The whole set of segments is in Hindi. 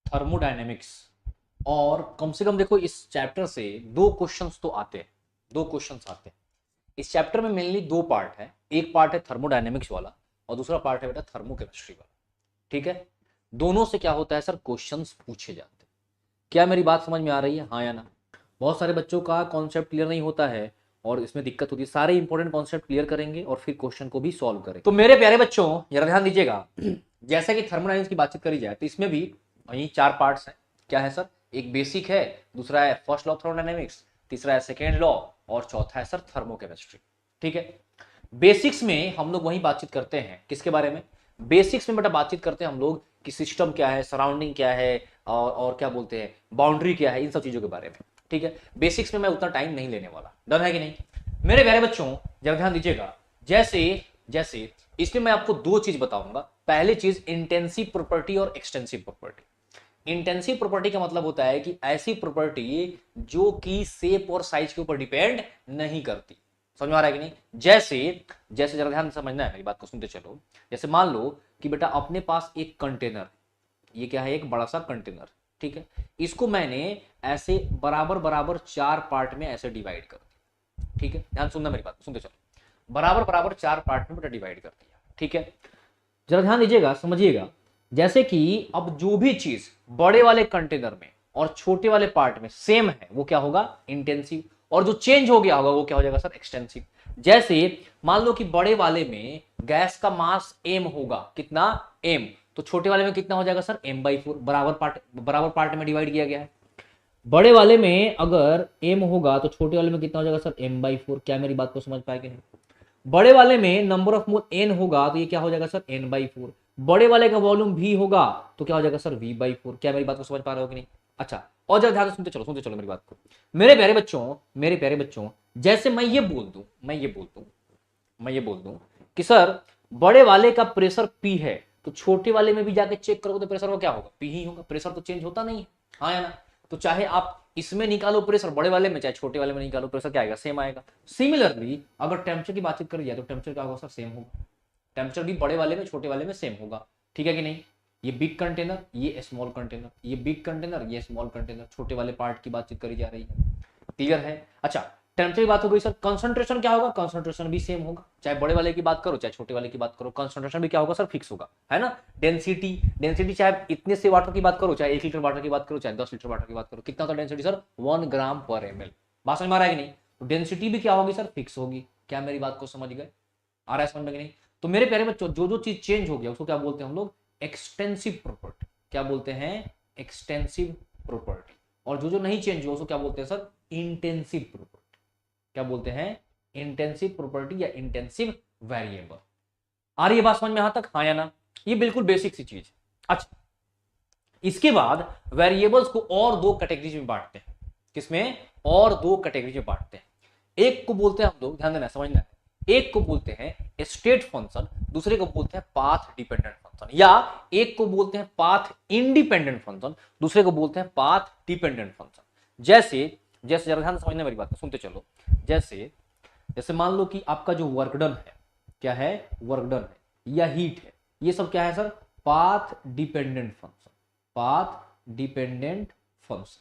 थर्मोडायनेमिक्स। और कम से कम देखो इस चैप्टर से दो क्वेश्चंस तो आते हैं, दो क्वेश्चंस आते हैं। इस चैप्टर में मेनली दो पार्ट है, एक पार्ट है थर्मोडायनेमिक्स वाला और दूसरा पार्ट है बेटा थर्मोकेमिस्ट्री वाला। ठीक है, दोनों से क्या होता है सर, क्वेश्चंस पूछे जाते हैं। क्या मेरी बात समझ में आ रही है, हाँ या ना? बहुत सारे बच्चों का कॉन्सेप्ट क्लियर नहीं होता है और इसमें दिक्कत होती है। सारे इंपॉर्टेंट कॉन्सेप्ट क्लियर करेंगे और फिर क्वेश्चन को भी सॉल्व करेंगे। तो मेरे प्यारे बच्चों जरा ध्यान दीजिएगा, जैसा कि थर्मोडायनेमिक्स की बातचीत करी जाए तो इसमें भी वही चार पार्ट्स हैं। क्या है सर, एक बेसिक है, दूसरा है फर्स्ट लॉ ऑफ थर्मोडायनेमिक्स, तीसरा है सेकेंड लॉ और चौथा है सर थर्मोकेमिस्ट्री। ठीक है, बेसिक्स में हम लोग वही बातचीत करते हैं, किसके बारे में? बेसिक्स में बेटा बातचीत करते हैं हम लोग कि सिस्टम क्या है, सराउंडिंग क्या है और क्या बोलते हैं बाउंड्री क्या है, इन सब चीजों के बारे में। ठीक है, बेसिक्स में मैं उतना टाइम नहीं लेने वाला, डन है कि नहीं मेरे प्यारे बच्चों? जरा ध्यान दीजिएगा, जैसे जैसे इसमें मैं आपको दो चीज बताऊंगा। पहली चीज इंटेंसिव प्रॉपर्टी और एक्सटेंसिव प्रॉपर्टी। इंटेंसिव प्रॉपर्टी का मतलब होता है कि ऐसी प्रॉपर्टी जो कि शेप और साइज के ऊपर डिपेंड नहीं करती। समझ में आ रहा है कि नहीं? जैसे जैसे जरा ध्यान से समझना है, मेरी बात को सुनते चलो। जैसे मान लो कि बेटा अपने पास एक कंटेनर, ये क्या है, एक बड़ा सा कंटेनर। ठीक है, इसको मैंने ऐसे बराबर बराबर चार पार्ट में ऐसे डिवाइड कर दिया। ठीक है, ध्यान सुनना मेरी बात, सुनते चलो। बराबर बराबर चार पार्ट में बेटा डिवाइड कर दिया। ठीक है, जरा ध्यान दीजिएगा, समझिएगा। जैसे कि अब जो भी चीज बड़े वाले कंटेनर में और छोटे वाले पार्ट में सेम है वो क्या होगा, इंटेंसिव। और जो चेंज हो गया होगा वो क्या हो जाएगा सर, एक्सटेंसिव। जैसे मान लो कि बड़े वाले में गैस का मास एम होगा, कितना, एम, तो छोटे वाले में कितना हो जाएगा सर, m/4। बराबर पार्ट में डिवाइड किया गया है। बड़े वाले में अगर m होगा तो छोटे वाले में कितना हो जाएगा सर, m/4। क्या मेरी बात को समझ पाए कि नहीं? बड़े वाले में नंबर ऑफ मोल n होगा तो ये क्या हो जाएगा सर, n/4। बड़े वाले का वॉल्यूम v होगा तो क्या हो जाएगा सर, v/4। क्या मेरी बात को समझ पा रहे हो कि नहीं? अच्छा, और जरा ध्यान से सुनते चलो मेरी बात को। मेरे प्यारे बच्चों, जैसे मैं ये बोल दूं कि सर बड़े वाले का प्रेशर P है, तो छोटे वाले में भी जाके चेक करोगे तो प्रेशर वो क्या होगा, P ही होगा। प्रेशर तो चेंज होता नहीं है, हाँ या ना? तो चाहे आप इसमें निकालो प्रेशर बड़े वाले में, चाहे छोटे वाले में निकालो, प्रेशर क्या आएगा, सेम आएगा। सिमिलरली अगर टेम्परेचर की बातचीत करी जाए तो टेम्परेचर क्या होगा सर, सेम होगा। टेम्परेचर भी बड़े वाले में छोटे वाले में सेम होगा। ठीक है कि नहीं? ये बिग कंटेनर, ये स्मॉल कंटेनर, ये बिग कंटेनर, ये स्मॉल कंटेनर, छोटे वाले पार्ट की बातचीत करी जा रही है। क्लियर है? अच्छा, टेम्परेचर की बात हो गई सर, कंसंट्रेशन क्या होगा, कंसंट्रेशन भी सेम होगा। चाहे बड़े वाले की बात करो चाहे छोटे वाले की बात करो, कंसंट्रेशन भी क्या होगा सर, फिक्स होगा, है ना? डेंसिटी चाहे इतने से वाटर की बात करो, चाहे 1 लीटर वाटर की बात करो, चाहे 10 लीटर वाटर की बात करो, कितना था डेंसिटी सर, 1 ग्राम/ml। बात समझ में आ रहा है कि नहीं? तो डेंसिटी भी क्या होगी सर, फिक्स होगी। क्या मेरी बात को समझ गए? आ रहा है समझ में कि नहीं? तो मेरे प्यारे बच्चों, जो जो चीज चेंज हो गया उसको क्या बोलते हैं हम लोग, एक्सटेंसिव प्रॉपर्टी। क्या बोलते हैं, एक्सटेंसिव प्रॉपर्टी। और जो जो नहीं चेंज हुआ उसको क्या बोलते हैं सर, इंटेंसिव प्रॉपर्टी। क्या बोलते हैं, इंटेंसिव प्रॉपर्टी या इंटेंसिव वेरिएबल। आ रही है बात समझ में यहां तक, हाँ या ना? ये बिल्कुल बेसिक सी चीज। अच्छा, इसके बाद वेरिएबल्स को और दो कैटेगरीज में बांटते हैं। किसमें, और दो कैटेगरीज में बांटते हैं। एक को बोलते हैं हम लोग, ध्यान देना समझना है, एक को बोलते हैं स्टेट फंक्शन, दूसरे को बोलते हैं पाथ डिपेंडेंट फंक्शन, या एक को बोलते हैं पाथ इंडिपेंडेंट फंक्शन, दूसरे को बोलते हैं पाथ डिपेंडेंट फंक्शन। जैसे जैसे जरा ध्यान समझना मेरी बात, सुनते चलो। जैसे जैसे मान लो कि आपका जो वर्क डन है, क्या है, वर्क डन है या हीट है, ये सब क्या है sir, path dependent function. Path dependent function.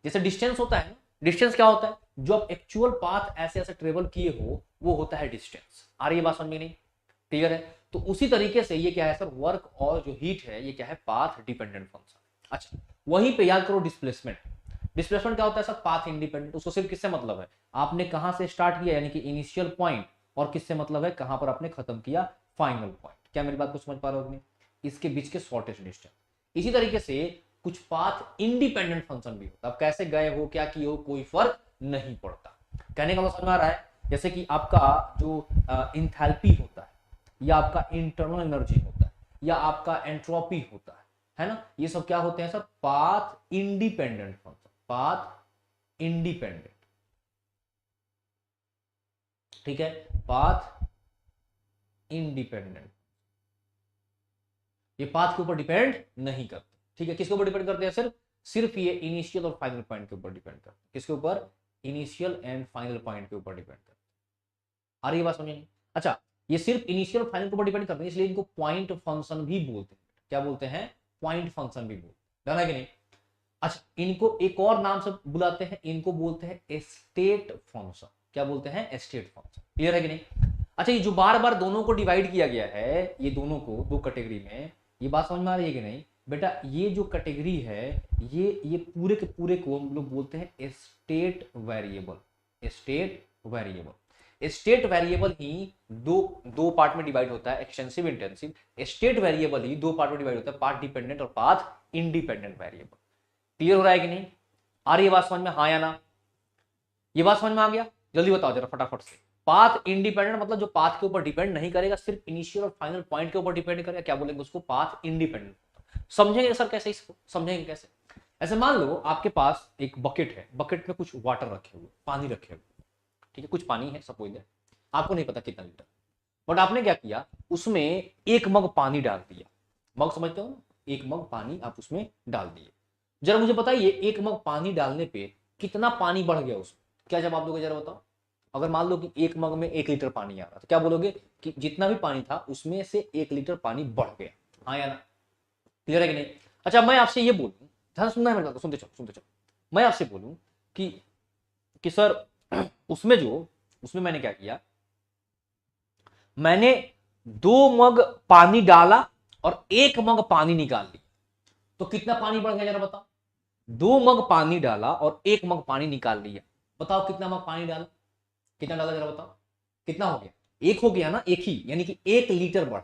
जैसे डिस्टेंस होता है, डिस्टेंस क्या होता है, जो आप एक्चुअल पाथ ऐसे ऐसे ट्रेवल किए हो वो होता है डिस्टेंस। आ रही है बात समझ में नहीं? क्लियर है? तो उसी तरीके से ये क्या है सर, वर्क और जो हीट है ये क्या है, पाथ डिपेंडेंट फंक्शन। अच्छा, वहीं पे याद करो डिस्प्लेसमेंट। डिस्प्लेसमेंट क्या होता है सर, पाथ इंडिपेंडेंट। उसको सिर्फ किससे मतलब है, आपने कहां से स्टार्ट किया यानी कि इनिशियल पॉइंट, और किससे मतलब है, कहां पर आपने खत्म किया, फाइनल पॉइंट। क्या मेरी बात को समझ पा रहे हो? इसके बीच के शॉर्टेस्ट डिस्टेंस। इसी तरीके से कुछ पाथ इंडिपेंडेंट फंक्शन भी होता है। आप कैसे गए हो, क्या किए हो, कोई फर्क नहीं पड़ता। कहने का मतलब समझ आ रहा है? जैसे कि आपका जो इंथैल्पी होता है, या आपका इंटरनल एनर्जी होता है, या आपका एंट्रोपी होता है ना, ये सब क्या होते हैं sir, path independent function. Path independent, ठीक है, पाथ इंडिपेंडेंट। ये पाथ के ऊपर डिपेंड नहीं करते। ठीक है, किसके ऊपर डिपेंड करते हैं, सिर्फ सिर्फ ये इनिशियल और फाइनल पॉइंट के ऊपर डिपेंड करते हैं। किसके ऊपर, इनिशियल एंड फाइनल पॉइंट के ऊपर डिपेंड करते हैं। आ रही है बात समझिए? अच्छा, ये सिर्फ इनिशियल और फाइनल के ऊपर डिपेंड करते हैं, इसलिए इनको पॉइंट फंक्शन भी बोलते हैं। क्या बोलते हैं, पॉइंट फंक्शन भी बोलते हैं। जाना है कि नहीं? अच्छा, इनको एक और नाम से बुलाते हैं, इनको बोलते हैं एस्टेट फंक्शन। क्या बोलते हैं? Estate function. क्लियर है कि नहीं? अच्छा, ये जो बार बार दोनों को डिवाइड किया गया है, ये दोनों को दो कैटेगरी में, ये बात समझ में आ रही है कि नहीं बेटा? ये जो कैटेगरी है, ये पूरे के पूरे को हम लोग बोलते हैं state variable. State variable, state variable ही दो दो पार्ट में डिवाइड होता है, एक्सटेंसिव इंटेंसिव। स्टेट वेरिएबल ही दो पार्ट में डिवाइड होता है, पाथ डिपेंडेंट और पाथ इंडिपेंडेंट वेरिएबल। क्लियर हो रहा है कि नहीं? आ रही है बात समझ में? हाँ या ना? ये बात समझ में आ गया? जल्दी बताओ जरा फटाफट से। पाथ इंडिपेंडेंट मतलब जो पाथ के ऊपर डिपेंड नहीं करेगा, सिर्फ इनिशियल और फाइनल पॉइंट के ऊपर डिपेंड करेगा, क्या बोलेंगे उसको? Path independent. समझेंगे सर कैसे? इसको समझेंगे कैसे? ऐसे मान लो आपके पास एक बकेट है, बकेट में कुछ वाटर रखे हुए, पानी रखे हुए, ठीक है, कुछ पानी है सपोज दैट, आपको नहीं पता कितना लीटर, बट आपने क्या किया, उसमें एक मग पानी डाल दिया। मग समझते हो ना? एक मग पानी आप उसमें डाल दिए। जरा मुझे बताइए, एक मग पानी डालने पे कितना पानी बढ़ गया उसमें? क्या जवाब दोगे जरा बताओ? अगर मान लो कि एक मग में 1 लीटर पानी आ रहा, तो क्या बोलोगे कि जितना भी पानी था उसमें से 1 लीटर पानी बढ़ गया। हाँ या ना? क्लियर है कि नहीं? अच्छा, मैं आपसे ये बोलूं, ध्यान सुनना है मेरे बात, सुनते चलो। मैं आपसे बोलूं कि सर उसमें मैंने क्या किया, मैंने 2 मग पानी डाला और 1 मग पानी निकाल लिया, तो कितना पानी बढ़ गया जरा बताओ? 2 मग पानी डाला और 1 मग पानी निकाल लिया, बताओ कितना मग पानी डाला? कितना डाला जरा बताओ? कितना हो गया? एक हो गया ना, एक ही, यानी कि 1 लीटर बढ़।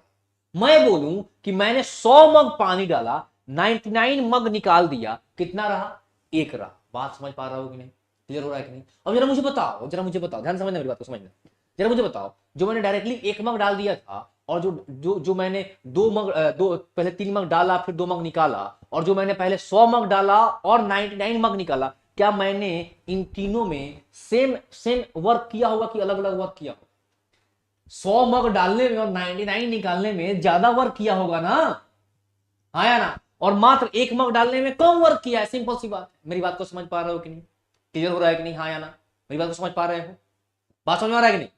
मैं बोलूं कि मैंने 100 मग पानी डाला, 99 मग निकाल दिया, कितना रहा? एक रहा। बात समझ पा रहा हो कि नहीं? क्लियर हो रहा है कि नहीं? अब जरा मुझे बताओ, ध्यान समझना मेरी बात को, समझना। जरा मुझे बताओ, जो मैंने डायरेक्टली 1 मग डाल दिया था, और जो जो जो मैंने 2 मग पहले 3 मग डाला, फिर 2 मग निकाला, और जो मैंने पहले 100 मग डाला और 99 मग निकाला, क्या मैंने इन तीनों में सेम सेम वर्क किया होगा कि अलग अलग वर्क किया होगा? 100 मग डालने में और 99 निकालने में ज्यादा वर्क किया होगा ना? हाँ या ना? और मात्र 1 मग डालने में कम वर्क किया है, सिंपल सी बात है। मेरी बात को समझ पा रहे हो कि नहीं? क्लियर हो रहा है कि नहीं? हाँ या ना? मेरी बात को समझ पा रहे हो? बात समझ में आ रहा है कि नहीं?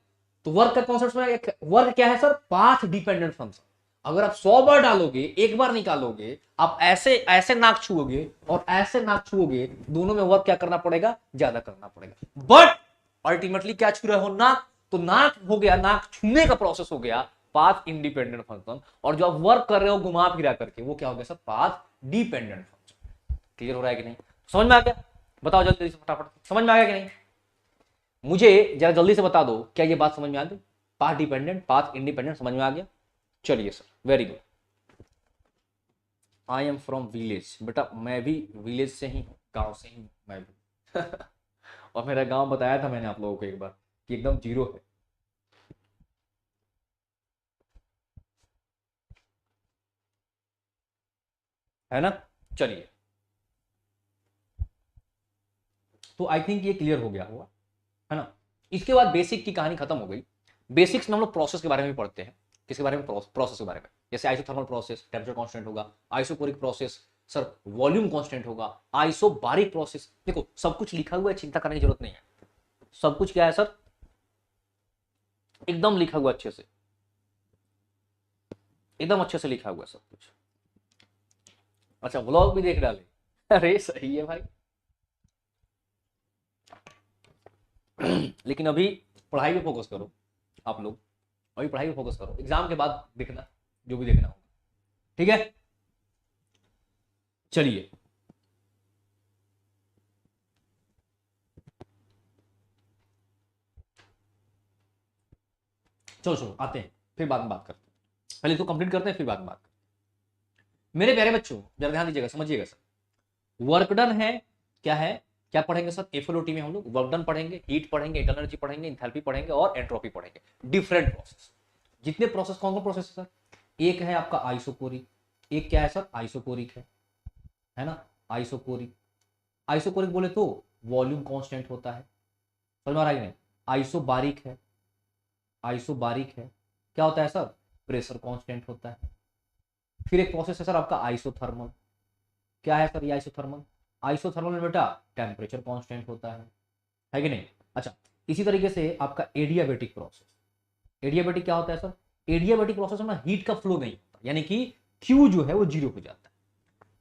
तो वर्क का कॉन्सेप्ट में, वर्क क्या है सर? Path dependent function. अगर आप 100 बार डालोगे, एक बार निकालोगे, आप ऐसे ऐसे नाक छुओगे और ऐसे नाक छुओगे, दोनों में वर्क क्या करना पड़ेगा? ज्यादा करना पड़ेगा। बट अल्टीमेटली क्या छू रहे हो? नाक। तो नाक हो गया, नाक छूने का प्रोसेस हो गया पाथ इंडिपेंडेंट फंक्शन, और जो आप वर्क कर रहे हो घुमा फिरा करके, वो क्या हो गया sir? Path dependent function. Clear हो रहा है कि नहीं? समझ में आ गया? बताओ जल्दी से फटाफट, समझ में आ गया कि नहीं? मुझे जरा जल्दी से बता दो, क्या ये बात समझ में आ गई? पाथ डिपेंडेंट, पाथ इंडिपेंडेंट समझ में आ गया? चलिए sir, very good. I am from village. बेटा मैं भी विलेज से ही हूँ, गांव से ही हूँ मैं भी। और मेरा गांव बताया था मैंने आप लोगों को एक बार कि एकदम जीरो है ना? चलिए, तो आई थिंक ये क्लियर हो गया होगा, है ना? इसके बाद बेसिक की कहानी खत्म हो गई। बेसिक्स में हम लोग प्रोसेस के बारे में भी पढ़ते हैं। किसके बारे में? प्रोसेस के बारे में। जैसे आइसोथर्मल प्रोसेस, टेम्परेचर कांस्टेंट होगा। Isochoric process, sir volume constant होगा। आइसोबारिक प्रोसेस, देखो सब कुछ लिखा हुआ है, चिंता करने की जरूरत नहीं है। सब कुछ क्या है सर? एकदम लिखा हुआ अच्छे से, एकदम अच्छे से लिखा हुआ सब कुछ। अच्छा, व्लॉग भी देख डाले? अरे सही है भाई। लेकिन अभी पढ़ाई पे फोकस करो आप लोग, अभी पढ़ाई पे फोकस करो, एग्जाम के बाद देखना जो भी देखना होगा, ठीक है? चलिए, चलो चलो आते हैं, फिर बाद में बात करते हैं। पहले इसको कंप्लीट करते हैं, फिर बाद में बात करते हैं। मेरे प्यारे बच्चों, जरा ध्यान दीजिएगा, समझिएगा सर। वर्क डन है, क्या है? क्या पढ़ेंगे सर? एफएलओटी में हम लोग वर्क डन पढ़ेंगे, हीट पढ़ेंगे, इंटरनल एनर्जी पढ़ेंगे, इंथैल्पी पढ़ेंगे और एंट्रोपी पढ़ेंगे। Different process. जितने प्रोसेस, कौन कौन प्रोसेस है सर? एक है आपका आइसोकोरिक, एक क्या है सर? आइसोकोरिक है ना? आइसोकोरिक। आइसोकोरिक बोले तो वॉल्यूम कांस्टेंट होता है, समझ में आ रहा है नहीं? आइसोबारिक है, आइसोबारिक है, क्या होता है सर? प्रेशर कांस्टेंट होता है। फिर एक प्रोसेस है सर आपका आइसोथर्मल। क्या है सर ये आइसोथर्मल? आइसोथर्मल में बेटा टेम्परेचर कांस्टेंट होता है कि नहीं? अच्छा, इसी तरीके से आपका एडियाबेटिक प्रोसेस। एडियाबेटिक क्या होता है सर? एडियाबेटिक प्रोसेस में हीट का फ्लो नहीं होता, यानी कि क्यू जो है वो जीरो हो जाता है।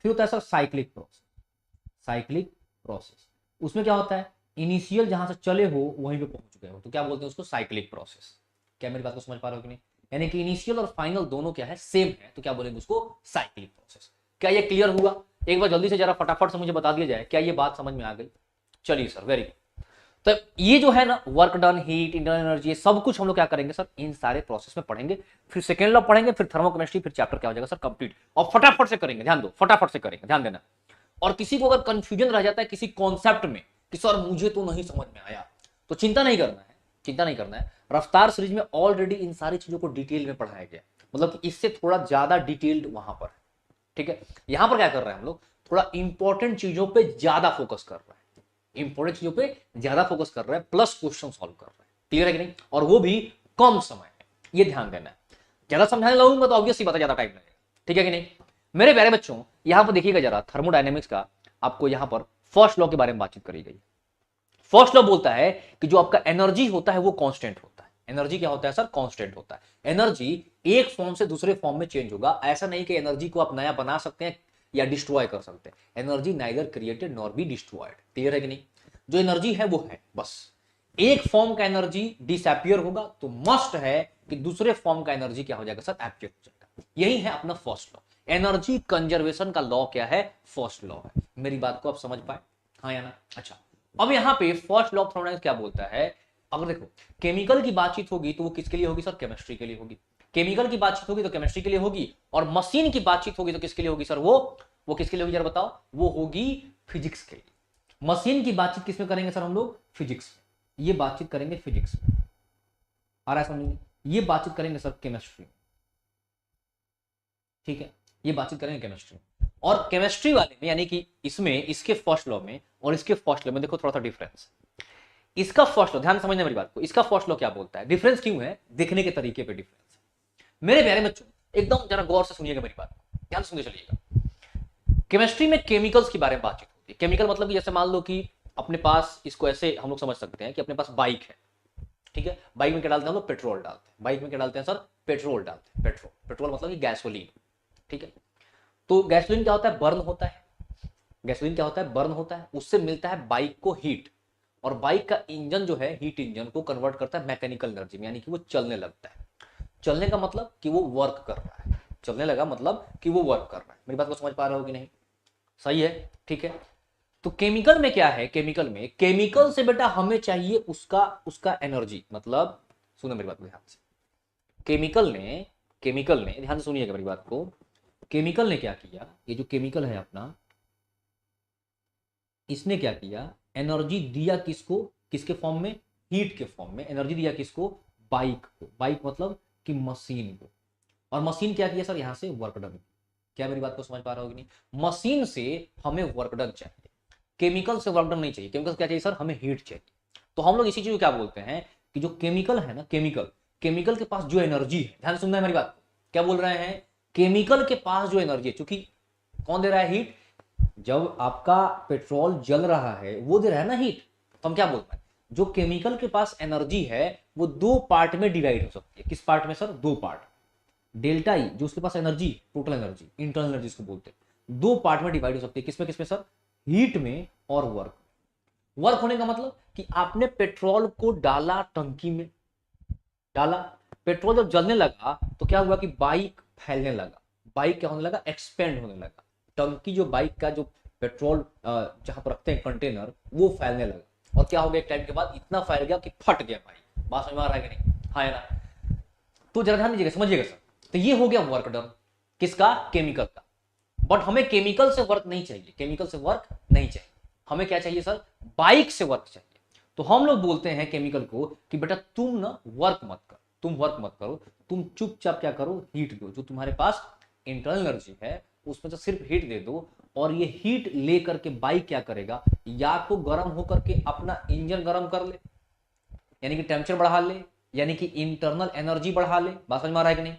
फिर होता है sir cyclic process. Cyclic process उसमें क्या होता है, इनिशियल जहां से चले हो वहीं पे पहुंच गए हो, तो क्या बोलते हैं उसको, साइक्लिक प्रोसेस। क्या मेरी बात को समझ पा रहे हो कि नहीं? यानी कि इनिशियल और फाइनल दोनों क्या है, सेम है, तो क्या बोलेंगे उसको, साइक्लिक प्रोसेस। क्या ये क्लियर हुआ? एक बार जल्दी से जरा फटाफट से मुझे बता दिया जाए, क्या ये बात समझ में आ गई? चलिए सर, वेरी गुड। तो ये जो है ना, work done, heat, internal energy, सब कुछ हम लोग क्या करेंगे सर, इन सारे प्रोसेस में पढ़ेंगे। फिर सेकेंड लॉ पढ़ेंगे, फिर थर्मोकेमिस्ट्री, फिर चैप्टर क्या हो जाएगा सर, कंप्लीट। और फटाफट से करेंगे, ध्यान दो, फटाफट से करेंगे, ध्यान देना। और किसी को अगर कंफ्यूजन रह जाता है किसी कॉन्सेप्ट में कि सर मुझे तो नहीं समझ में आया, तो चिंता नहीं करना है, चिंता नहीं करना है। रफ्तार सीरीज में ऑलरेडी इन सारी चीजों को डिटेल में पढ़ाया गया, मतलब कि इससे थोड़ा ज्यादा डिटेल्ड वहां पर, ठीक है। यहां पर क्या कर रहे हैं हम लोग, थोड़ा इंपॉर्टेंट चीजों पे ज्यादा फोकस कर रहे हैं, इंपॉर्टेंट चीजों पे ज्यादा फोकस कर रहे हैं, प्लस क्वेश्चन सॉल्व कर रहे हैं। क्लियर है कि नहीं? और वो भी कम समय है, ये ध्यान देना है। ज्यादा समझाने लगूंगा तो ऑब्वियस सी बात है, ज्यादा टाइम लगेगा, ठीक है कि नहीं? मेरे प्यारे बच्चों, यहां पर देखिएगा जरा, थर्मोडायनेमिक्स का आपको यहां पर फर्स्ट लॉ के बारे में बातचीत करी गई। फर्स्ट लॉ बोलता है कि जो आपका एनर्जी होता है वो कांस्टेंट होता है। एनर्जी क्या होता है सर, कांस्टेंट होता है। एनर्जी एक फॉर्म से दूसरे फॉर्म में चेंज होगा, ऐसा नहीं कि एनर्जी को आप नया बना सकते हैं या डिस्ट्रॉय कर सकते हैं। Energy neither created nor be destroyed. Clear है कि नहीं? जो एनर्जी है वो है, बस एक फॉर्म का एनर्जी डिसअपियर होगा तो मस्ट है कि दूसरे फॉर्म का एनर्जी क्या हो जाएगा सर, अपीयर हो जाएगा। यही है अपना फर्स्ट लॉ। एनर्जी कंजर्वेशन का लॉ क्या है, फर्स्ट लॉ है। मेरी बात को आप समझ पाए, हाँ या ना? अच्छा, अब यहां पे फर्स्ट लॉ ऑफ थर्मोडायनामिक्स क्या बोलता है, अगर देखो केमिकल की बातचीत होगी तो वो किसके लिए होगी सर, केमिस्ट्री के लिए होगी। केमिकल की बातचीत होगी तो केमिस्ट्री के लिए होगी, और मशीन की बातचीत होगी तो किसके लिए होगी सर, वो किसके लिए होगी जरा बताओ, वो होगी फिजिक्स के लिए। मशीन की बातचीत किसमें करेंगे सर हम लोग, फिजिक्स में। ये बातचीत करेंगे फिजिक्स में, आ रहा है समझ में? ये बातचीत करेंगे सर केमिस्ट्री में, ठीक है, ये बातचीत करेंगे केमिस्ट्री में। और केमिस्ट्री वाले में यानी कि इसमें, इसके फर्स्ट लॉ में और इसके फर्स्ट लॉ में देखो थोड़ा सा डिफरेंस। इसका फर्स्ट लॉ, ध्यान समझना मेरी बात को, इसका फर्स्ट लॉ क्या बोलता है, डिफरेंस क्यों है, देखने के तरीके पे डिफरेंस है। मेरे प्यारे बच्चों, एकदम जरा गौर से सुनिएगा मेरी बात, ध्यान सुनते चलिएगा। केमिस्ट्री में केमिकल्स के बारे में बातचीत होती है। केमिकल मतलब कि जैसे मान लो कि अपने पास, इसको ऐसे हम लोग समझ सकते हैं कि अपने पास बाइक है, ठीक है। बाइक में क्या डालते हैं हम लोग, पेट्रोल डालते हैं। बाइक में क्या डालते हैं सर, पेट्रोल डालते हैं। पेट्रोल, पेट्रोल मतलब कि गैसोलीन, ठीक है। तो गैसोलीन क्या होता है, बर्न होता है। गैसोलीन क्या होता है, बर्न होता है, उससे मिलता है बाइक को हीट, और बाइक का इंजन जो है हीट इंजन को कन्वर्ट करता है मैकेनिकल एनर्जी में, यानी कि वो चलने लगता है। चलने का मतलब कि वो वर्क कर रहा है, चलने लगा मतलब कि वो वर्क कर रहा है। मेरी बात को समझ पा रहे हो कि नहीं? सही है, ठीक है। तो केमिकल में क्या है, केमिकल में, केमिकल से बेटा हमें चाहिए उसका उसका एनर्जी, मतलब सुनो मेरी बात को ध्यान से। केमिकल ने ध्यान से सुनिएगा मेरी बात को, केमिकल ने क्या किया, ये जो केमिकल है अपना, इसने क्या किया, एनर्जी दिया किसको, किसके फॉर्म में, हीट के फॉर्म में। एनर्जी दिया किसको, बाइक को। बाइक मतलब कि मशीन को। और मशीन क्या किया सर, यहां से वर्क डन। क्या मेरी बात को समझ पा रहा हो कि नहीं? मशीन से हमें वर्क डन चाहिए, केमिकल से वर्क डन नहीं चाहिए। केमिकल क्या चाहिए सर, हमें हीट चाहिए। तो हम लोग इसी चीज को क्या बोलते हैं कि जो केमिकल है ना, केमिकल, केमिकल के पास जो एनर्जी है, ध्यान सुनना है मेरी बात, क्या बोल रहे हैं, केमिकल के पास जो एनर्जी है, क्योंकि कौन दे रहा है, हीट। जब आपका पेट्रोल जल रहा है वो दे रहा है ना हीट, तो हम क्या बोलते हैं, जो केमिकल के पास एनर्जी है वो दो पार्ट में डिवाइड हो सकती है। किस पार्ट में सर, दो पार्ट। डेल्टा ई जो उसके पास energy, total energy, internal energy इसको बोलते हैं, दो पार्ट में डिवाइड हो सकती है। किसमें किसमें सर, हीट में और वर्क। वर्क होने का मतलब कि आपने पेट्रोल को डाला टंकी में, डाला, पेट्रोल जब जलने लगा तो क्या हुआ कि बाइक फैलने लगा, बाइक क्या होने लगा, एक्सपेंड होने लगा। टंकी जो बाइक का जो पेट्रोल जहां पर रखते हैं कंटेनर, वो फैलने लगा, और क्या हो गया, एक टाइम के बाद इतना फैल गया कि फट गया बाइक। बात समझ में आ रहा है कि नहीं, हाँ या ना? तो जरा ध्यान दीजिएगा, समझिएगा सर। तो ये हो गया वर्क डन, किसका, केमिकल का। बट हमें केमिकल से वर्क नहीं चाहिए, केमिकल से वर्क नहीं चाहिए, हमें क्या चाहिए सर, बाइक से वर्क चाहिए। तो हम लोग बोलते हैं केमिकल को कि बेटा तुम ना वर्क मत करो, तुम वर्क मत करो, तुम चुपचाप क्या करो, हीट दो। जो तुम्हारे पास इंटरनल एनर्जी है उसमें से सिर्फ हीट दे दो, और ये हीट लेकर के बाइक क्या करेगा, या तो गर्म होकर के अपना इंजन गर्म कर ले, यानी कि टेम्परेचर बढ़ा ले, यानी कि इंटरनल एनर्जी बढ़ा ले। बात समझ में आ रहा है कि नहीं?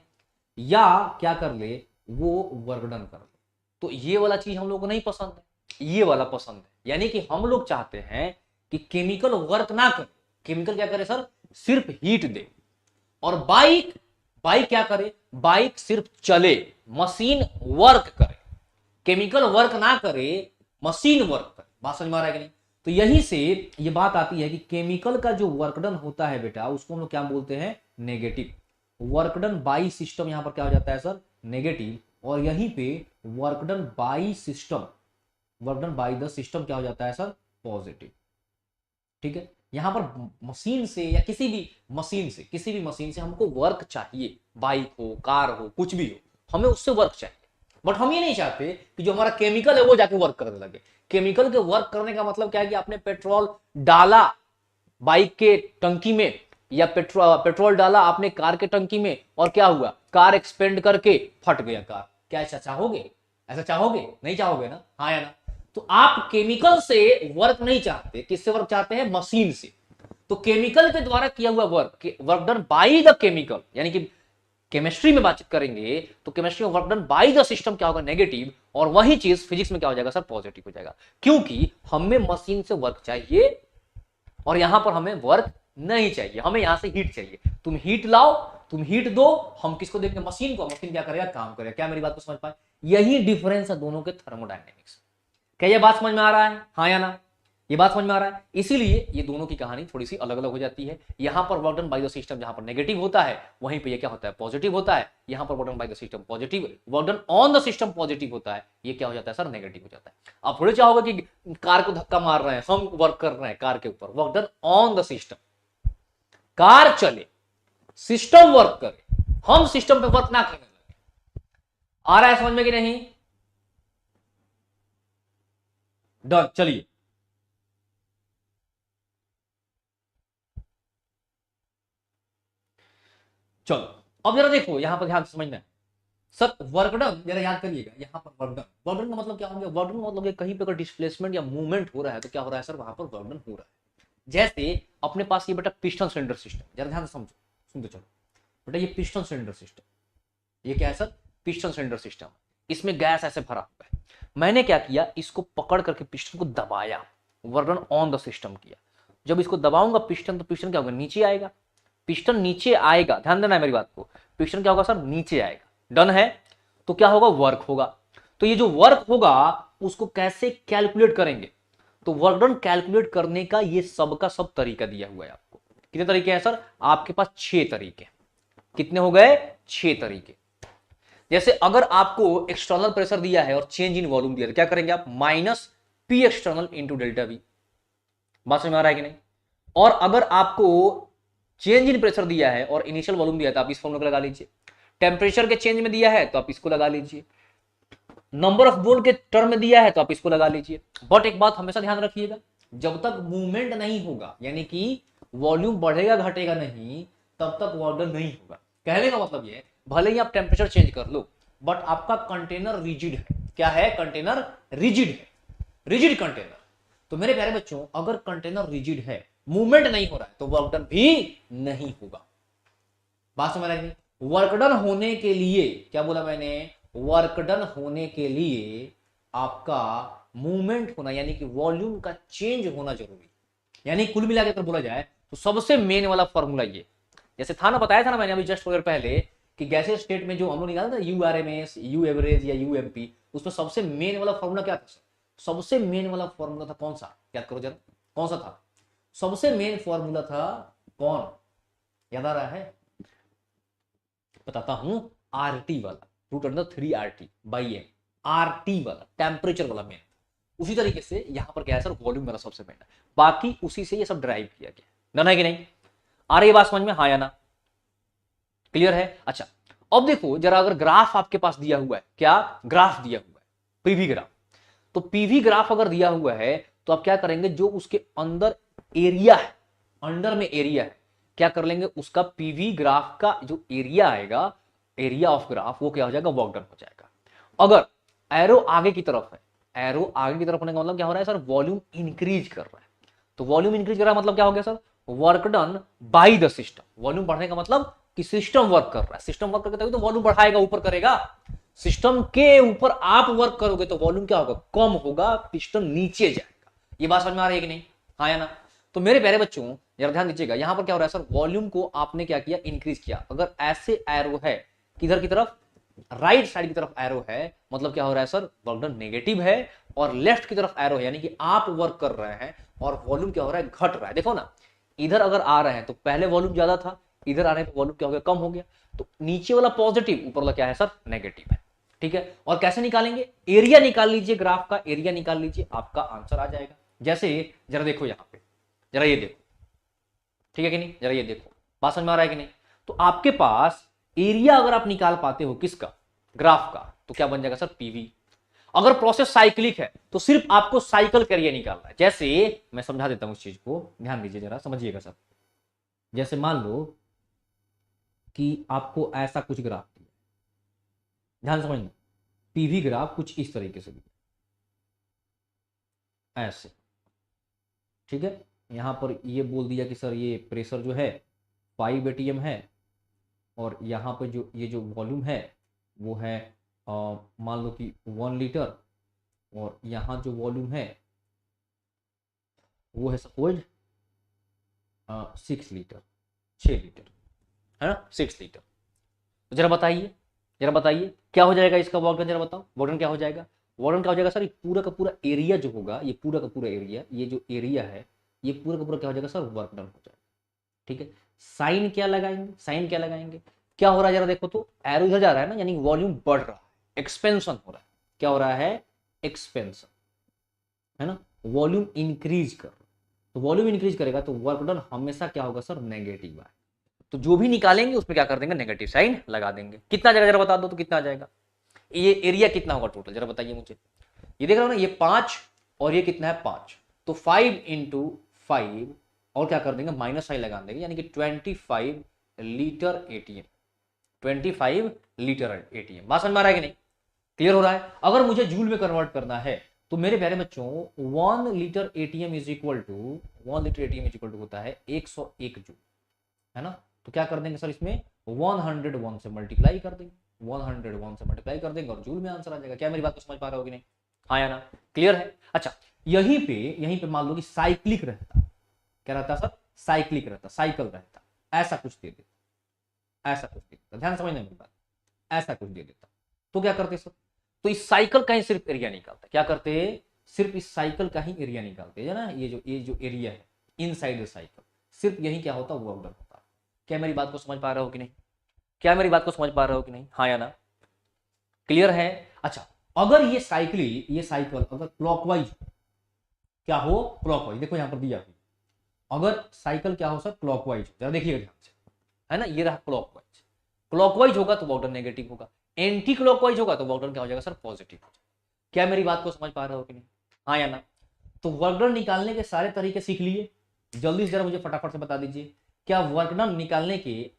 या क्या कर ले, वो वर्क डन कर ले। तो ये वाला चीज हम लोग को नहीं पसंद है, ये वाला पसंद है। यानी कि हम लोग चाहते हैं कि केमिकल वर्क ना करे, केमिकल क्या करे सर, सिर्फ हीट दे। और बाइक, बाइक क्या करे, बाइक सिर्फ चले, मशीन वर्क करे। केमिकल वर्क ना करे, मशीन वर्क करे। बात समझ में आ रहा है कि नहीं? तो यहीं से ये बात आती है कि केमिकल का जो वर्क डन होता है बेटा, उसको हम लोग क्या बोलते हैं? Negative. Work done by system यहां पर क्या हो जाता है सर? नेगेटिव। और यहीं पे work done by system, work done by the system क्या हो जाता है सर? पॉजिटिव। ठीक है, यहां पर मशीन से या किसी भी मशीन से हमको वर्क चाहिए, बाइक हो, कार हो, कुछ भी हो, हमें उससे वर्क चाहिए। बट हम ये नहीं चाहते कि जो हमारा केमिकल है वो जाके वर्क करने लगे। केमिकल के वर्क करने का मतलब क्या है कि आपने पेट्रोल डाला बाइक के टंकी में, या पेट्रोल डाला आपने कार के टंकी में, और क्या हुआ? कार एक्सपेंड करके फट गया कार। क्या ऐसा चाहोगे? ऐसा चाहोगे? नहीं चाहोगे ना? हाँ या ना? तो आप केमिकल से वर्क नहीं चाहते, किससे वर्क चाहते हैं? मशीन से। तो केमिकल के द्वारा किया हुआ work done by the chemical, यानी कि केमिस्ट्री में बातचीत करेंगे तो केमिस्ट्री में work done by the system क्या होगा? नेगेटिव। और वही चीज फिजिक्स में क्या हो जाएगा सर? पॉजिटिव हो जाएगा, क्योंकि हमें मशीन से वर्क चाहिए और यहां पर हमें वर्क नहीं चाहिए, हमें यहां से हीट चाहिए। तुम हीट लाओ, तुम हीट दो, हम किसको देंगे? मशीन को। मशीन क्या करेगा? काम करेगा। क्या मेरी बात को समझ पाए? यही डिफरेंस है दोनों के थर्मोडायनेमिक्स। क्या ये बात समझ में आ रहा है? हाँ या ना? ये बात समझ में आ रहा है? इसीलिए ये दोनों की कहानी थोड़ी सी अलग अलग हो जाती है। यहां पर work done by the system जहां पर नेगेटिव होता है, वहीं पे ये क्या होता है? पॉजिटिव होता है। यहां पर work done by the system positive, work done on the system positive होता है, ये क्या हो जाता है सर? नेगेटिव हो जाता है। आप थोड़े चाहोगे कि कार को धक्का मार रहे हैं, हम वर्क कर रहे हैं कार के ऊपर, work done on the system. Car चले, सिस्टम वर्क करे, हम सिस्टम पे वर्क ना करने लगे। आ रहा है समझ में कि नहीं? डन। चलिए, चलो अब जरा देखो, यहां पर ध्यान से समझना है सर। वर्क डन जरा याद करिएगा, यहां पर वर्क डन, वर्क डन का मतलब क्या हो गया? वर्क डन का मतलब कहीं पे अगर डिस्प्लेसमेंट या मूवमेंट हो रहा है तो क्या हो रहा है सर? वहां पर वर्क डन हो रहा है। जैसे अपने पास ये बेटा पिस्टन सिलेंडर सिस्टम, जरा ध्यान से समझो, सुनते चलो बेटा। ये पिस्टन सिलेंडर सिस्टम, ये क्या है सर? Piston cylinder system. इसमें गैस ऐसे भरा हुआ है। मैंने क्या किया? इसको पकड़ करके पिस्टन को दबाया, work done on the system किया। जब इसको दबाऊंगा पिस्टन, तो पिस्टन क्या होगा? नीचे आएगा। पिस्टन नीचे आएगा, ध्यान देना है मेरी बात को। पिस्टन क्या होगा सर? नीचे आएगा। डन है? तो क्या होगा? वर्क होगा। तो ये जो वर्क होगा उसको कैसे कैलकुलेट करेंगे? तो वर्क डन कैलकुलेट करने का ये सब का सब तरीका दिया हुआ है आपको। कितने तरीके हैं सर? आपके पास 6 तरीके। कितने हो गए? 6 तरीके। जैसे अगर आपको एक्सटर्नल प्रेशर दिया है और चेंज इन वॉल्यूम दिया है, तो क्या करेंगे आप? Minus P external into delta we. बात समझ में आ रहा है कि नहीं? और अगर आपको चेंज इन प्रेशर दिया है और इनिशियल वॉल्यूम दिया है, तो आप इस फॉर्मूला को लगा लीजिए। टेम्परेचर के चेंज में दिया है तो आप इसको लगा लीजिए। नंबर ऑफ मोल के टर्म में दिया है तो आप इसको लगा लीजिए। बट एक बात हमेशा ध्यान रखिएगा, जब तक मूवमेंट नहीं होगा, यानी कि वॉल्यूम बढ़ेगा घटेगा नहीं, तब तक वर्क डन नहीं होगा। कहने का मतलब ये, भले ही आप टेम्परेचर चेंज कर लो, बट आपका कंटेनर रिजिड है। क्या है? कंटेनर रिजिड है, रिजिड कंटेनर। तो मेरे प्यारे बच्चों, अगर कंटेनर रिजिड है, मूवमेंट नहीं हो रहा है, तो वर्क डन भी नहीं होगा। बात समझ रही? वर्क डन होने के लिए, क्या बोला मैंने? वर्क डन होने के लिए आपका मूवमेंट होना, यानी कि वॉल्यूम का चेंज होना जरूरी। यानी कुल मिला के अगर बोला जाए तो सबसे मेन वाला फॉर्मूला ये, जैसे था ना, बताया था ना मैंने अभी जस्ट थोड़ी देर पहले, कि गैसेस स्टेट में जो हम लोग निकाला था यूआरएमएस, यू एवरेज या यूएमपी, उसमें सबसे मेन वाला फॉर्मूला क्या था सर? सबसे मेन वाला फॉर्मूला था कौन सा? याद करो जरा, कौन सा था? सबसे मेन फॉर्मूला था कौन? याद आ रहा है? बताता हूं, आरटी वाला, root under 3RT by M. RT वाला टेम्परेचर वाला मेन। उसी तरीके से यहां पर क्या है सर? वॉल्यूम वाला सबसे मेन है। बाकी उसी से ये सब ड्राइव किया गया। डन है कि नहीं? आ रही है बात समझ में? हाँ या ना? क्लियर है? अच्छा, अब देखो जरा, अगर ग्राफ आपके पास दिया हुआ है, क्या ग्राफ दिया हुआ है? PV graph. तो पीवी ग्राफ अगर दिया हुआ है तो आप क्या करेंगे? जो उसके अंदर एरिया है, अंडर में एरिया है, क्या कर लेंगे? उसका पीवी ग्राफ का जो एरिया आएगा, एरिया ऑफ ग्राफ, वो क्या हो जाएगा? वर्क डन हो जाएगा। अगर एरो आगे की तरफ है, एरो आगे की तरफ होने का मतलब क्या हो रहा है सर? वॉल्यूम इंक्रीज कर रहा है। तो वॉल्यूम इंक्रीज कर रहा है मतलब क्या हो गया sir? Work done by the system. Volume बढ़ने का मतलब कि सिस्टम वर्क कर रहा है। सिस्टम वर्क करके तो वॉल्यूम बढ़ाएगा, ऊपर करेगा। सिस्टम के ऊपर आप वर्क करोगे तो वॉल्यूम क्या होगा? कम होगा, पिस्टन नीचे जाएगा। ये बात समझ में आ रही है कि नहीं? हाँ या ना? तो मेरे प्यारे बच्चों जरा ध्यान दीजिएगा, यहां पर क्या हो रहा है सर? वॉल्यूम को आपने क्या किया? इंक्रीज किया। अगर ऐसे एरो है, किधर की तरफ? राइट साइड की तरफ एरो है मतलब क्या हो रहा है सर, वर्क डन नेगेटिव है, और लेफ्ट की तरफ एरो है यानी कि आप वर्क कर रहे हैं और वॉल्यूम क्या हो रहा है, घट रहा है। देखो ना, इधर अगर आ रहे हैं तो पहले वॉल्यूम ज्यादा था, इधर आ रहे हैं तो वॉल्यूम क्या हो गया, कम हो गया। तो नीचे वाला पॉजिटिव, ऊपर वाला क्या है सर, नेगेटिव है। ठीक है, और कैसे निकालेंगे, एरिया निकाल लीजिए, ग्राफ का एरिया निकाल लीजिए, आपका आंसर आ जाएगा। जैसे जरा देखो यहां पे, जरा ये देखो, ठीक है कि नहीं, जरा ये देखो, बात समझ में आ रहा है कि नहीं। तो आपके पास एरिया अगर आप निकाल पाते हो किसका, ग्राफ का, तो क्या बन जाएगा सर, पीवी। अगर प्रोसेस साइक्लिक है तो सिर्फ आपको साइकिल का एरिया निकालना है। जैसे मैं समझा देता हूं इस चीज को, ध्यान दीजिए जरा, समझिएगा सर। जैसे मान लो कि आपको ऐसा कुछ ग्राफ दिया, ध्यान समझना, पीवी ग्राफ कुछ इस तरीके से दिया, ऐसे, ठीक है। यहां पर ये बोल दिया कि सर ये प्रेशर जो है 5 एटीएम है, और यहाँ पर जो ये जो वॉल्यूम है वो है मान लो कि 1 लीटर, और यहाँ जो वॉल्यूम है वो है सपोज 6 लीटर, 6 लीटर, है ना, 6 लीटर। तो जरा बताइए क्या हो जाएगा इसका वर्क डन, जरा बताओ वर्क डन क्या हो जाएगा। वर्क डन क्या हो जाएगा सर, ये पूरा का पूरा एरिया जो होगा, ये पूरा का पूरा एरिया, ये जो एरिया है ये पूरा का पूरा क्या हो जाएगा सर, वर्क डन हो जाएगा। ठीक है, साइन क्या लगाएंगे, साइन क्या लगाएंगे, क्या हो रहा है जरा देखो तो, एरो इधर जा रहा है ना, यानी वॉल्यूम बढ़ रहा है, एक्सपेंशन हो रहा है। क्या हो रहा है, एक्सपेंशन, है ना, वॉल्यूम इंक्रीज कर, तो वॉल्यूम इंक्रीज करेगा तो वर्क डन हमेशा क्या होगा सर, नेगेटिव है। तो जो भी निकालेंगे उसमें क्या कर देंगे, नेगेटिव साइन लगा देंगे। कितना जाएगा जरा बता दो, तो कितना आ जाएगा, ये एरिया कितना होगा टोटल, जरा बताइए मुझे। ये देख रहे हो ना, ये 5 और ये कितना है 5, तो 5 × 5, और क्या कर देंगे, माइनस साइन लगा देंगे, यानी कि 25 लीटर एटीएम, 25 लीटर एटीएम। बात समझ में आ रहा है कि नहीं, क्लियर हो रहा है। अगर मुझे जूल में कन्वर्ट करना है तो मेरे प्यारे बच्चों 1 litre ATM is equal to, 1 litre ATM is equal to होता है 101 जूल, है ना। तो क्या कर देंगे सर, इसमें 101 से मल्टीप्लाई कर देंगे, 101 से मल्टीप्लाई कर देंगे और जूल में आंसर आ जाएगा। क्या मेरी बात को समझ पा रहे हो कि नहीं, हाँ या ना, क्लियर है। अच्छा, यहीं पे मान लो कि साइक्लिक रहता, क्या रहता सर, साइक्लिक रहता, साइकिल रहता, ऐसा कुछ दे देता, ऐसा कुछ दे देता, ध्यान समझना मेरी बात, ऐसा कुछ दे देता, तो क्या करते सर, तो इस साइकिल का ही सिर्फ एरिया निकालता, क्या करते, सिर्फ इस साइकिल का ही एरिया निकालते हैं ना, ये जो एरिया है इनसाइड द साइकिल, सिर्फ यही क्या होता, वर्क डन होता। क्या मेरी बात को समझ पा रहे हो कि नहीं, क्या मेरी बात को समझ पा रहे हो कि नहीं, हाँ या ना, क्लियर है। अच्छा, अगर ये साइकिल अगर क्लॉकवाइज, क्या हो, क्लॉकवाइज, देखो यहां पर दिया है, अगर साइकिल क्या हो सर, क्लॉकवाइज, जरा देखिएगा ध्यान से, है ना, ये रहा क्लॉकवाइज, क्लॉकवाइज होगा तो वर्क डन नेगेटिव होगा, एंटी क्लॉकवाइज होगा तो वर्क डन क्या हो जाएगा सर, पॉजिटिव हो जाएगा। क्या मेरी बात को समझ पा रहे हो कि नहीं, हाँ या ना। तो वर्क डन निकालने के सारे तरीके सीख लिए, जल्दी से जरा मुझे फटाफट से बता दीजिए, क्या वर्क डन निकालने के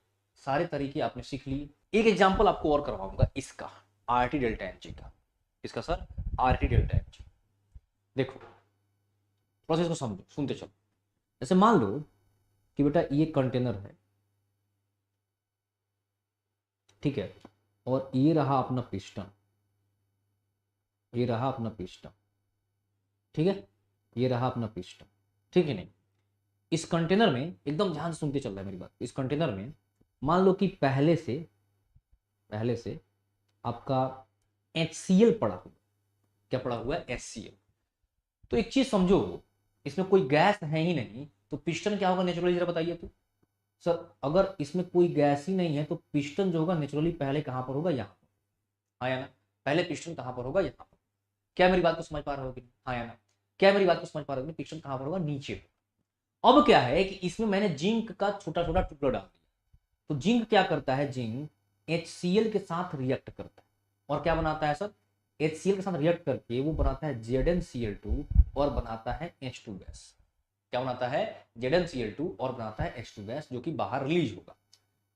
सारे तरीके आपने सीख लिए। एक एग्जांपल आपको और करवाऊंगा इसका, आरटी डेल्टा एनजी का, इसका सर आरटी डेल्टा एनजी। देखो प्रोसेस को समझो, सुनते चलो। जैसे मान लो कि बेटा ये कंटेनर है, ठीक है, और ये रहा अपना पिस्टन, ये रहा अपना पिस्टन, ठीक है, ये रहा अपना पिस्टन, ठीक है नहीं। इस कंटेनर में एकदम ध्यान से सुनते चल रहा है मेरी बात, इस कंटेनर में मान लो कि पहले से आपका HCl पड़ा हुआ, क्या पड़ा हुआ है, HCl। तो एक चीज समझो, इसमें कोई गैस है ही नहीं, तो पिस्टन क्या होगा नेचुरली, जरा बताइए तो सर, अगर इसमें कोई गैस ही नहीं है तो पिस्टन जो होगा नेचुरली पहले कहां पर होगा, यहाँ, हाँ या ना, पहले पिस्टन कहां पर होगा, यहाँ पर। क्या मेरी बात को समझ पा रहे हो कि नहीं, हाँ या ना, क्या मेरी बात को समझ पा रहे हो, पिस्टन कहां पर होगा, नीचे। अब क्या है कि इसमें मैंने जिंक का छोटा छोटा टुकड़ा डाल दिया, तो जिंक क्या करता है, जिंक HCl के साथ रिएक्ट करता है और क्या बनाता है सर, HCl के साथ रिएक्ट करके वो बनाता है ZnCl2 और बनाता है H2 गैस। क्या बनाता है, ZnCl2 और बनाता है H2 गैस, जो कि बाहर रिलीज होगा।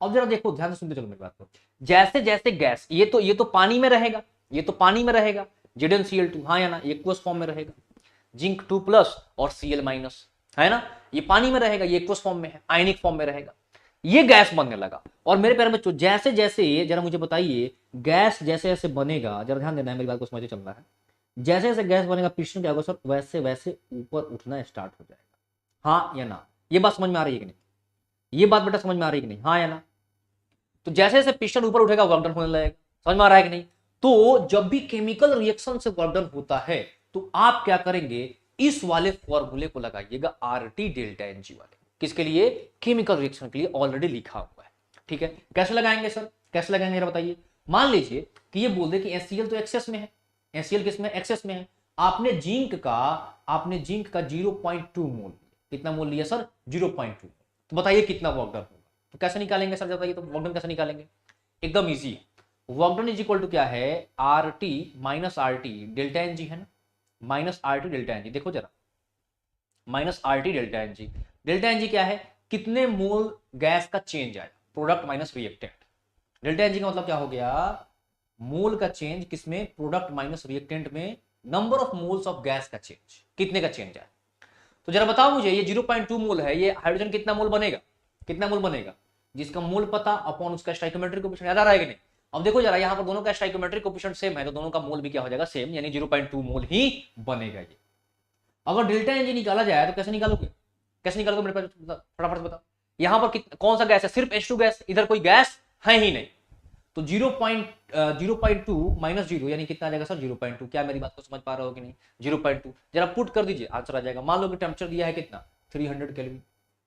अब जरा देखो, ध्यान से सुनते चलो मेरी बात को, जैसे जैसे गैस, ये तो पानी में रहेगा, ये तो पानी में रहेगा ZnCl2, हाँ या ना, एक्वस फॉर्म में रहेगा, जिंक 2+ और Cl-, है ना, ये पानी में रहेगा, ये एक्वस फॉर्म में है, आयनिक फॉर्म में रहेगा। ये गैस बनने लगा, और मेरे प्यारे बच्चों जैसे जैसे, जरा मुझे बताइए, गैस जैसे जैसे बनेगा, जरा ध्यान देना है, मेरी बात को समझे चलना है, जैसे जैसे गैस बनेगा पिस्टन क्या होगा सर, वैसे वैसे ऊपर उठना स्टार्ट हो जाएगा, हाँ या ना। ये बात समझ में आ रही है कि नहीं, ये बात बेटा समझ में आ रही है कि नहीं, हाँ या ना। तो जैसे जैसे पिस्टन ऊपर उठेगा वर्क डन होने लगेगा, समझ में आ रहा है कि नहीं? तो जब भी केमिकल रिएक्शन से वर्क डन होता है तो आप क्या करेंगे, इस वाले फॉर्मूले को लगाइएगा, R T delta N G वाले। किसके लिए? केमिकल रिएक्शन के लिए ऑलरेडी लिखा हुआ है। ठीक है, कैसे लगाएंगे सर, कैसे लगाएंगे जरा बताइए। मान लीजिए कि ये बोल दे कि एचसीएल तो एक्सेस में है, एचसीएल किस में? एक्सेस में है। आपने जिंक का 0.2 मोल, कितना मोल लिया सर? 0.2। तो बताइए कितना वर्क डन होगा? तो कैसे निकालेंगे सर बताइए, तो वर्क डन कैसे निकालेंगे? एकदम इजी है। Work done is equal to क्या है? R T minus R T delta N G है ना, minus R T delta N G. देखो जरा, minus R T delta N G. Delta N G क्या है? कितने मोल गैस का चेंज आया, product minus reactant. Delta N G का मतलब क्या हो गया? मोल का चेंज किसमें? प्रोडक्ट माइनस रिएक्टेंट में, number of moles of gas का चेंज, कितने का चेंज आया। तो जरा बताओ मुझे, ये 0.2 मोल है, ये हाइड्रोजन कितना मोल बनेगा? कितना मोल बनेगा? जिसका मोल पता अपॉन उसका स्टाइकोमेट्रिक कोएफिशिएंट, याद आ रहा है कि नहीं? अब देखो जरा, यहां पर दोनों का स्टाइकोमेट्रिक कोएफिशिएंट सेम है, तो दोनों का मोल भी क्या हो जाएगा? सेम, यानी 0.2 मोल ही बनेगा ये। अगर डेल्टा एन जी निकाला जाए तो कैसे निकालोगे? कैसे निकालोगे मेरे पास, फटाफट बताओ। यहां पर कौन सा गैस है? सिर्फ H2 गैस, इधर कोई गैस है ही नहीं। तो 0.2 माइनस 0 यानी कितना आ जाएगा सर? 0.2। क्या मेरी बात को समझ पा रहे हो कि नहीं? 0.2 जरा पुट कर दीजिए, आंसर आ जाएगा। मान लो कि टेम्परेचर दिया है कितना? 300 केल्विन।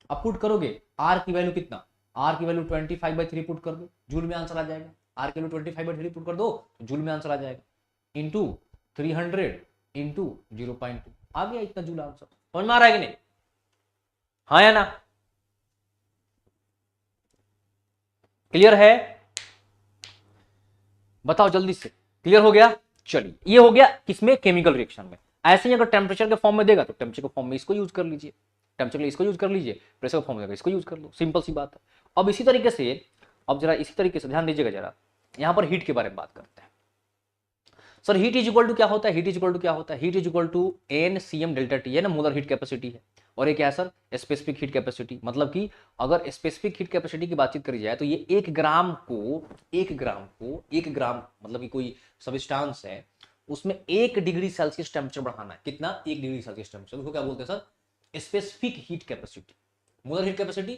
अब पुट करोगे आर की वैल्यू कितना? आर की वैल्यू 25/3 पुट कर दो, जूल में आंसर आ जाएगा। आर की वैल्यू 25/3 पुट कर दो तो जूल में आंसर आ जाएगा, इंटू 300 इंटू 0.2, आ गया इतना जूल आंसर। समझ में आ रहा है कि नहीं? हाँ या ना? क्लियर है? बताओ जल्दी से, क्लियर हो गया? चलिए, ये हो गया किसमें? केमिकल रिएक्शन में। ऐसे ही अगर टेम्परेचर के फॉर्म में देगा तो टेम्परेचर के फॉर्म में इसको यूज कर लीजिए, टेम्परेचर के लिए इसको यूज कर लीजिए, प्रेशर के फॉर्म में इसको यूज कर लो, सिंपल सी बात है। अब इसी तरीके से, अब जरा इसी तरीके से ध्यान दीजिएगा जरा, यहां पर हीट के बारे में बात करते हैं। Sir heat is equal to क्या होता है? हीट इज इक्वल टू क्या होता है? Heat is equal to N C M delta T है ना, मोलर हीट कैपेसिटी है। और ये क्या है सर? Specific heat capacity. मतलब कि अगर स्पेसिफिक हीट कैपेसिटी की बातचीत करी जाए तो ये 1 ग्राम मतलब कि कोई सब्सटेंस है, उसमें 1 डिग्री सेल्सियस टेम्परेचर बढ़ाना है। कितना? 1 डिग्री सेल्सियस टेम्परेचर, उसको क्या बोलते हैं sir? Specific heat capacity. Molar heat capacity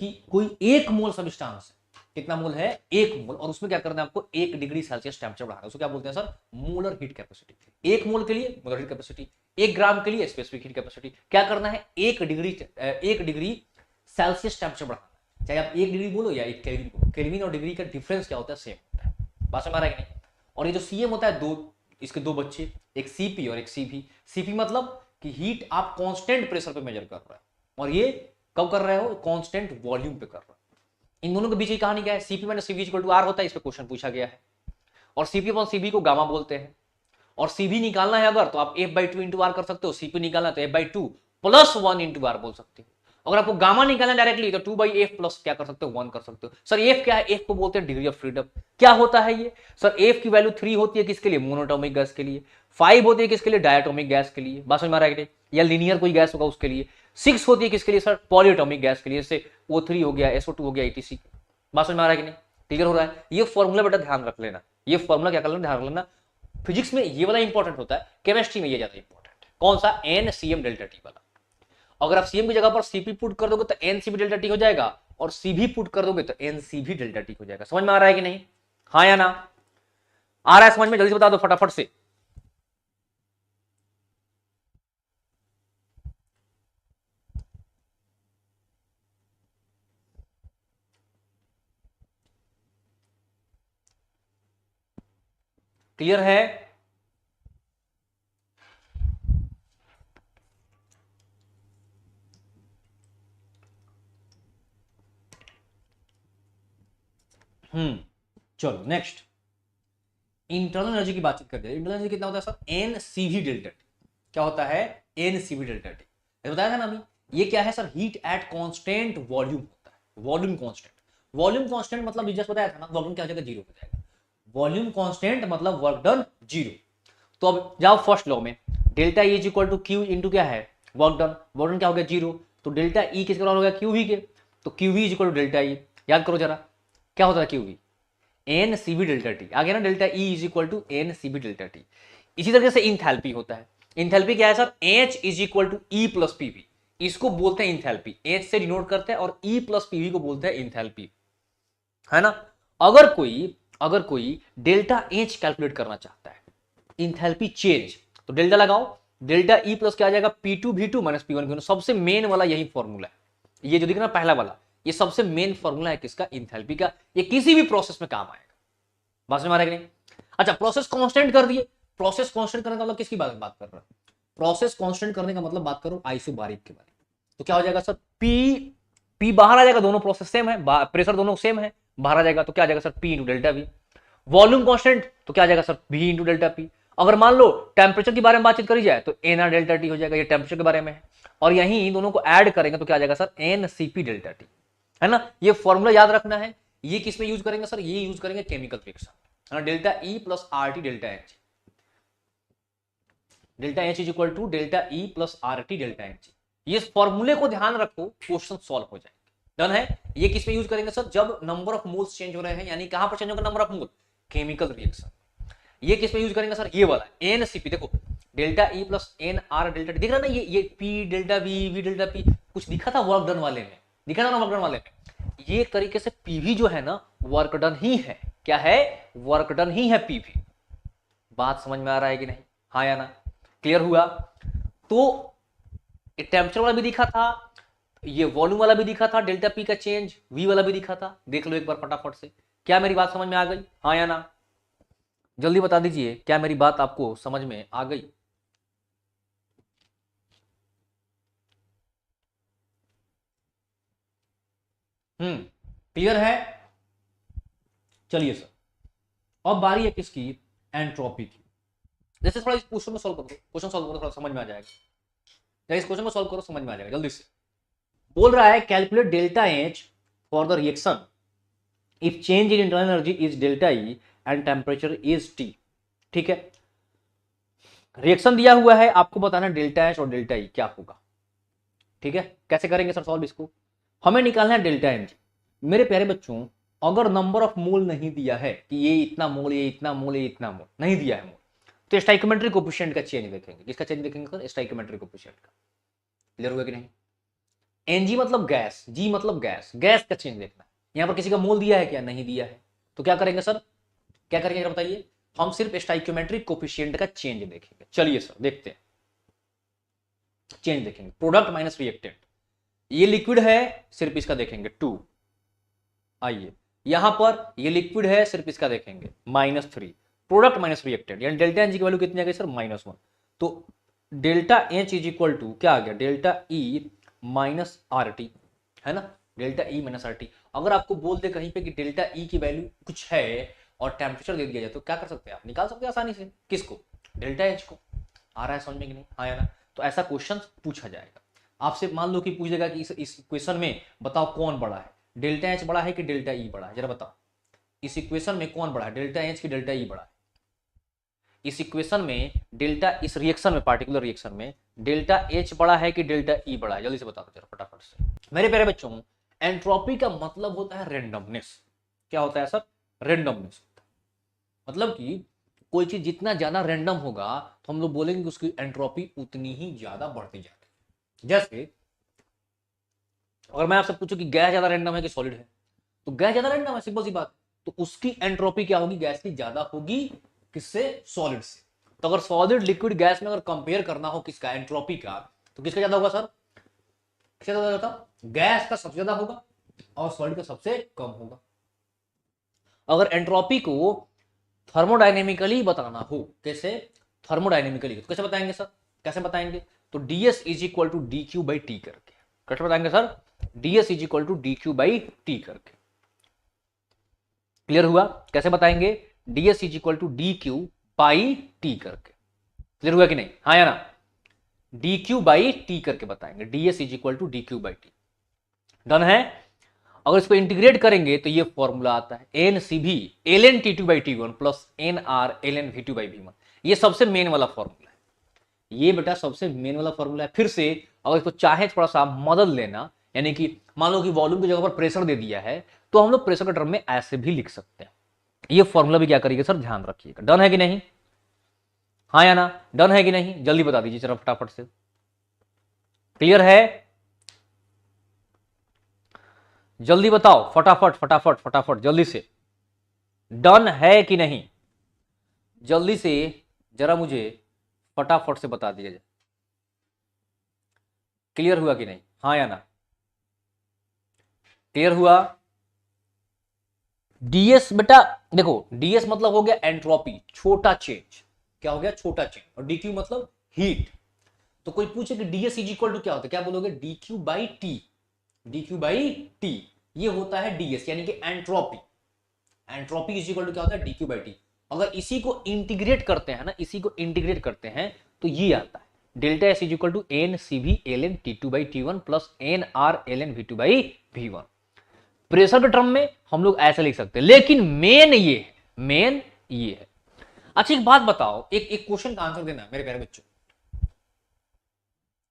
की कोई 1 मोल सब्सटेंस है, कितना मोल है? 1 मोल, और उसमें क्या करना है आपको? 1 डिग्री सेल्सियस टेम्परेचर बढ़ाना है, उसको क्या बोलते हैं सर? Molar heat capacity. 1 मोल के लिए मोलर हीट कैपेसिटी, 1 ग्राम के लिए स्पेसिफिक हीट कैपेसिटी। क्या करना है? 1 डिग्री सेल्सियस टेम्परेचर बढ़ाना है, चाहे आप 1 डिग्री बोलो या 1 केल्विन बोलो। केल्विन और डिग्री का डिफरेंस क्या होता है? सेम होता है। बात समझ आ रहा है कि नहीं? और ये जो सीएम होता है, इसके 2 बच्चे, एक सीपी और एक सीवी। सीपी मतलब कि हीट आप कांस्टेंट प्रेशर पे मेजर कर रहे हैं, और ये कब कर रहे हो? कांस्टेंट वॉल्यूम पे कर रहे हो। इन दोनों के बीच की कहानी क्या है? CP minus CV equal to R होता है, इस पे क्वेश्चन पूछा गया है। और सीपी अपॉन सीवी को गामा बोलते हैं। और सीवी निकालना है अगर, तो आप f/2 इंटू आर कर सकते हो। सीपी निकालना तो f/2 प्लस 1 इंटू आर बोल सकते हो। अगर आपको गामा निकालना डायरेक्टली तो 2/f प्लस क्या कर सकते हो? 1 कर सकते हो। सर f क्या है? f को बोलते हैं डिग्री ऑफ फ्रीडम। क्या होता है ये? सर f की वैल्यू 3 होती है किसके लिए? मोनोटॉमिक गैस के लिए। 5 होती है किसके लिए? डायटोमिक गैस के लिए। बात समझ में आ रहा है कि नहीं? या लीनियर कोई गैस होगा उसके लिए। 6 होती है किसके लिए सर? पॉलीएटॉमिक गैस के लिए, जैसे O3 हो गया, SO2 हो गया, etc। बात समझ में आ रहा है कि नहीं? क्लियर हो रहा है? ये फॉर्मूला बेटा ध्यान रख लेना, ये फॉर्मूला क्या कर लेना? ध्यान रख लेना। फिजिक्स में ये वाला इंपॉर्टेंट होता है, केमिस्ट्री में ये ज्यादा इंपॉर्टेंट है। कौन सा? NCM डेल्टा टी वाला। अगर आप सीएम की जगह पर सीपी पुट कर दोगे तो NCP डेल्टा टी हो जाएगा, और सीवी पुट कर दोगे तो NCV डेल्टा टी हो जाएगा। समझ में आ रहा है कि नहीं? हाँ या ना? आ रहा है समझ में? जल्दी से बता दो फटाफट से। क्लियर है? चलो नेक्स्ट, इंटरनल एनर्जी की बातचीत करते हैं। इंटरनल एनर्जी कितना होता है सर? NCV delta T. क्या होता है? NCV delta T. बताया था ना अभी, ये क्या है sir? Heat at constant volume होता है। वॉल्यूम कांस्टेंट, वॉल्यूम कांस्टेंट मतलब जस्ट बताया था ना, वॉल्यूम क्या हो जाएगा? 0 हो जाएगा। वॉल्यूम कांस्टेंट मतलब वर्क डन 0। तो अब जाओ फर्स्ट लॉ में, delta E is equal to Q into क्या है? Work done. वर्क डन क्या हो गया? 0। तो डेल्टा ई किसके बराबर हो गया? क्यू वी के। तो Q V is equal to delta E. याद करो जरा, क्या होता है Q V? N CV delta T. आ गया ना? Delta E is equal to N CV delta T. इसी तरीके से इंथैल्पी होता है। इंथैल्पी क्या है sir? H is equal to E plus PV. इसको बोलते हैं इंथैल्पी, एच से डिनोट करते हैं, और ई प्लस पीवी को बोलते हैं इंथैल्पी, है ना? अगर कोई डेल्टा एच कैलकुलेट करना चाहता है, इंथैल्पी चेंज, तो डेल्टा लगाओ, डेल्टा ई प्लस क्या आ जाएगा P2V2 माइनस P1V1। सबसे मेन वाला यही फॉर्मूला है, ये जो दिख रहा है पहला वाला, ये सबसे मेन फॉर्मूला है किसका, इंथैल्पी का। ये किसी भी प्रोसेस में काम आएगा, बात समझ में आ रहा है कि नहीं। अच्छा, प्रोसेस कांस्टेंट कर दिए, प्रोसेस कांस्टेंट करने का मतलब किसकी बात कर रहा है, प्रोसेस कांस्टेंट करने का मतलब बात करो आइसोबारिक के बारे में। तो क्या हो जाएगा सर, पी बाहर आ जाएगा, दोनों प्रोसेस सेम है, प्रेशर दोनों सेम है, बाहर आ जाएगा तो क्या आ जाएगा sir, P into delta we. Volume constant तो क्या आ जाएगा sir, V into delta P. अगर मान लो टेम्परेचर के बारे में बातचीत करी जाए तो NR डेल्टा टी हो जाएगा, ये टेम्परेचर के बारे में है। और यहीं दोनों को ऐड करेंगे तो क्या आ जाएगा सर, NCP डेल्टा टी, है ना। ये फॉर्मूला याद रखना है। ये किस में यूज करेंगे सर, ये यूज करेंगे केमिकल रिएक्शन, है ना। Delta E plus R T delta H, delta H is equal to delta E plus R T delta H. ये फॉर्मूले को ध्यान रखो, क्वेश्चन सॉल्व हो जाएंगे। डन है। ये किस में यूज करेंगे सर, जब नंबर ऑफ मोल्स चेंज हो रहे हैं, यानी कहां पर चेंज होगा number of mole, chemical reaction. ये किस में यूज करेंगे सर, ये वाला एनसीपी। देखो delta E plus N R delta T, दिख रहा ना, ये P delta V, V delta P, कुछ दिखा था वर्क डन वाले में, दिखा था ना वर्क डन वाले में। ये एक तरीके से पीवी जो है ना, वर्क डन ही है। क्या है, वर्क डन ही है पीवी। बात समझ में आ रहा है कि नहीं, हाँ या ना, क्लियर हुआ। तो टेम्परेचर वाला भी दिखा था, ये वॉल्यूम वाला भी दिखा था, डेल्टा पी का चेंज, वी वाला भी दिखा था। देख लो एक बार फटाफट से, क्या मेरी बात समझ में आ गई, हाँ या ना, जल्दी बता दीजिए, क्या मेरी बात आपको समझ में आ गई। क्लियर है। चलिए सर, अब बारी है किसकी, एंट्रोपी की। जैसे थोड़ा इस क्वेश्चन में सॉल्व करो, क्वेश्चन सॉल्व करो, थोड़ा समझ में आ जाएगा। इस क्वेश्चन में सॉल्व करो, समझ में आ जाएगा जल्दी से। बोल रहा है calculate delta H for the reaction if change in internal energy is delta E and temperature is T. ठीक है, रिएक्शन दिया हुआ है, आपको बताना डेल्टा एच और डेल्टा ई क्या होगा। ठीक है, कैसे करेंगे सर सॉल्व इसको, हमें निकालना है डेल्टा एन। मेरे प्यारे बच्चों, अगर नंबर ऑफ मोल नहीं दिया है कि ये इतना मोल, ये इतना मोल, ये इतना मोल नहीं दिया है मोल, तो स्टाइकोमेट्री कोफिशिएंट का चेंज देखेंगे। किसका चेंज देखेंगे सर, स्टाइकोमेट्री कोफिशिएंट का। क्लियर हुआ कि नहीं। एनजी मतलब गैस, जी मतलब गैस, गैस का चेंज देखना है। यहां पर किसी का मोल दिया है क्या, नहीं दिया है, तो क्या करेंगे सर, क्या करेंगे बताइए, हम सिर्फ स्टाइकोमेट्रिक कोफिशिएंट का चेंज देखेंगे। चलिए सर देखते हैं, चेंज देखेंगे, प्रोडक्ट माइनस रिएक्टेंट। ये लिक्विड है, सिर्फ इसका देखेंगे 2। आइए यहां पर ये लिक्विड है, सिर्फ इसका देखेंगे -3। प्रोडक्ट माइनस रिएक्टेंट, यानी डेल्टा एन जी की वैल्यू कितनी आ गई सर, -1। तो delta H is equal to क्या आ गया, delta E minus R T, है ना, delta E minus R T. अगर आपको बोल दे कहीं पे कि डेल्टा ई की वैल्यू कुछ है और टेम्परेचर दे दिया जाए, तो क्या कर सकते हैं आप, निकाल सकते हैं आसानी से। किसको, डेल्टा एच को। आ रहा है समझ में कि नहीं, हाँ या ना। तो ऐसा क्वेश्चन पूछा जाएगा आपसे, मान लो कि पूछ देगा कि इस क्वेश्चन में बताओ कौन बड़ा है, डेल्टा एच बड़ा है कि डेल्टा ई बड़ा है, जरा बताओ। इस इक्वेशन में कौन बड़ा है, डेल्टा एच की डेल्टा ई बड़ा है। इस इक्वेशन में डेल्टा, इस रिएक्शन में, पार्टिकुलर रिएक्शन में डेल्टा एच बड़ा है कि डेल्टा ई बड़ा है, जल्दी से बता दो जरा फटाफट से। मेरे प्यारे बच्चों, एंट्रोपी का मतलब होता है रेंडमनेस। क्या होता है सर, रेंडमनेस होता है। मतलब कि कोई चीज जितना ज्यादा रेंडम होगा तो हम लोग बोलेंगे कि उसकी एंट्रोपी उतनी ही ज्यादा बढ़ती जाती है। जैसे अगर मैं आपसे पूछूं कि गैस ज्यादा रेंडम है कि सॉलिड है, तो गैस ज्यादा रेंडम है, सिंपल सी बात। तो उसकी एंट्रोपी क्या होगी, गैस की ज्यादा होगी किससे, सॉलिड से। तो अगर सॉलिड लिक्विड गैस में अगर कंपेयर करना हो किसका, एंट्रोपी का, तो किसका ज्यादा होगा सर, किसका ज्यादा होता, गैस का सबसे ज्यादा होगा और सॉलिड का सबसे कम होगा। अगर एंट्रोपी को थर्मोडायनेमिकली बताना हो, कैसे, थर्मोडायनेमिकली, तो कैसे बताएंगे सर, कैसे बताएंगे, तो ds is equal to D Q by T करके। कैसे बताएंगे sir, ds is equal to D Q by T करके। क्लियर हुआ, कैसे बताएंगे, ds is equal to D Q by T करके। क्लियर हुआ कि नहीं, हाँ या ना, डी क्यू बाई टी करके बताएंगे, ds is equal to D Q by T. Done है। अगर इसको इंटीग्रेट करेंगे तो ये फॉर्मूला आता है एन सी भी L N T two by T one plus N R L N V two by V one. ये सबसे मेन वाला फॉर्मूला है, ये बेटा सबसे मेन वाला फॉर्मूला है। फिर से अगर इसको चाहे थोड़ा सा मदद लेना, यानी कि मान लो कि वॉल्यूम की जगह पर प्रेशर दे दिया है, तो हम लोग प्रेशर के टर्म में ऐसे भी लिख सकते हैं। ये फॉर्मूला भी क्या करिएगा सर, ध्यान रखिएगा। डन है कि नहीं, हाँ या ना, डन है कि नहीं, जल्दी बता दीजिए जरा फटाफट से। क्लियर है, जल्दी बताओ फटाफट फटाफट फटाफट जल्दी से। डन है कि नहीं? जल्दी से जरा मुझे फटाफट से बता दिया जाए, क्लियर हुआ कि नहीं, हाँ या ना? क्लियर हुआ? डीएस बेटा देखो, डीएस मतलब हो गया एंट्रोपी, छोटा चेंज। क्या हो गया? छोटा चेंज। और डीक्यू मतलब हीट। तो कोई पूछे कि डीएस इज इक्वल टू क्या होता है, क्या बोलोगे? DQ by T. DQ by T ये होता है डीएस, यानी कि entropy. Entropy is equal to क्या होता है? DQ by T. अगर इसी को इंटीग्रेट करते हैं ना, इसी को इंटीग्रेट करते हैं तो ये आता है delta S is equal to N C V L N T two by T one plus N R L N V two by V one. Pressure के टर्म में हम लोग ऐसे लिख सकते हैं, लेकिन मेन ये है, मेन ये है। अच्छा एक बात बताओ, एक क्वेश्चन का आंसर देना मेरे प्यारे बच्चों,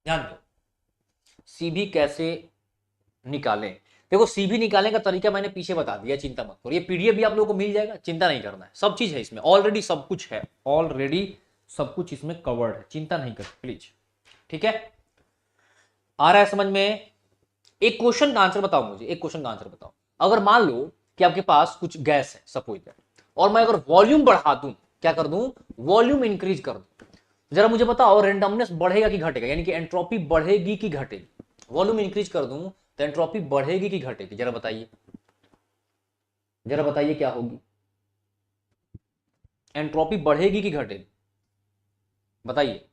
ध्यान दो। सीबी कैसे निकालें? देखो सीबी निकालने का तरीका मैंने पीछे बता दिया, चिंता मत करो। ये पीडीएफ भी आप लोगों को मिल जाएगा, चिंता नहीं करना है, सब चीज है इसमें, ऑलरेडी सब कुछ है, ऑलरेडी सब कुछ इसमें कवर्ड है, चिंता नहीं कर प्लीज। ठीक है, आ रहा है समझ में? एक क्वेश्चन का आंसर बताओ मुझे, एक क्वेश्चन का आंसर बताओ। अगर मान लो कि आपके पास कुछ गैस है सपोज दैट, और मैं अगर वॉल्यूम बढ़ा दूं, क्या कर दूं? वॉल्यूम इंक्रीज कर दूं, जरा मुझे बताओ रेंडमनेस बढ़ेगा कि घटेगा, यानी कि एंट्रोपी बढ़ेगी कि घटेगी? वॉल्यूम इंक्रीज कर दूं तो एंट्रोपी बढ़ेगी कि घटेगी? जरा बताइए, जरा बताइए क्या होगी? एंट्रोपी बढ़ेगी कि घटेगी? बताइए।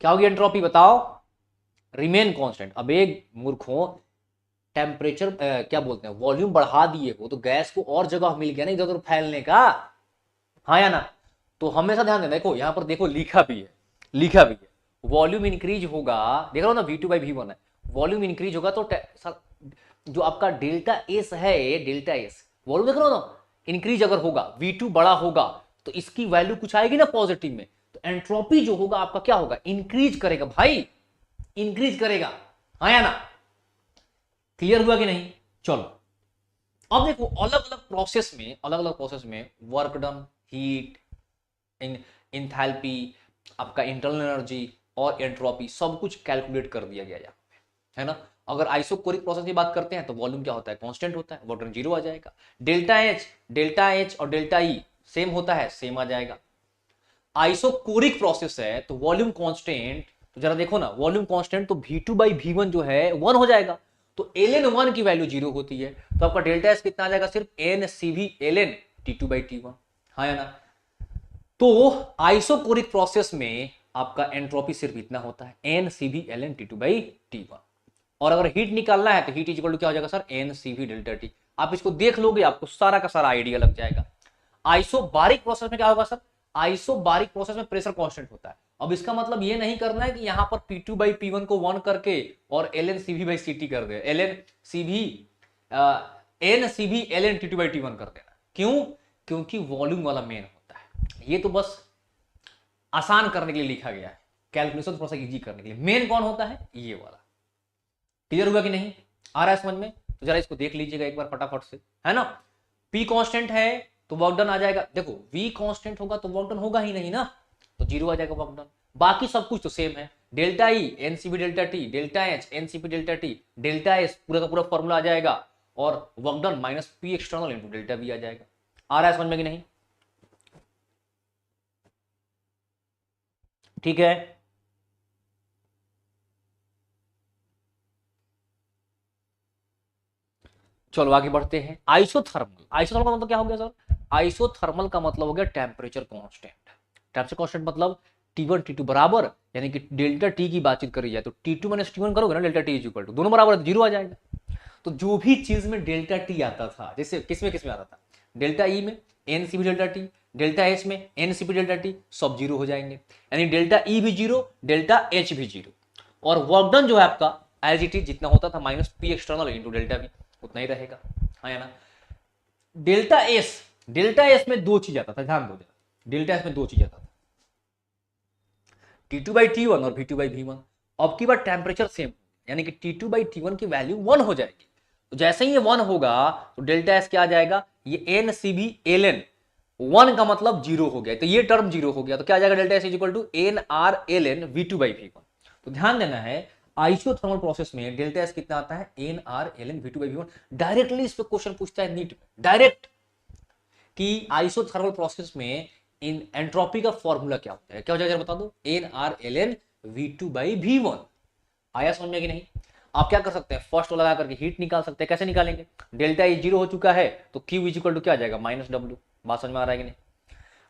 क्या होगी एंट्रोपी बताओ? Remain constant. अब एक मूर्खों, टेम्परेचर क्या बोलते हैं, वॉल्यूम बढ़ा दिए हो तो गैस को और जगह मिल गया ना इधर उधर फैलने का, हाँ या ना? तो हमेशा ध्यान देना, देखो यहां पर देखो लिखा भी है, लिखा भी है वॉल्यूम इंक्रीज होगा, देख रहा हो ना V two by V one है, वॉल्यूम इंक्रीज होगा तो जो आपका डेल्टा एस है, डेल्टा एस वॉल्यूम देख रहे हो ना, इंक्रीज अगर होगा, वी टू बड़ा होगा तो इसकी वैल्यू कुछ आएगी ना पॉजिटिव में, तो एंट्रोपी जो होगा आपका क्या होगा? इंक्रीज करेगा भाई, इंक्रीज करेगा, हाँ या ना? क्लियर हुआ कि नहीं? चलो अब देखो अलग अलग प्रोसेस में, अलग अलग प्रोसेस में वर्क डन, हीट, इंथैल्पी, आपका इंटरनल एनर्जी और एंट्रोपी सब कुछ कैलकुलेट कर दिया गया यहाँ पे, है ना? अगर आइसोकोरिक प्रोसेस की बात करते हैं तो वॉल्यूम क्या होता है? कांस्टेंट होता है, वर्क डन जीरो आ जाएगा। डेल्टा एच और डेल्टा ई सेम होता है, सेम आ जाएगा। आइसोकोरिक प्रोसेस है तो वॉल्यूम कांस्टेंट, तो जरा देखो ना वॉल्यूम कांस्टेंट तो V2 बाई V1 जो है 1 हो जाएगा, तो ln 1 की वैल्यू 0 होती है, तो आपका डेल्टा एस कितना आ जाएगा? सिर्फ n CV ln T2 by T1, हाँ या ना? तो आइसोकोरिक प्रोसेस में आपका एंट्रोपी सिर्फ इतना होता है n CV ln T2 by T1। और अगर हीट निकालना है तो हीट इज इक्वल टू क्या हो जाएगा sir? n CV delta T. आप इसको देख लोगे आपको सारा का सारा आइडिया लग जाएगा। आइसोबारिक प्रोसेस में क्या होगा सर? आइसोबारिक प्रोसेस में प्रेशर कांस्टेंट होता है। अब इसका मतलब ये नहीं करना है कि यहां पर P2 बाई P1 को 1 करके और ln CV बाई CT कर दे, ln CV n CV ln T2 by T1 कर देना। क्यों? क्योंकि वॉल्यूम वाला मेन होता है, ये तो बस आसान करने के लिए लिखा गया है, कैलकुलेशन थोड़ा सा इजी करने के लिए। मेन कौन होता है? ये वाला। क्लियर हुआ कि नहीं? आ रहा है समझ में? तो जरा इसको देख लीजिएगा एक बार फटाफट से, है ना? P कांस्टेंट है तो वर्क डन आ जाएगा, देखो V कांस्टेंट होगा तो वर्क डन होगा ही नहीं ना, तो जीरो आ जाएगा वर्क डन। बाकी सब कुछ तो सेम है, delta E NCP delta T, delta H NCP delta T, delta S पूरा का पूरा फॉर्मूला आ जाएगा, और work done minus P external into delta V आ जाएगा। आ रहा है समझ में कि नहीं? ठीक है, चलो आगे बढ़ते हैं। आइसोथर्मल, आइसोथर्मल का मतलब क्या हो गया सर? आइसोथर्मल का मतलब हो गया टेम्परेचर कांस्टेंट। टेम्परेचर कांस्टेंट मतलब T1 T2 बराबर, यानी कि डेल्टा टी की बातचीत करी जाए तो T2 माइनस T1 करोगे ना, delta T is equal to, दोनों बराबर है, जीरो आ जाएगा। तो जो भी चीज में डेल्टा टी आता था, जैसे किसमें आता था? डेल्टा ई में NCP delta T, delta H में एनसीपी डेल्टा टी, सब जीरो हो जाएंगे, यानी डेल्टा ई भी जीरो, डेल्टा एच भी जीरो, और वर्क डन जो है आपका एज इट इज जितना होता था minus P external into delta we, उतना ही रहेगा, हाँ या ना? डेल्टा एस में दो चीज आता था, ध्यान दो, डेल्टा एस में दो चीज आता था, T2 बाई T1 और V2 बाई V1। अब की बार टेम्परेचर सेम, यानी कि T2 बाई T1 की वैल्यू 1 हो जाएगी, तो जैसे ही ये 1 होगा तो डेल्टा एस क्या आ जाएगा, ये N C B L N, 1 का मतलब 0 हो गया, तो ये टर्म 0 हो गया, तो क्या आ जाएगा delta S is equal to N R L N V two by V one. तो ध्यान देना है आइसोथर्मल प्रोसेस में डेल्टा एस कितना आता है, N R L N V two by V one. Directly इस पे क्वेश्चन पूछता है नीट में, डायरेक्ट, कि आइसोथर्मल प्रोसेस में इन एंट्रोपी का फॉर्मूला क्या होता है, क्या हो जाएगा बता दो, N R L N V two by V one. आया समझ में कि नहीं? आप क्या कर सकते हैं, फर्स्ट लगा करके हीट निकाल सकते हैं, कैसे निकालेंगे, डेल्टा ई 0 हो चुका है तो क्यू इज इक्वल टू क्या आ जाएगा, माइनस डब्ल्यू। बात समझ में आ रहा है कि नहीं?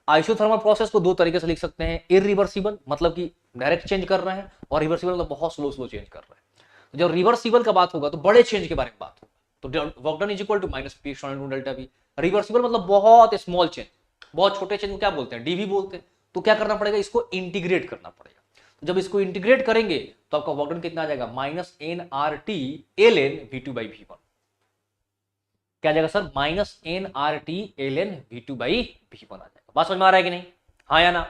आइसोथर्मल प्रोसेस को दो तरीके से लिख सकते हैं, इरिवर्सिबल मतलब कि डायरेक्ट चेंज कर रहे हैं, और रिवर्सिबल मतलब बहुत स्लो स्लो चेंज कर रहे हैं। तो जब रिवर्सिबल का बात होगा तो बड़े चेंज के बारे में बात होगा, तो work done is equal to minus P external delta V. Reversible मतलब बहुत स्मॉल चेंज, बहुत छोटे चेंज को क्या बोलते हैं, डीवी बोलते हैं। तो क्या करना पड़ेगा, इसको इंटीग्रेट करना पड़ेगा। तो जब इसको इंटीग्रेट करेंगे तो आपका वर्क डन कितना आ जाएगा, minus N R T L N V two by V one. क्या आ जाएगा sir, minus N R T L N V two by V one आ जाएगा। बात समझ में आ रहा है कि नहीं, हाँ या ना?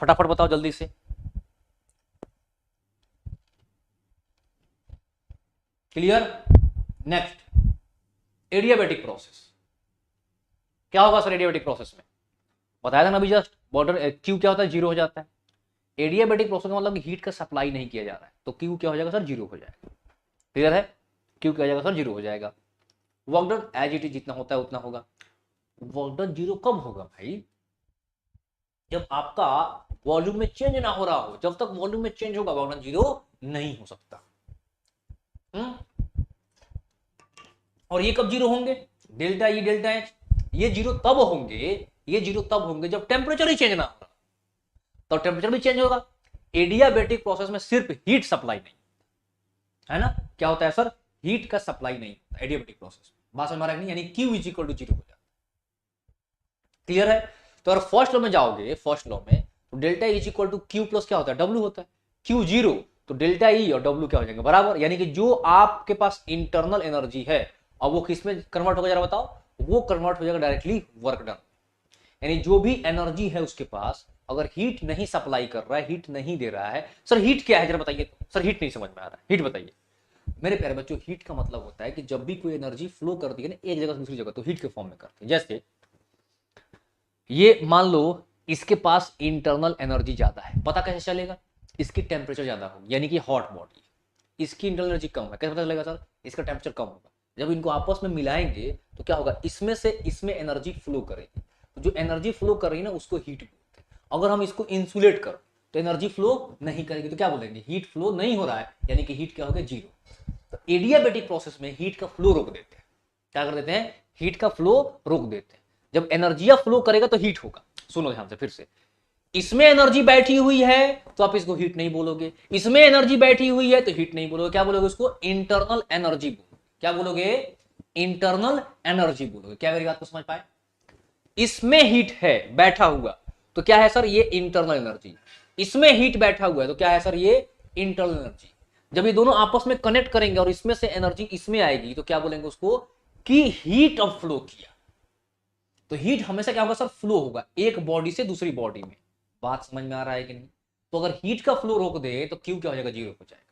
फटाफट बताओ जल्दी से। क्लियर? Next, adiabatic process. क्या होगा सर एडियाबेटिक प्रोसेस में, बताया था ना अभी जस्ट, बॉर्डर क्यू क्या होता है, 0 हो जाता है। एडियाबेटिक प्रोसेस का मतलब कि हीट का सप्लाई नहीं किया जा रहा है, तो क्यू क्या हो जाएगा सर, 0 हो जाएगा। क्लियर है? क्यू क्या हो जाएगा सर, 0 हो जाएगा। Work done as it is जितना होता है उतना होगा। वर्क डन 0 कब होगा भाई, जब आपका वॉल्यूम में चेंज ना हो रहा हो। जब तक वॉल्यूम में चेंज होगा वर्क डन 0 नहीं हो सकता। और ये कब 0 होंगे, डेल्टा ई डेल्टा एच, ये 0 तब होंगे, ये 0 तब होंगे जब टेम्परेचर ही चेंज ना हो रहा, तो टेम्परेचर भी चेंज होगा। एडियाबेटिक प्रोसेस में सिर्फ हीट सप्लाई नहीं है ना, क्या होता है सर, हीट का सप्लाई नहीं होता एडियाबेटिक प्रोसेस। बात समझ में आ रहा है, यानी क्यू इज इक्वल टू 0 हो जाता है। क्लियर है? तो अगर फर्स्ट लॉ में जाओगे, फर्स्ट लॉ में तो delta is equal to Q plus क्या होता है, डब्ल्यू होता है। क्यू 0 तो डेल्टा ई और डब्ल्यू क्या हो जाएंगे, बराबर। यानी कि जो आपके पास इंटरनल एनर्जी है, अब वो किस में कन्वर्ट होगा जरा बताओ, वो कन्वर्ट हो जाएगा डायरेक्टली वर्क डन। यानी जो भी एनर्जी है उसके पास, अगर हीट नहीं सप्लाई कर रहा है, हीट नहीं दे रहा है, सर हीट क्या है जरा बताइए। सर हीट नहीं समझ में आ रहा है, हीट बताइए। मेरे प्यारे बच्चों, हीट का मतलब होता है कि जब भी कोई एनर्जी फ्लो करती है ना एक जगह से दूसरी जगह, तो हीट के फॉर्म में करती है। जैसे ये मान लो इसके पास इंटरनल एनर्जी ज्यादा है, पता कैसे चलेगा, इसकी टेम्परेचर ज्यादा होगी, यानी कि हॉट बॉडी, इसकी इंटरनल एनर्जी कम है, कैसे पता चलेगा सर, इसका टेम्परेचर कम होगा। जब इनको आपस में मिलाएंगे तो क्या होगा, इसमें से इसमें एनर्जी फ्लो करेगी, तो जो एनर्जी फ्लो कर रही है ना उसको हीट बोलते हैं। अगर हम इसको इंसुलेट करो तो एनर्जी फ्लो नहीं करेगी, तो क्या बोलेंगे, हीट फ्लो नहीं हो रहा है, यानी कि हीट क्या हो गया, 0। तो एडियाबेटिक प्रोसेस में हीट का फ्लो रोक देते हैं, क्या कर देते हैं, हीट का फ्लो रोक देते हैं। जब एनर्जी फ्लो करेगा तो हीट होगा। सुनो ध्यान से फिर से, इसमें एनर्जी बैठी हुई है तो आप इसको हीट नहीं बोलोगे, इसमें एनर्जी बैठी हुई है तो हीट नहीं बोलोगे, क्या बोलोगे उसको, इंटरनल एनर्जी बोलोगे। क्या बोलोगे, इंटरनल एनर्जी बोलोगे। क्या मेरी बात को समझ पाए, इसमें हीट है बैठा हुआ तो क्या है सर, ये इंटरनल एनर्जी। इसमें हीट बैठा हुआ है तो क्या है सर, ये इंटरनल एनर्जी। जब ये दोनों आपस में कनेक्ट करेंगे और इसमें से एनर्जी इसमें आएगी तो क्या बोलेंगे उसको, कि हीट ऑफ फ्लो किया। तो हीट हमेशा क्या होगा सर, फ्लो होगा एक बॉडी से दूसरी बॉडी में। बात समझ में आ रहा है कि नहीं? तो अगर हीट का फ्लो रोक दे तो क्यू क्या हो जाएगा, 0 हो जाएगा,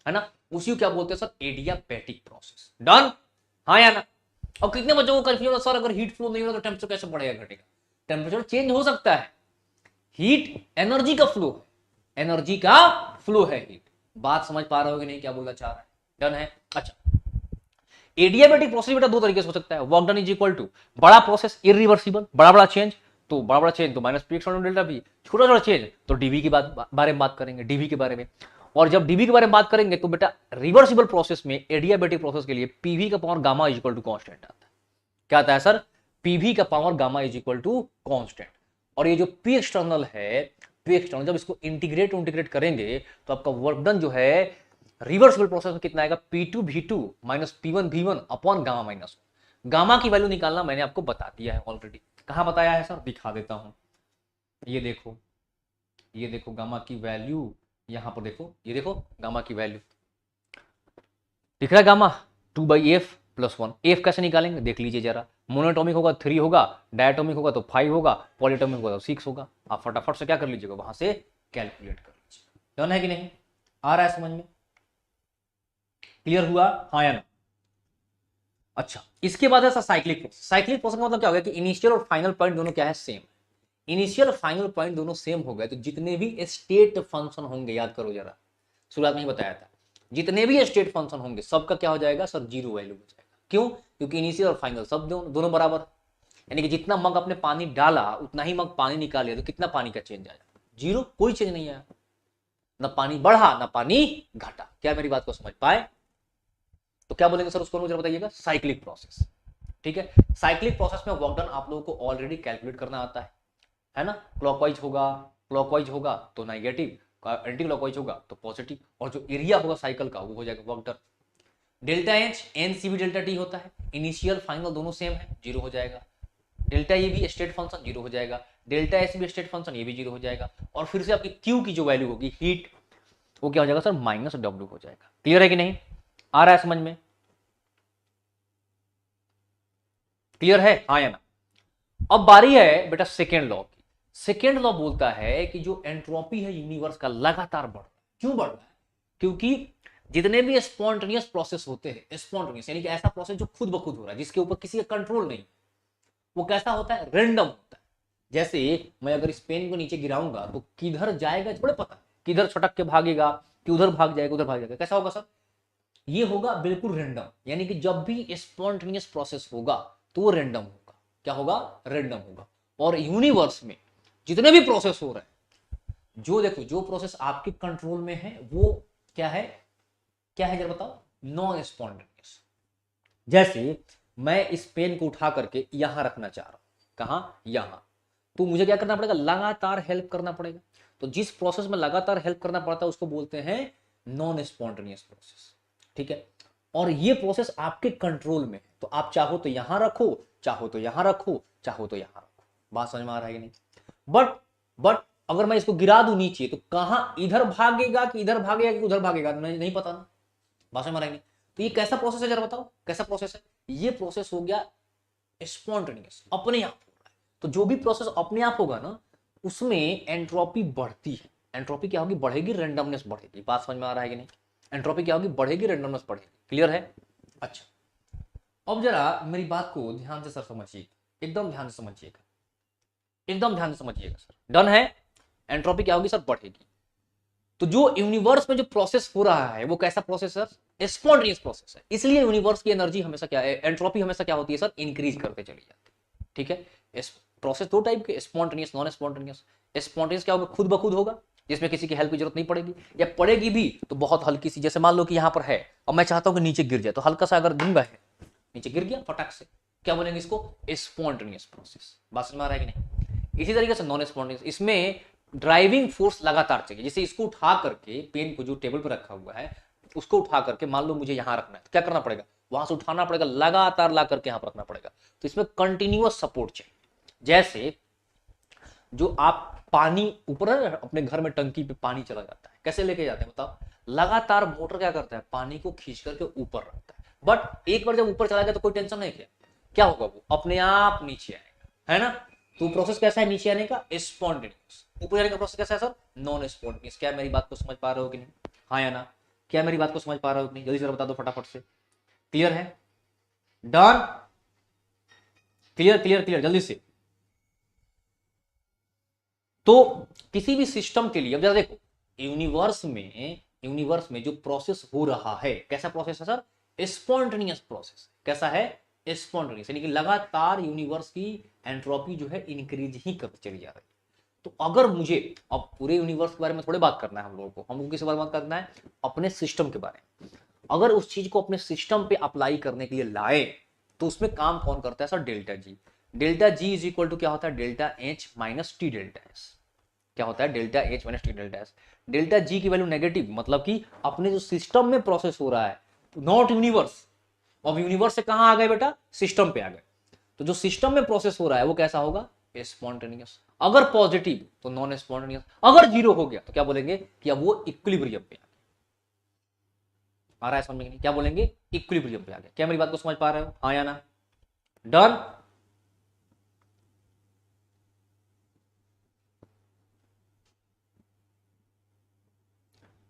है ना। उसी को क्या बोलते हैं सर, एडियाबैटिक प्रोसेस। डन, हाँ या ना? और कितने बच्चों को कंफ्यूजन होता है, सर अगर हीट फ्लो नहीं हो रहा तो टेम्परेचर कैसे बढ़ेगा घटेगा। टेम्परेचर चेंज हो सकता है, हीट एनर्जी का फ्लो है, एनर्जी का फ्लो है हीट। बात समझ पा रहे हो कि नहीं, क्या बोलना चाह रहा है? डन है? अच्छा, एडियाबैटिक प्रोसेस बेटा दो तरीके से हो सकता है। Work done is equal to बड़ा प्रोसेस इरिवर्सिबल, बड़ा बड़ा चेंज, तो बड़ा बड़ा चेंज तो माइनस पी एक्स डेल्टा भी, छोटा छोटा चेंज तो डीवी की बारे में बात करेंगे, डीवी के बारे में। और जब डीवी के बारे में बात करेंगे तो बेटा रिवर्सिबल प्रोसेस में, एडियाबैटिक प्रोसेस के लिए पीवी का power gamma is equal to constant आता है। क्या आता है सर, पीवी का power gamma is equal to constant. और ये जो पी एक्सटर्नल है, पी एक्सटर्नल जब इसको इंटीग्रेट करेंगे तो आपका वर्क डन जो है रिवर्सिबल प्रोसेस में कितना आएगा, P2 V2 minus P1 V1 upon gamma minus. Gamma की वैल्यू निकालना मैंने आपको बता दिया है ऑलरेडी। कहां बताया है सर, दिखा देता हूं, ये देखो, ये देखो गामा की वैल्यू, यहां पर देखो, ये देखो गामा की वैल्यू दिख रहा है, गामा 2/f + 1। एफ कैसे निकालेंगे देख लीजिए जरा, मोनोटॉमिक होगा 3 होगा, डायटोमिक होगा तो 5 होगा, पॉलीटॉमिक होगा तो 6 होगा। आप फटाफट से क्या कर लीजिएगा, वहां से कैलकुलेट कर लीजिए। डन है कि नहीं, आ रहा है समझ में, क्लियर हुआ, हाँ या ना? अच्छा, इसके बाद है sir cyclic process. Cyclic process का मतलब क्या हो गया कि इनिशियल और फाइनल पॉइंट दोनों क्या है, सेम। इनिशियल फाइनल पॉइंट दोनों सेम हो गए तो जितने भी स्टेट फंक्शन होंगे, याद करो जरा, शुरुआत में ही बताया था, जितने भी स्टेट फंक्शन होंगे सबका क्या हो जाएगा सर, जीरो वैल्यू हो जाएगा। क्यों? क्योंकि इनिशियल और फाइनल सब दोनों बराबर, यानी कि जितना मग आपने पानी डाला उतना ही मग पानी निकाले, तो कितना पानी का चेंज आया, जीरो, कोई चेंज नहीं आया, ना पानी बढ़ा ना पानी घटा। क्या मेरी बात को समझ पाए? तो क्या बोलेंगे सर उसको, मुझे बताइएगा, साइक्लिक प्रोसेस। ठीक है, साइक्लिक प्रोसेस में वर्क डन आप लोगों को ऑलरेडी कैलकुलेट करना आता है ना। क्लॉकवाइज होगा, क्लॉकवाइज होगा तो नेगेटिव, एंटी क्लॉकवाइज होगा तो पॉजिटिव, और जो एरिया होगा साइकिल का वो हो जाएगा work done. Delta H N C भी डेल्टा टी होता है, इनिशियल फाइनल दोनों सेम है, जीरो हो जाएगा। डेल्टा ये भी स्टेट फंक्शन जीरो हो जाएगा, डेल्टा एस भी स्टेट फंक्शन, ये भी जीरो हो जाएगा। और फिर से आपकी क्यू की जो वैल्यू होगी हीट, वो क्या हो जाएगा सर, माइनस डब्ल्यू हो जाएगा। क्लियर है कि नहीं? आ रहा है समझ में? क्लियर है, हाँ या ना? अब बारी है बेटा सेकेंड लॉ की। सेकेंड लॉ बोलता है कि जो एंट्रोपी है यूनिवर्स का लगातार बढ़ रहा है। क्यों बढ़ रहा है? क्योंकि जितने भी स्पॉन्टेनियस प्रोसेस होते हैं, स्पॉन्टेनियस यानी कि ऐसा प्रोसेस जो खुद ब खुद हो रहा है, जिसके ऊपर किसी का कंट्रोल नहीं, वो कैसा होता है, रेंडम होता है। जैसे मैं अगर इस पेन को नीचे गिराऊंगा तो किधर जाएगा थोड़ा पता है, किधर छटक के भागेगा, कि उधर भाग जाएगा, उधर भाग जाएगा, कैसा होगा सर, ये होगा बिल्कुल रेंडम। यानी कि जब भी स्पॉन्टेनियस प्रोसेस होगा तो वो रेंडम होगा। क्या होगा, रेंडम होगा। और यूनिवर्स में जितने भी प्रोसेस हो रहे हैं, जो देखो जो प्रोसेस आपके कंट्रोल में है वो क्या है, क्या है जरा बताओ, नॉन स्पॉन्टेनियस। जैसे मैं इस पेन को उठा करके यहां रखना चाह रहा हूं, कहां, यहां, तो मुझे क्या करना पड़ेगा, लगातार हेल्प करना पड़ेगा। तो जिस प्रोसेस में लगातार हेल्प करना पड़ता है उसको बोलते हैं नॉन स्पॉन्टेनियस प्रोसेस। ठीक है, और ये प्रोसेस आपके कंट्रोल में है, तो आप चाहो तो यहां रखो, चाहो तो यहां रखो, चाहो तो यहां रखो। बात समझ में आ रहा है कि नहीं? बट अगर मैं इसको गिरा दूं नीचे तो कहां, इधर भागेगा कि इधर भागेगा कि उधर भागेगा, नहीं पता ना। बात समझ में आ रहा है? तो ये कैसा प्रोसेस है जरा बताओ, कैसा प्रोसेस है? ये प्रोसेस हो गया स्पॉन्टेनियस, अपने आप हो रहा है। तो जो भी प्रोसेस अपने आप होगा ना उसमें एंट्रोपी बढ़ती है। एंट्रोपी क्या होगी, बढ़ेगी, रेंडमनेस बढ़ेगी। बात समझ में आ रहा है कि नहीं? एंट्रोपी क्या होगी, बढ़ेगी, रेंडमनेस बढ़ेगी। क्लियर है? अच्छा, अब जरा मेरी बात को ध्यान से सर समझिए, एकदम ध्यान से समझिएगा, एकदम ध्यान से समझिएगा सर। डन है? एंट्रोपी क्या होगी सर, बढ़ेगी। तो जो यूनिवर्स में जो प्रोसेस हो रहा है वो कैसा प्रोसेस है, स्पॉन्टेनियस प्रोसेस है। इसलिए यूनिवर्स की एनर्जी हमेशा क्या है, एंट्रोपी हमेशा क्या होती है सर, इंक्रीज करते चली जाती है। ठीक है, प्रोसेस दो टाइप के, स्पॉन्टेनियस, नॉन स्पॉन्टेनियस। स्पॉन्टेनियस क्या होगा, खुद ब खुद होगा, जिसमें किसी की हेल्प की जरूरत नहीं पड़ेगी, या पड़ेगी भी तो बहुत हल्की सी। जैसे मान लो कि यहां पर है और मैं चाहता हूं कि नीचे गिर जाए, तो हल्का सा अगर दूंगा है, नीचे गिर गया फटाक से, क्या बोलेंगे इसको, स्पॉन्टेनियस प्रोसेस। बात समझ में आ रहा है कि नहीं? इसी तरीके से नॉन स्पॉन्टेनियस, इसमें ड्राइविंग फोर्स लगातार चाहिए। जैसे इसको उठा करके, पेन को जो टेबल पर रखा हुआ है उसको उठा करके मान लो मुझे यहां रखना है, तो क्या करना पड़ेगा, वहां से उठाना पड़ेगा, लगातार ला करके यहां पर रखना पड़ेगा। तो इसमें कंटिन्यूअस सपोर्ट चाहिए। जैसे जो आप पानी ऊपर है अपने घर में, टंकी पे पानी चला जाता है, कैसे लेके जाते हैं बताओ, लगातार मोटर क्या करता है, पानी को खींच करके ऊपर रखता है। बट एक बार जब ऊपर चला गया तो कोई टेंशन नहीं, क्या क्या होगा, वो अपने आप नीचे आएगा, है ना। तो प्रोसेस कैसा है नीचे आने का, स्पॉन्टेनियस। ऊपर जाने का प्रोसेस कैसा है सर, नॉन स्पॉन्टेनियस। क्या मेरी बात को समझ पा रहे हो कि नहीं, हाँ या ना? क्या मेरी बात को समझ पा रहे हो कि नहीं, जल्दी से बता दो फटाफट से। क्लियर है? डन? क्लियर क्लियर क्लियर, जल्दी से। तो किसी भी सिस्टम के लिए अब जरा देखो, यूनिवर्स में जो प्रोसेस हो रहा है कैसा प्रोसेस है सर, स्पॉन्टेनियस प्रोसेस। कैसा है, स्पॉन्टेनियस, यानी कि लगातार यूनिवर्स की एंट्रोपी जो है इंक्रीज ही करती चली जा रही है। तो अगर मुझे अब पूरे यूनिवर्स के बारे में थोड़ी बात करना है, हम लोगों को, हमको किस बारे में बात करना है, अपने सिस्टम के बारे में। अगर उस चीज को अपने सिस्टम पे अप्लाई करने के लिए लाए तो उसमें काम कौन करता है sir, delta G. Delta G is equal to क्या होता है, delta H minus T delta S. क्या होता है, delta H minus T delta S. Delta G की वैल्यू नेगेटिव, मतलब कि अपने जो सिस्टम में प्रोसेस हो रहा है, नॉट यूनिवर्स। अब यूनिवर्स से कहां आ गए बेटा, सिस्टम पे आ गए। तो जो सिस्टम में प्रोसेस हो रहा है वो कैसा होगा, स्पॉन्टेनियस। अगर पॉजिटिव तो नॉन स्पॉन्टेनियस, अगर जीरो हो गया तो क्या बोलेंगे कि अब वो इक्विलिब्रियम पे आ रहा है। समझ में नहीं? क्या बोलेंगे, इक्विलिब्रियम पे आ गया। क्या मेरी बात को समझ पा रहे हो, हाँ या ना? डन?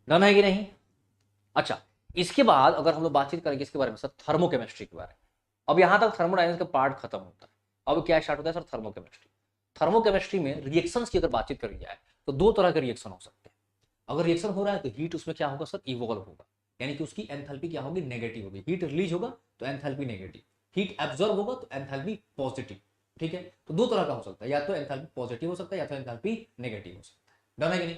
डन है कि नहीं? अच्छा, इसके बाद अगर हम लोग बातचीत करेंगे इसके बारे में सर, थर्मोकेमिस्ट्री के बारे में। अब यहां तक थर्मोडायनेमिक्स का पार्ट खत्म होता है। अब क्या स्टार्ट होता है सर, थर्मोकेमिस्ट्री। थर्मोकेमिस्ट्री में रिएक्शंस की अगर बातचीत करी जाए तो दो तरह के रिएक्शन हो सकते हैं। अगर रिएक्शन हो रहा है तो हीट उसमें क्या होगा सर, इवॉल्व होगा, यानी कि उसकी एंथैल्पी क्या होगी, नेगेटिव होगी। हीट रिलीज होगा तो एंथैल्पी नेगेटिव, हीट एब्जॉर्ब होगा तो एंथैल्पी पॉजिटिव। ठीक है, तो दो तरह का हो सकता है, या तो एंथैल्पी पॉजिटिव हो सकता है या तो एंथैल्पी नेगेटिव हो सकता है। डन है कि नहीं?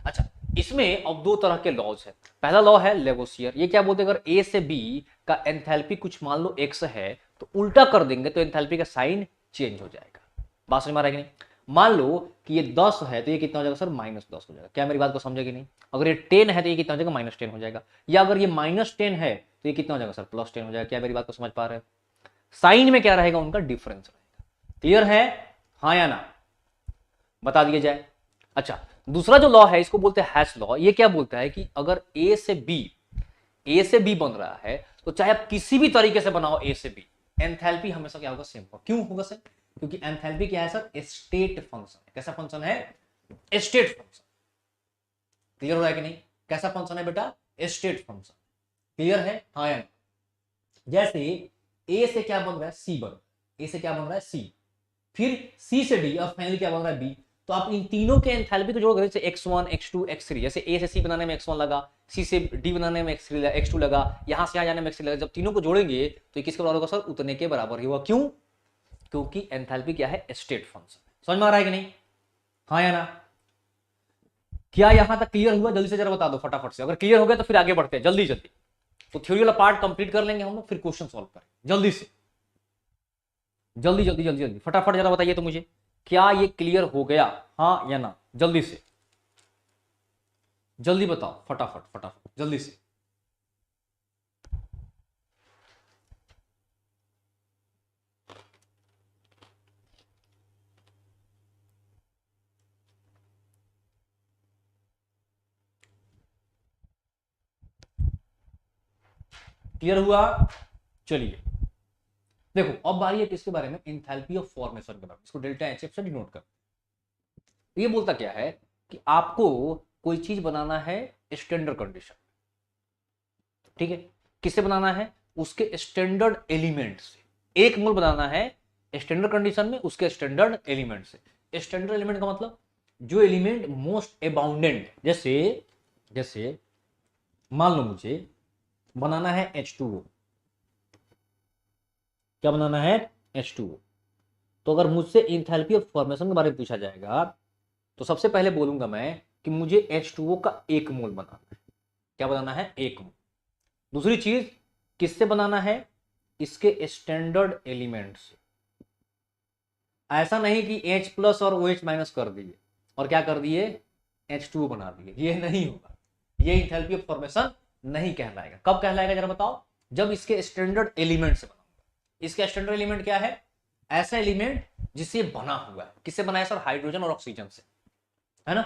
अच्छा, इसमें अब दो तरह के लॉज है। पहला लॉ है लेवोसियर। ये क्या बोलते हैं, अगर ए से बी का एंथैल्पी कुछ मान लो एक्स है तो उल्टा कर देंगे तो एंथैल्पी का साइन चेंज हो जाएगा। बात समझ में आ रहा है कि नहीं? मान लो कि ये 10 है तो ये कितना हो जाएगा सर, -10 हो जाएगा। क्या मेरी बात को समझे कि नहीं? अगर ये 10 है तो ये कितना हो जाएगा, -10 हो जाएगा। या अगर ये -10 है तो ये कितना हो जाएगा सर, +10 हो जाएगा। क्या मेरी बात को समझ पा रहे हैं? साइन में क्या रहेगा, उनका डिफरेंस रहेगा। क्लियर है, हाँ या ना, बता दिया जाए। अच्छा, दूसरा जो लॉ है इसको बोलते हैं हैश लॉ। ये क्या बोलता है कि अगर ए से बी बन रहा है तो चाहे आप किसी भी तरीके से बनाओ ए से बी, एंथैल्पी हमेशा क्या होगा, सेम होगा। क्यों होगा सर? क्योंकि एंथैल्पी क्या है सर, स्टेट फंक्शन है। कैसा फंक्शन है? State function. क्लियर हो रहा है कि नहीं? कैसा फंक्शन है बेटा, स्टेट फंक्शन। क्लियर है, हाँ या नहीं? जैसे ए से क्या बन रहा है, सी बन, ए से क्या बन रहा है, सी, फिर सी से डी, और फाइनली क्या बन रहा है, बी। तो आप इन तीनों के एंथैल्पी को जोड़, जैसे x1 x2 x3, जैसे ए से सी बनाने में x1 लगा, सी से डी बनाने में x2 लगा, यहां से यहां जाने में x3 लगा। जब तीनों को जोड़ेंगे तो किसके बराबर होगा सर, उतने के बराबर ही होगा। क्यों? क्योंकि एंथैल्पी क्या है, स्टेट फंक्शन। समझ में आ रहा है कि नहीं, हाँ या ना? क्या यहां तक क्लियर हुआ? जल्दी से जरा बता दो फटाफट से। अगर क्लियर हो गया तो फिर आगे बढ़ते हैं जल्दी जल्दी। तो थ्योरी वाला पार्ट कंप्लीट कर लेंगे हम लोग, फिर क्वेश्चन सॉल्व करें जल्दी से। जल्दी जल्दी जल्दी जल्दी फटाफट जरा बताइए तो मुझे, क्या ये क्लियर हो गया, हाँ या ना? जल्दी से जल्दी बताओ, फटाफट फटाफट जल्दी से। क्लियर हुआ? चलिए देखो, अब बारी है किसके बारे में, इंथैल्पी ऑफ फॉर्मेशन के बारे में। इसको डेल्टा एच एफ से डिनोट कर। ये बोलता क्या है कि आपको कोई चीज बनाना है स्टैंडर्ड कंडीशन, ठीक है? किससे बनाना है, उसके स्टैंडर्ड एलिमेंट से। एक मोल बनाना है स्टैंडर्ड कंडीशन में उसके स्टैंडर्ड एलिमेंट से। स्टैंडर्ड एलिमेंट का मतलब जो एलिमेंट मोस्ट अबाउंडेंट, जैसे जैसे मान लो मुझे बनाना है H2O। क्या बनाना है, H2O। तो अगर मुझसे इंथैल्पी ऑफ फॉर्मेशन के बारे में पूछा जाएगा तो सबसे पहले बोलूंगा मैं कि मुझे H2O का 1 मोल बनाना है। क्या बनाना है, 1 मोल। दूसरी चीज, किससे बनाना है, इसके स्टैंडर्ड एलिमेंट से। ऐसा नहीं कि H प्लस और OH माइनस कर दिए और क्या कर दिए, H2O बना दिए, ये नहीं होगा। ये इंथैल्पी ऑफ फॉर्मेशन नहीं कहलाएगा। कब कहलाएगा जरा बताओ, जब इसके स्टैंडर्ड एलिमेंट से बनाऊंगा। इसका स्टैंडर्ड एलिमेंट क्या है, ऐसा एलिमेंट जिससे बना हुआ है। किससे बना है सर, हाइड्रोजन और ऑक्सीजन से, है ना?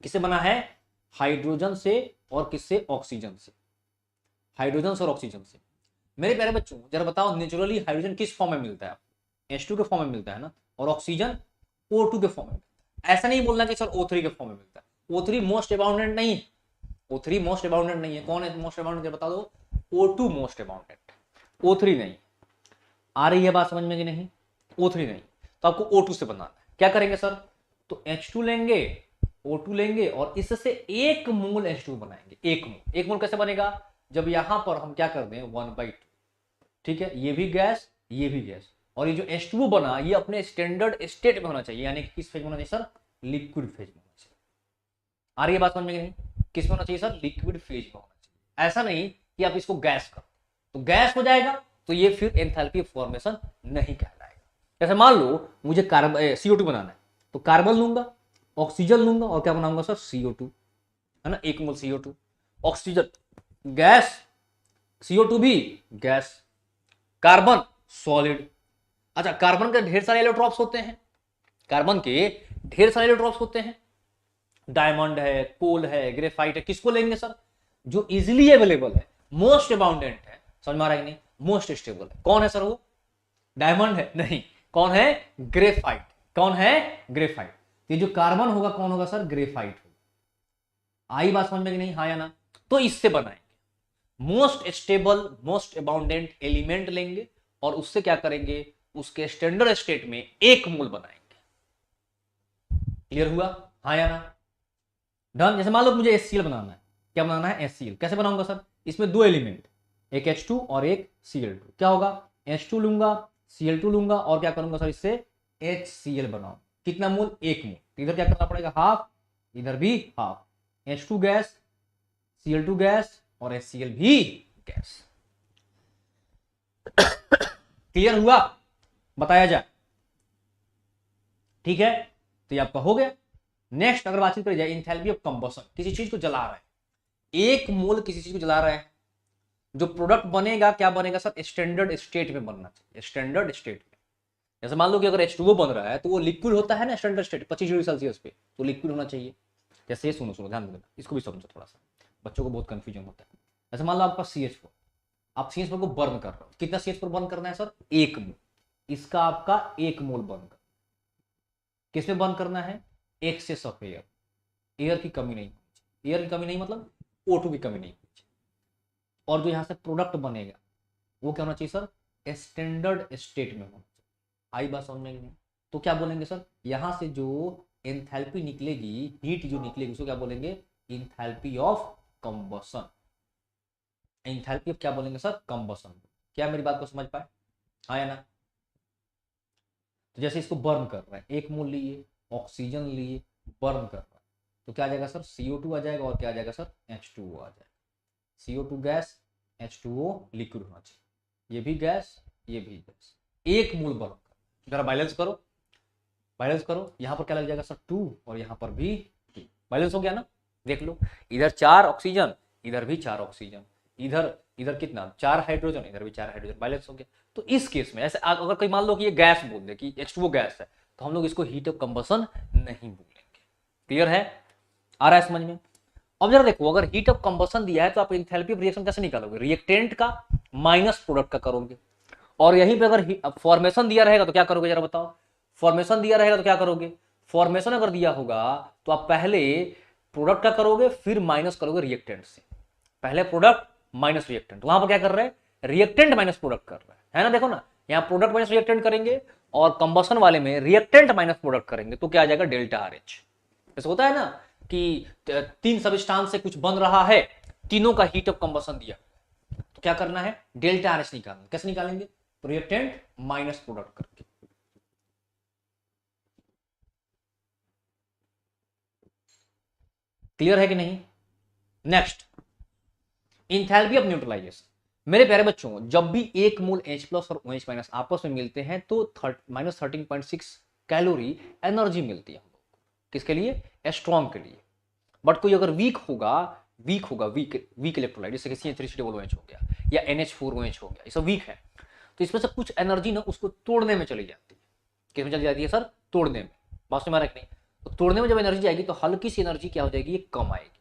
किससे बना है, हाइड्रोजन से और किससे, ऑक्सीजन से। हाइड्रोजन और ऑक्सीजन से। मेरे प्यारे बच्चों जरा बताओ, नेचुरली हाइड्रोजन किस फॉर्म में मिलता है, H2 के फॉर्म में मिलता है ना, और ऑक्सीजन O2 के फॉर्म में मिलता है। ऐसा नहीं बोलना कि सर O3 के फॉर्म में मिलता है। O3 मोस्ट अबाउंडेंट नहीं है, O3 मोस्ट अबाउंडेंट नहीं है। कौन है मोस्ट अबाउंडेंट, बता दो। O2 मोस्ट अबाउंडेंट, O3 नहीं। आ रही है बात समझ में कि नहीं? O3 नहीं, तो आपको O2 से बनाना है। क्या करेंगे सर, तो H2 लेंगे, O2 लेंगे और इससे 1 मोल H2 बनाएंगे। 1 मोल, 1 मोल कैसे बनेगा, जब यहां पर हम क्या कर दें 1/2, ठीक है? ये भी गैस, ये भी गैस, और ये जो H2O बना ये अपने स्टैंडर्ड स्टेट में होना चाहिए, यानी कि किस फेज में होना चाहिए सर, लिक्विड फेज में होना चाहिए। आ रही है बात समझ में कि नहीं? किस में होना चाहिए सर, लिक्विड फेज में होना चाहिए। ऐसा नहीं कि आप इसको गैस करो तो गैस हो जाएगा, तो ये फिर एंथैल्पी फॉर्मेशन नहीं कहलाएगा। जैसे मान लो मुझे कार्बन CO2 बनाना है, तो कार्बन लूंगा, ऑक्सीजन लूंगा और क्या बनाऊंगा सर, CO2, है ना? 1 मोल CO2, ऑक्सीजन गैस, CO2 भी गैस, कार्बन सॉलिड। अच्छा, कार्बन के ढेर सारे इलेक्ट्रॉन्स होते हैं, कार्बन के ढेर सारे इलेक्ट्रॉन्स होते हैं। डायमंड है, कोल है, ग्रेफाइट है। किसको लेंगे सर, जो इजीली अवेलेबल है, मोस्ट अबाउंडेंट है। समझ में आ रहा है कि नहीं? मोस्ट स्टेबल है। कौन है सर वो, डायमंड है? नहीं। कौन है, ग्रेफाइट। कौन है, ग्रेफाइट। ये जो कार्बन होगा कौन होगा सर, ग्रेफाइट होगा। आई बात समझ में कि नहीं, हाँ या ना? तो इससे बनाएंगे most stable most abundant element लेंगे और उससे क्या करेंगे, उसके स्टैंडर्ड स्टेट में एक मोल बनाएंगे। क्लियर हुआ, हाँ या ना? डन। जैसे मान लो मुझे HCl बनाना है, क्या बनाना है, HCl। कैसे बनाऊंगा सर, इसमें दो एलिमेंट, एक H2 और एक Cl2। क्या होगा, H2 लूंगा, Cl2 लूंगा और क्या करूंगा सर, इससे HCl बनाऊं। कितना मोल, एक मोल। तो इधर क्या करना पड़ेगा, हाफ, इधर भी half. H2 gas, Cl2 gas और HCl भी गैस। क्लियर हुआ, बताया जाए, ठीक है? तो ये आपका हो गया। नेक्स्ट अगर बातचीत करी जाए इंथैल्पी ऑफ कंबशन, किसी चीज को जला रहा है, एक मोल किसी चीज को जला रहा है, जो प्रोडक्ट बनेगा क्या बनेगा सर, स्टैंडर्ड स्टेट में बनना चाहिए, स्टैंडर्ड स्टेट में। जैसे मान लो कि अगर H2O बन रहा है तो वो लिक्विड होता है ना स्टैंडर्ड स्टेट 25 डिग्री सेल्सियस पे, तो लिक्विड होना चाहिए। जैसे ये सुनो सुनो ध्यान देना, इसको भी समझो थोड़ा सा, बच्चों को बहुत कंफ्यूजन होता है। जैसे मान लो आपका CH4, आप CH4 को बर्न कर रहे हो, कितना CH4 बर्न करना है सर, एक मोल। इसका आपका एक मोल बर्न कर, किसमें बर्न करना है, एक्सेस ऑफ एयर, एयर की कमी नहीं, एयर की कमी नहीं मतलब O2 की कमी नहीं। और जो यहां से प्रोडक्ट बनेगा वो क्या होना चाहिए सर, स्टैंडर्ड स्टेट में होना चाहिए। आई बात समझ में नहीं? तो क्या बोलेंगे सर, यहां से जो एंथैल्पी निकलेगी, हीट जो निकलेगी, उसको क्या बोलेंगे, enthalpy of combustion. Enthalpy of क्या बोलेंगे सर, कंबशन। क्या मेरी बात को समझ पाए, हाँ या ना? तो जैसे इसको बर्न कर रहा है, एक मोल लिए, ऑक्सीजन लिए, बर्न कर रहा है, तो क्या आ जाएगा सर, CO2 आ जाएगा और क्या आ जाएगा सर, H2O आ जाएगा। CO2 गैस, H2O लिक्विड होना चाहिए, ये भी गैस, ये भी गैस, एक मोल बर्न कर। जरा बैलेंस करो, बैलेंस करो, यहां पर क्या लग जाएगा सर, 2 और यहां पर भी 2। बैलेंस हो गया ना, देख लो, इधर 4 ऑक्सीजन, इधर भी 4 ऑक्सीजन, इधर इधर कितना, 4 हाइड्रोजन, इधर भी 4 हाइड्रोजन, बैलेंस हो गया। तो इस केस में ऐसे अगर कोई मान लो कि ये गैस बोल दे कि H2O गैस है, तो हम लोग इसको हीट ऑफ कंबशन नहीं बोलेंगे। क्लियर है, आ रहा है समझ में? अब जरा देखो, अगर हीट ऑफ कंबशन दिया है तो आप एंथैल्पी ऑफ रिएक्शन कैसे निकालोगे, रिएक्टेंट का माइनस प्रोडक्ट का करोगे। और यहीं पे अगर फॉर्मेशन दिया रहेगा तो क्या करोगे, जरा बताओ, फॉर्मेशन दिया रहेगा तो क्या करोगे, फॉर्मेशन अगर दिया होगा तो आप पहले प्रोडक्ट का करोगे फिर माइनस करोगे रिएक्टेंट से, पहले प्रोडक्ट माइनस रिएक्टेंट। वहां पर क्या कर रहे हैं, रिएक्टेंट माइनस प्रोडक्ट कर रहे हैं, है ना? देखो ना, यहाँ प्रोडक्ट माइनस रिएक्टेंट करेंगे और कंबशन वाले में रिएक्टेंट माइनस प्रोडक्ट करेंगे, तो क्या आ जाएगा, डेल्टा RH। ऐसा होता है ना कि 3 सबस्टांस से कुछ बन रहा है, तीनों का हीट ऑफ कंबशन दिया, तो क्या करना है, डेल्टा RH निकालना। कैसे निकालेंगे, रिएक्टेंट माइनस प्रोडक्ट करके। क्लियर है कि नहीं? Next, enthalpy of neutralisation. मेरे प्यारे बच्चों, जब भी एक मोल H+ और OH- आपस में मिलते हैं तो -13.6 कैलोरी एनर्जी मिलती है हम लोग को, किसके लिए, स्ट्रॉन्ग के लिए। बट कोई अगर वीक होगा, वीक इलेक्ट्रोलाइट, जैसे कि CH3COOH हो गया या NH4OH हो गया, ये सब वीक है, तो इसमें से कुछ एनर्जी ना उसको तोड़ने में चली जाती है। किसमें चली जाती है सर, तोड़ने में। बात समझ में आ रहा है कि नहीं? तो तोड़ने में जब एनर्जी आएगी तो हल्की सी एनर्जी क्या हो जाएगी, ये कम आएगी।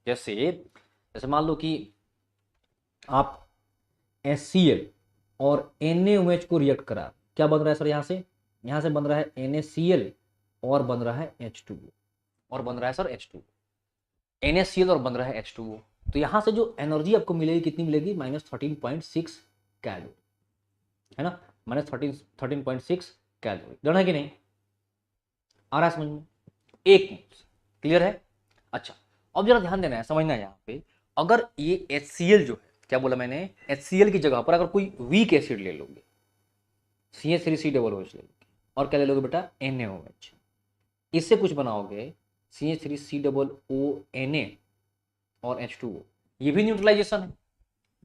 जैसे जैसे मान लो कि आप HCl और NaOH को रिएक्ट करा, क्या बन रहा है सर, यहां से बन रहा है NaCl और बन रहा है H2O, और बन रहा है सर H2O, NaCl और बन रहा है H2O। तो यहां से जो एनर्जी आपको मिलेगी कितनी मिलेगी, -13.6 कैलोरी, है ना, -13.6 कैलोरी। डन है कि नहीं, आ रहा है समझ में, एक मोल। क्लियर है? अच्छा, अब जरा ध्यान देना है, समझना है यहाँ पे, अगर ये HCl जो है, क्या बोला मैंने, HCl की जगह पर अगर कोई वीक एसिड ले लोगे, CH3COOH ले लोगे, और क्या ले लोगे बेटा, NaOH, इससे कुछ बनाओगे CH3COONA और H2O, ये भी न्यूट्रलाइजेशन है,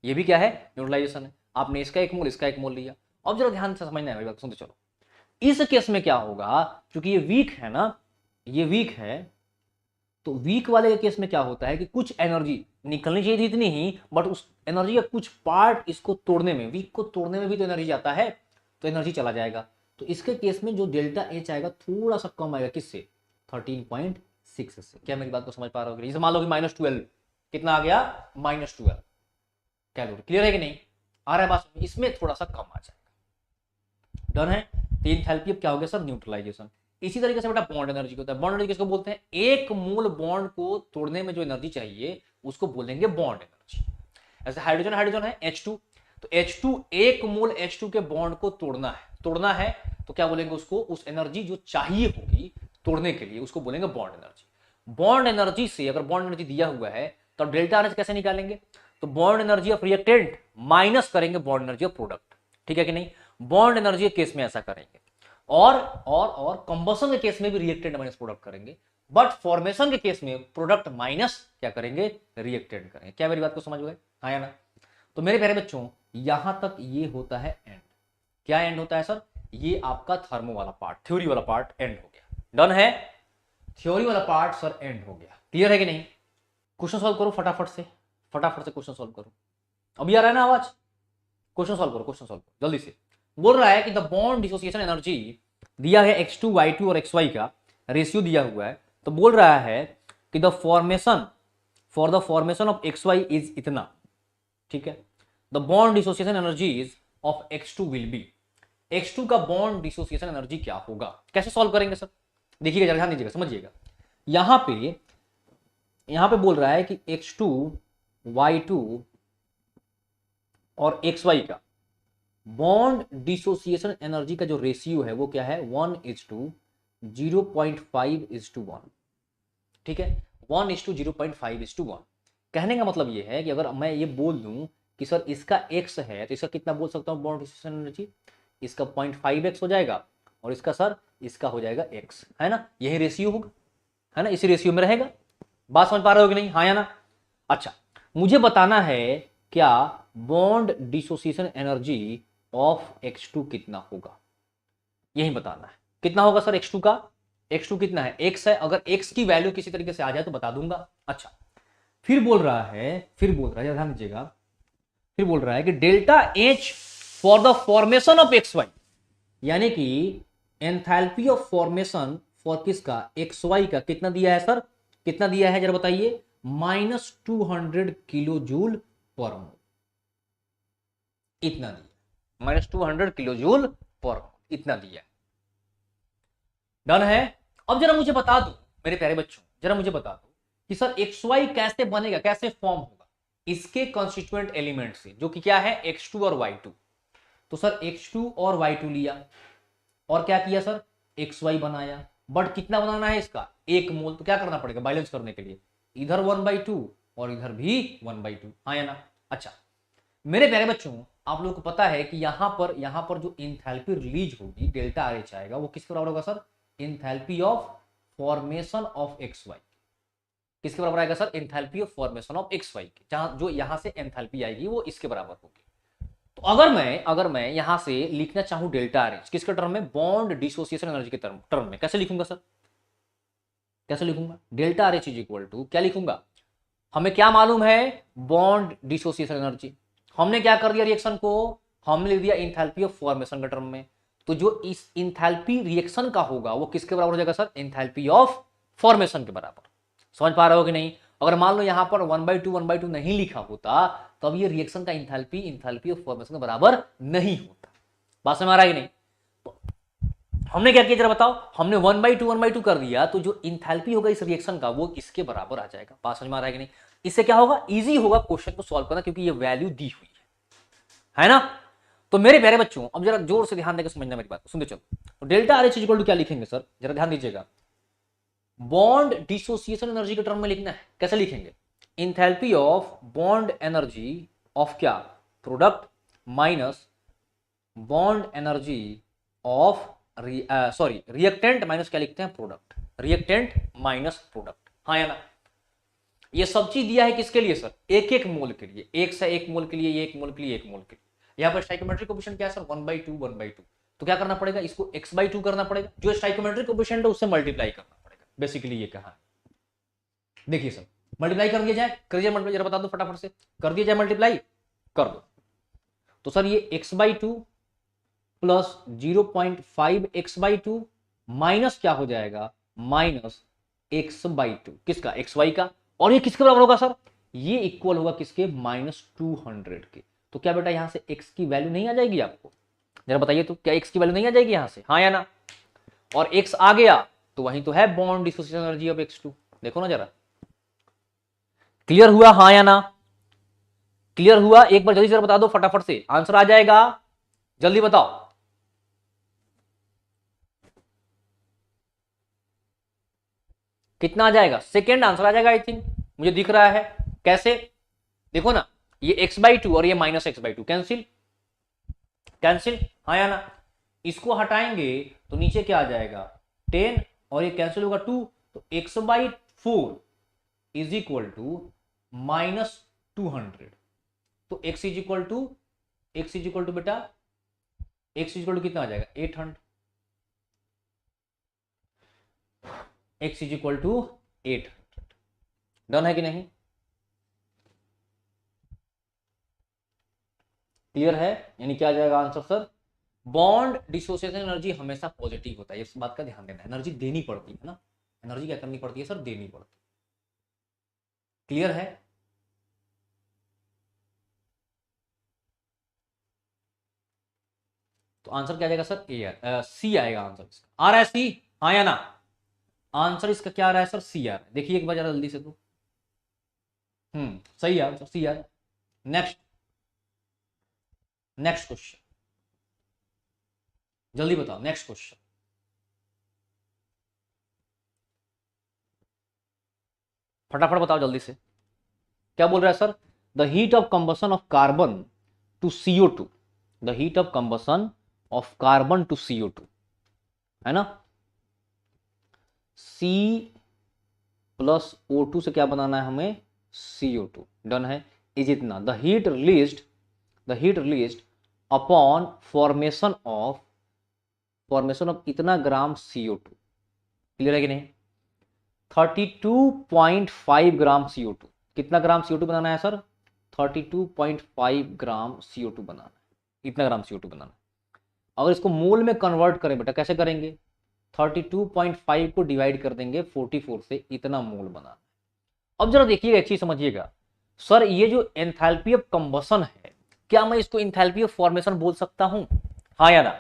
ये भी क्या है, न्यूट्रलाइजेशन है। आपने इसका एक मोल लिया। अब जरा ध्यान से समझना है मेरी बात, सुनते चलो। इस केस में क्या होगा, क्योंकि ये वीक है ना, ये वीक है, तो वीक वाले के केस में क्या होता है कि कुछ एनर्जी निकलनी चाहिए थी इतनी ही, बट उस एनर्जी का कुछ पार्ट इसको तोड़ने में, वीक को तोड़ने में भी तो एनर्जी जाता है, तो एनर्जी चला जाएगा। तो इसके केस में जो डेल्टा H आएगा थोड़ा सा कम आएगा, किससे, 13.6 से। क्या मेरी बात को समझ पा रहे हो? जैसे मान लो कि -12, कितना आ गया, -12 कैलोरी। क्लियर है कि नहीं, आ रहा है बात? इसमें थोड़ा सा कम आ जाएगा। डन है? तो एंथैल्पी अब क्या हो गया सर, न्यूट्रलाइजेशन। इसी तरीके से बेटा बॉन्ड एनर्जी होता है। बॉन्ड एनर्जी किसको बोलते हैं, एक मोल बॉन्ड को तोड़ने में जो एनर्जी चाहिए उसको बोलेंगे बॉन्ड एनर्जी। ऐसे हाइड्रोजन है H2, तो H2 एक मोल H2 के बॉन्ड को तोड़ना है तो क्या बोलेंगे उसको, उस एनर्जी जो चाहिए होगी तोड़ने के लिए उसको बोलेंगे बॉन्ड एनर्जी। बॉन्ड एनर्जी से अगर बॉन्ड एनर्जी दिया हुआ है तो डेल्टा एनर्जी कैसे निकालेंगे, तो bond energy of reactant minus करेंगे बॉन्ड एनर्जी ऑफ प्रोडक्ट, ठीक है कि नहीं। बॉन्ड एनर्जी के केस में ऐसा करेंगे, और कंबसन के केस में भी रिएक्टेंट माइनस प्रोडक्ट करेंगे, बट फॉर्मेशन के केस में प्रोडक्ट माइनस क्या करेंगे, रिएक्टेंट करेंगे। क्या मेरी बात को समझ गए, हाँ या ना। तो मेरे प्यारे बच्चों यहां तक ये होता है एंड। क्या एंड होता है सर, ये आपका थर्मो वाला पार्ट, थ्योरी वाला पार्ट एंड हो गया, डन है। थ्योरी वाला पार्ट सर एंड हो गया, क्लियर है कि नहीं। क्वेश्चन सॉल्व करो फटाफट से क्वेश्चन सॉल्व करो। अभी आ रहा है ना आवाज, क्वेश्चन सॉल्व करो जल्दी से। बोल रहा है कि द बॉन्ड डिसोसिएशन एनर्जी दिया है X2 Y2 और XY का रेशियो दिया हुआ है, तो बोल रहा है कि the formation of XY is इतना, ठीक है। The bond dissociation energies of X2 will be, X2 का बॉन्ड डिसोसिएशन एनर्जी क्या होगा। कैसे सॉल्व करेंगे सर, देखिएगा, ध्यान दीजिएगा, समझिएगा। यहां पे बोल रहा है कि X2 Y2 और XY का बॉन्ड डिसोसिएशन एनर्जी का जो रेशियो है वो क्या है, 1:0.5:1, ठीक है, 1:0.5:1। कहने का मतलब ये है कि अगर मैं ये बोल दूं कि सर इसका x है तो इसका कितना बोल सकता हूं बॉन्ड डिसोसिएशन एनर्जी, इसका 0.5x हो जाएगा और इसका सर इसका हो जाएगा x, है ना, यही रेशियो होगा, है ना, इसी रेशियो में रहेगा। बात समझ पा रहे हो कि नहीं, हाँ या ना। अच्छा, मुझे बताना है क्या bond dissociation energy of X2 कितना होगा, यही बताना है। कितना होगा सर X2 का, X2 कितना है, x है, अगर x की वैल्यू किसी तरीके से आ जाए तो बता दूंगा। अच्छा, फिर बोल रहा है ध्यान दीजिएगा, फिर बोल रहा है कि delta H for the formation of XY, यानी कि एंथैल्पी ऑफ फॉर्मेशन फॉर किसका, XY का कितना दिया है सर, कितना दिया है जरा बताइए, -200 किलो जूल पर मोल, इतना दिया, -200 किलो जूल पर मोल, इतना दिया। डन है। अब जरा मुझे बता दो मेरे प्यारे बच्चों, जरा मुझे बता दो कि सर XY कैसे बनेगा, कैसे फॉर्म होगा, इसके कॉन्स्टिट्यूएंट एलिमेंट से, जो कि क्या है X2 और Y2। तो सर X2 और Y2 लिया और क्या किया सर, XY बनाया, बट कितना बनाना है इसका, 1 मोल। तो क्या करना पड़ेगा बैलेंस करने के लिए, इधर 1/2 और इधर भी 1/2, हाँ या ना। अच्छा मेरे प्यारे बच्चों, आप लोगों को पता है कि यहां पर जो इंथैल्पी रिलीज होगी डेल्टा RH आएगा, वो किसके बराबर होगा sir, enthalpy of formation of XY, किसके बराबर आएगा sir, enthalpy of formation of XY के, जहां जो यहां से एंथैल्पी आएगी वो इसके बराबर होगी। तो अगर मैं यहां से लिखना चाहूं डेल्टा RH किसके टर्म में, बॉन्ड डिसोसिएशन एनर्जी के टर्म में, कैसे लिखूंगा सर, कैसे लिखूंगा, delta RH is equal to क्या लिखूंगा, हमें क्या मालूम है, बॉन्ड डिसोसिएशन एनर्जी। हमने क्या कर दिया रिएक्शन को, हमने लिख दिया इंथैल्पी ऑफ फॉर्मेशन के टर्म में। तो जो इस इंथैल्पी रिएक्शन का होगा वो किसके बराबर हो जाएगा सर, इंथैल्पी ऑफ फॉर्मेशन के बराबर। समझ पा रहे हो कि नहीं। अगर मान लो यहां पर 1/2 नहीं लिखा होता तो अब ये रिएक्शन का इंथैल्पी ऑफ फॉर्मेशन के बराबर नहीं होता। बात समझ आ रहा है कि नहीं। हमने क्या किया जरा बताओ, हमने 1/2 कर दिया, तो जो इंथैल्पी होगा इस रिएक्शन का वो इसके बराबर आ जाएगा। बात समझ में आ रहा है कि नहीं। इससे क्या होगा, इजी होगा क्वेश्चन को सॉल्व करना, क्योंकि ये वैल्यू दी हुई है ना। तो मेरे प्यारे बच्चों अब जरा जोर से ध्यान देकर समझना मेरी बात को, सुनते चलो। तो डेल्टा RH इक्वल टू क्या लिखेंगे सर, जरा ध्यान दीजिएगा, बॉन्ड डिसोसिएशन एनर्जी के टर्म में लिखना है। कैसे लिखेंगे, enthalpy of bond energy of क्या, product, minus bond energy of reactant minus क्या लिखते हैं, प्रोडक्ट, रिएक्टेंट माइनस प्रोडक्ट, हाँ या ना। ये सब चीज दिया है किसके लिए सर, एक मोल के लिए, एक से 1 मोल के लिए, 1 मोल के लिए, 1 मोल के लिए। यहाँ पर स्टाइकोमेट्रिक कोएफिशिएंट क्या है सर, 1/2 तो क्या करना पड़ेगा, इसको x/2 करना पड़ेगा, जो स्टाइकोमेट्रिक कोएफिशिएंट है उससे मल्टीप्लाई करना पड़ेगा, बेसिकली ये कहा। देखिए सर मल्टीप्लाई कर दिया जाए, कर दिया मल्टीप्लाई, जरा बता दो फटाफट से, कर दिया जाए मल्टीप्लाई, कर दो। तो सर ये x/2 प्लस 0.5x/2 माइनस क्या हो जाएगा, -x/2, किसका, xy का। और ये किसके बराबर होगा सर, ये इक्वल होगा किसके, -200 के। तो क्या बेटा यहां से x की वैल्यू नहीं आ जाएगी आपको, जरा बताइए तो, क्या x की वैल्यू नहीं आ जाएगी यहां से, हाँ या ना। और x आ गया तो वही तो है bond dissociation energy of X2। देखो ना जरा, क्लियर हुआ हाँ या ना। क्लियर हुआ? एक बार जल्दी से बता दो फटाफट से, आंसर आ जाएगा, जल्दी बताओ। कितना आ जाएगा? सेकेंड आंसर आ जाएगा आई थिंक, मुझे दिख रहा है। कैसे? देखो ना, ये x/2 और ये -x/2 कैंसिल, कैंसिल, हाँ या ना? इसको हटाएंगे तो नीचे क्या आ जाएगा? 10, और ये कैंसिल होगा 2, तो x/4 इज इक्वल टू -200। तो x इज इक्वल टू, बेटा x इज इक्वल टू कितना आ जाएगा? 800। x is equal to 800। Done है कि नहीं? क्लियर है? यानी क्या आ जाएगा answer sir? Bond dissociation energy हमेशा पॉजिटिव होता है, इस बात का ध्यान देना। एनर्जी देनी पड़ती है ना, एनर्जी क्या करनी पड़ती है सर? देनी पड़ती है। क्लियर है? तो आंसर क्या आ जाएगा सर? ए सी आएगा आंसर इसका। आ रहा है सी, हाँ या ना? आंसर इसका क्या आ रहा है सर? सी आ रहा है। देखिए एक बार जरा जल्दी से तो, सही है आंसर, सी आ रहा है। नेक्स्ट, नेक्स्ट क्वेश्चन, जल्दी बताओ नेक्स्ट क्वेश्चन। फटाफट बताओ जल्दी से। क्या बोल रहा है sir? The heat of combustion of carbon to CO2, the heat of combustion of carbon to CO2, है ना? C+O2 से क्या बनाना है हमें? CO2। डन है। इज इतना the heat released upon formation of इतना ग्राम CO2। क्लियर है कि नहीं? 32.5 ग्राम CO2। कितना ग्राम CO2 बनाना है सर? 32.5 ग्राम CO2 बनाना है, इतना ग्राम CO2 बनाना है। अगर इसको मोल में कन्वर्ट करें बेटा, कैसे करेंगे? 32.5 को डिवाइड कर देंगे 44 से, इतना मोल बनाना है। अब जरा देखिएगा, एक चीज समझिएगा सर, ये जो एंथैल्पी ऑफ कंबसन है, क्या मैं इसको एंथैल्पी ऑफ फॉर्मेशन बोल सकता हूं? हाँ या ना?